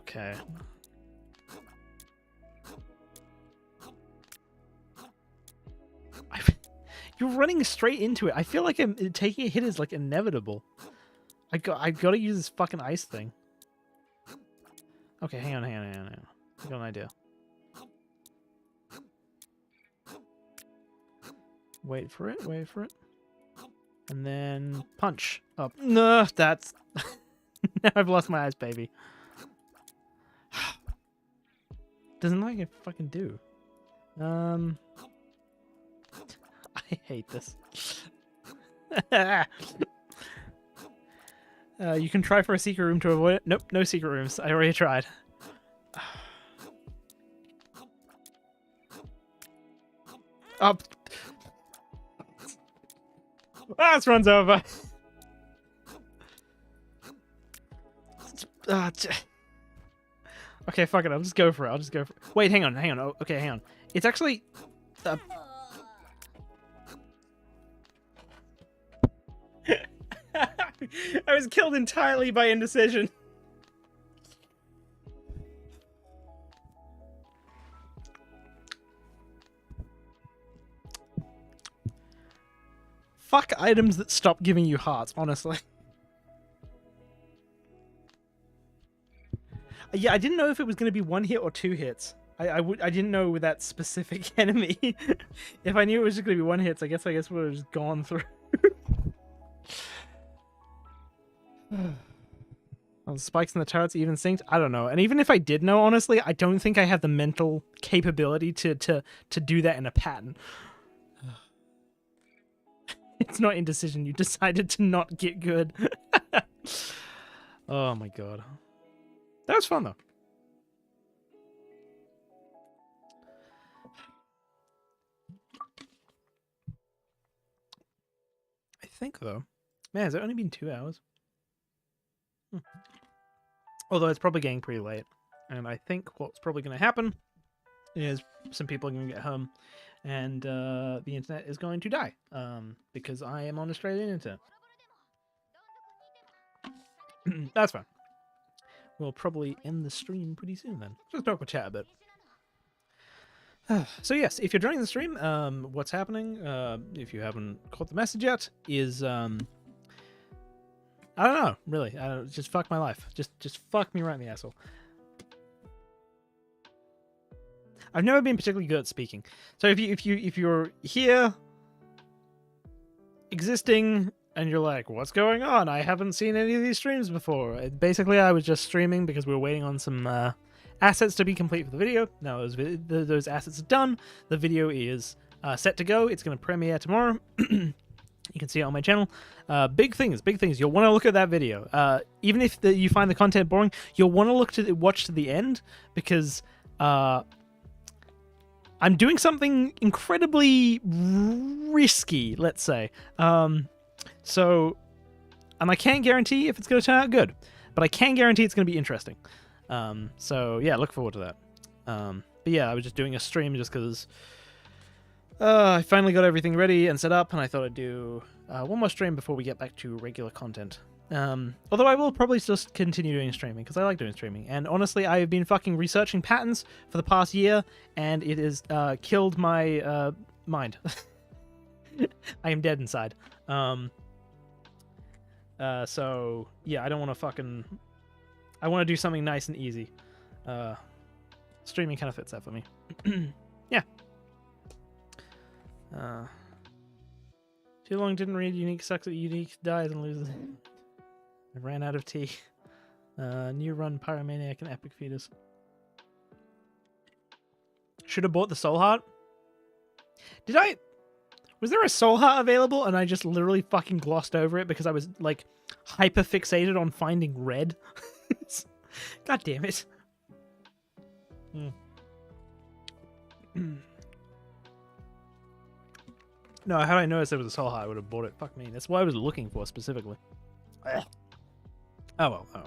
Okay. You're running straight into it. I feel like taking a hit is like inevitable. I got to use this fucking ice thing. Okay, hang on. I got an idea. Wait for it. And then punch up. No, that's... Now I've lost my eyes, baby. Doesn't like it fucking do. I hate this. You can try for a secret room to avoid it. Nope, no secret rooms. I already tried. Up. Ah, this runs over. Okay, fuck it. I'll just go for it. Wait, hang on. Oh, okay, hang on. It's actually... I was killed entirely by indecision. Fuck items that stop giving you hearts, honestly. Yeah, I didn't know if it was going to be one hit or two hits. I didn't know with that specific enemy. If I knew it was just going to be one hit, I guess we would have just gone through. Oh, the spikes in the turrets even synced? I don't know. And even if I did know, honestly, I don't think I have the mental capability to do that in a pattern. It's not indecision. You decided to not get good. Oh my god. That was fun, though. I think, though. Man, has it only been 2 hours? Although it's probably getting pretty late. And I think what's probably going to happen is some people are going to get home, and the internet is going to die because I am on Australian internet. That's fine. We'll probably end the stream pretty soon then. Just talk with chat a bit. So yes, if you're joining the stream, what's happening, if you haven't caught the message yet, is I don't know, really. Just fuck my life. Just fuck me right in the asshole. I've never been particularly good at speaking. So if you're here existing and you're like, what's going on? I haven't seen any of these streams before. Basically, I was just streaming because we were waiting on some assets to be complete for the video. Now those assets are done. The video is set to go. It's going to premiere tomorrow. You can see it on my channel. Big things. You'll want to look at that video. Even if you find the content boring, you'll want to watch to the end because I'm doing something incredibly risky, let's say. So, and I can't guarantee if it's going to turn out good, but I can guarantee it's going to be interesting. So yeah, look forward to that. But yeah, I was just doing a stream just because I finally got everything ready and set up, and I thought I'd do one more stream before we get back to regular content. Although I will probably still continue doing streaming because I like doing streaming. And honestly, I've been fucking researching patterns for the past year, and it has killed my mind. I am dead inside. So yeah, I don't want to fucking. I want to do something nice and easy. Streaming kind of fits that for me. Yeah. Too long didn't read. Unique sucks at Unique dies and loses. I ran out of tea. New run Pyromaniac and Epic Fetus. Should have bought the Soul Heart. Did I? Was there a Soul Heart available and I just literally fucking glossed over it because I was like hyper fixated on finding red? God damn it. No, had I noticed there was a Soul Heart, I would have bought it. Fuck me. That's what I was looking for specifically. Ugh. Oh well. Oh.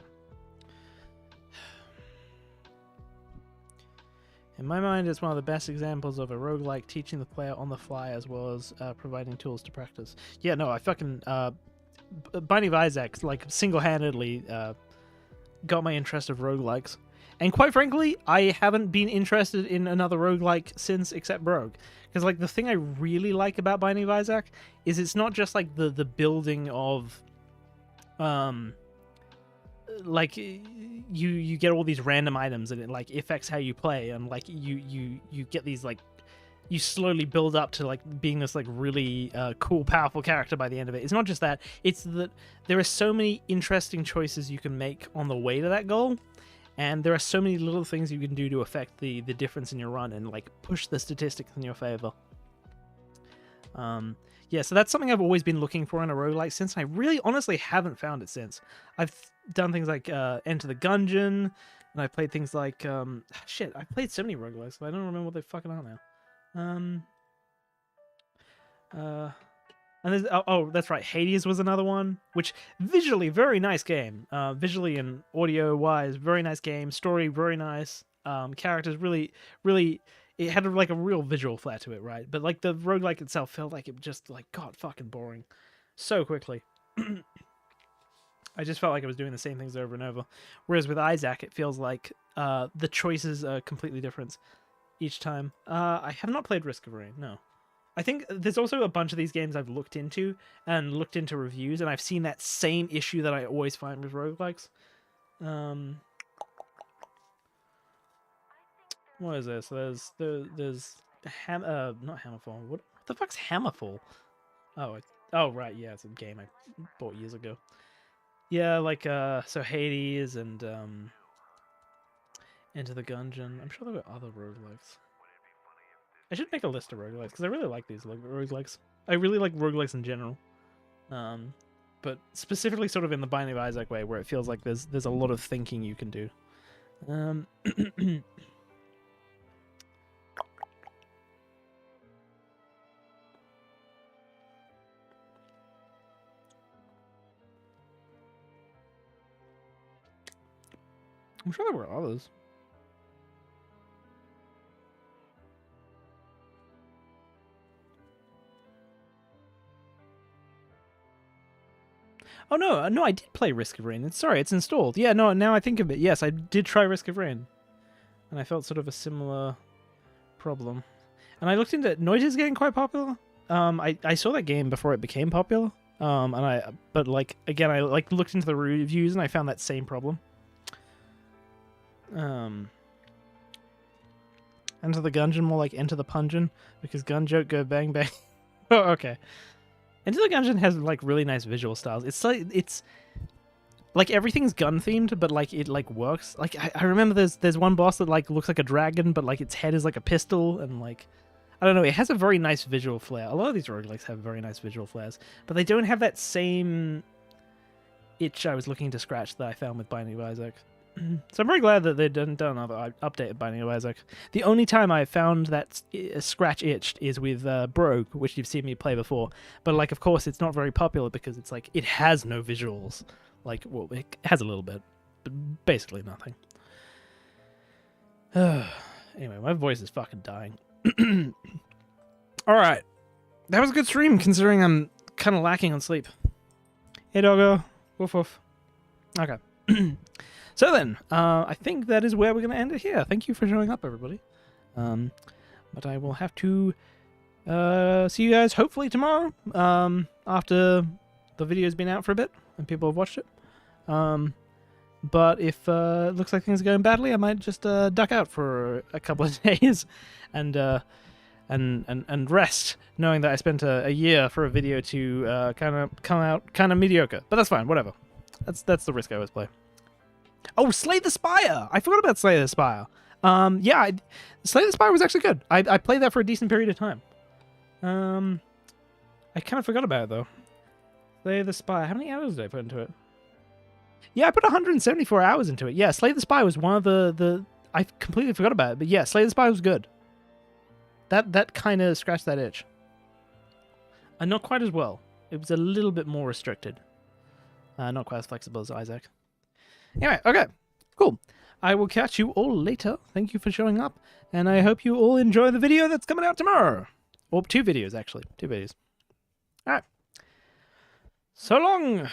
In my mind, it's one of the best examples of a roguelike teaching the player on the fly as well as providing tools to practice. Yeah, no, I fucking... Binding of Isaac, like, single-handedly got my interest of roguelikes. And quite frankly, I haven't been interested in another roguelike since except Rogue. Because, like, the thing I really like about Binding of Isaac is it's not just, like, the building of... like you get all these random items and it like affects how you play, and like you get these like you slowly build up to like being this like really cool, powerful character by the end of it. It's not just that, it's that there are so many interesting choices you can make on the way to that goal, and there are so many little things you can do to affect the difference in your run and like push the statistics in your favor. Yeah, so that's something I've always been looking for in a roguelike since, and I really honestly haven't found it since. I've done things like Enter the Gungeon, and I've played things like... shit, I've played so many roguelikes, but I don't remember what they fucking are now. And there's... Oh, that's right, Hades was another one, which visually, very nice game. Visually and audio-wise, very nice game. Story, very nice. Characters, really, really... It had like a real visual flair to it, right? But like the roguelike itself felt like it just like got fucking boring so quickly. I just felt like I was doing the same things over and over. Whereas with Isaac, it feels like the choices are completely different each time. I have not played Risk of Rain, no. I think there's also a bunch of these games I've looked into reviews, and I've seen that same issue that I always find with roguelikes. What is this? There's not Hammerfall. What the fuck's Hammerfall? Oh right, yeah, it's a game I bought years ago. Yeah, like so Hades and Enter the Gungeon. I'm sure there were other roguelikes. I should make a list of roguelikes because I really like these roguelikes. I really like roguelikes in general. But specifically sort of in the Binding of Isaac way, where it feels like there's a lot of thinking you can do. I'm sure there were others. Oh no, no, I did play Risk of Rain. Sorry, it's installed. Yeah, no, now I think of it. Yes, I did try Risk of Rain, and I felt sort of a similar problem. And I looked into Noita is getting quite popular. I saw that game before it became popular. But like again, I like looked into the reviews and I found that same problem. Enter the Gungeon, more like Enter the Pungeon, because gun joke go bang bang. Oh, okay. Enter the Gungeon has like really nice visual styles. It's like everything's gun themed, but like it like works. Like I remember there's one boss that like looks like a dragon, but like its head is like a pistol, and like I don't know, it has a very nice visual flair. A lot of these roguelikes have very nice visual flares, but they don't have that same itch I was looking to scratch that I found with Binding of Isaac. So I'm very glad that they've done another update of Binding of Isaac. The only time I found that scratch itched is with Brogue, which you've seen me play before. But like, of course, it's not very popular because it's like it has no visuals. Like, well, it has a little bit, but basically nothing. Anyway, my voice is fucking dying. All right, that was a good stream considering I'm kind of lacking on sleep. Hey, doggo, woof woof. Okay. So then, I think that is where we're going to end it here. Thank you for showing up, everybody. But I will have to see you guys hopefully tomorrow after the video's been out for a bit and people have watched it. But if it looks like things are going badly, I might just duck out for a couple of days and rest, knowing that I spent a year for a video to kind of come out kind of mediocre. But that's fine, whatever. That's the risk I always play. Oh, Slay the Spire! I forgot about Slay the Spire. Yeah, Slay the Spire was actually good. I played that for a decent period of time. I kind of forgot about it, though. Slay the Spire. How many hours did I put into it? Yeah, I put 174 hours into it. Yeah, Slay the Spire was one of the... I completely forgot about it, but yeah, Slay the Spire was good. That kind of scratched that itch. And not quite as well. It was a little bit more restricted. Not quite as flexible as Isaac. Anyway, okay, cool. I will catch you all later. Thank you for showing up, and I hope you all enjoy the video that's coming out tomorrow. Or 2 videos, actually. 2 videos. All right. So long!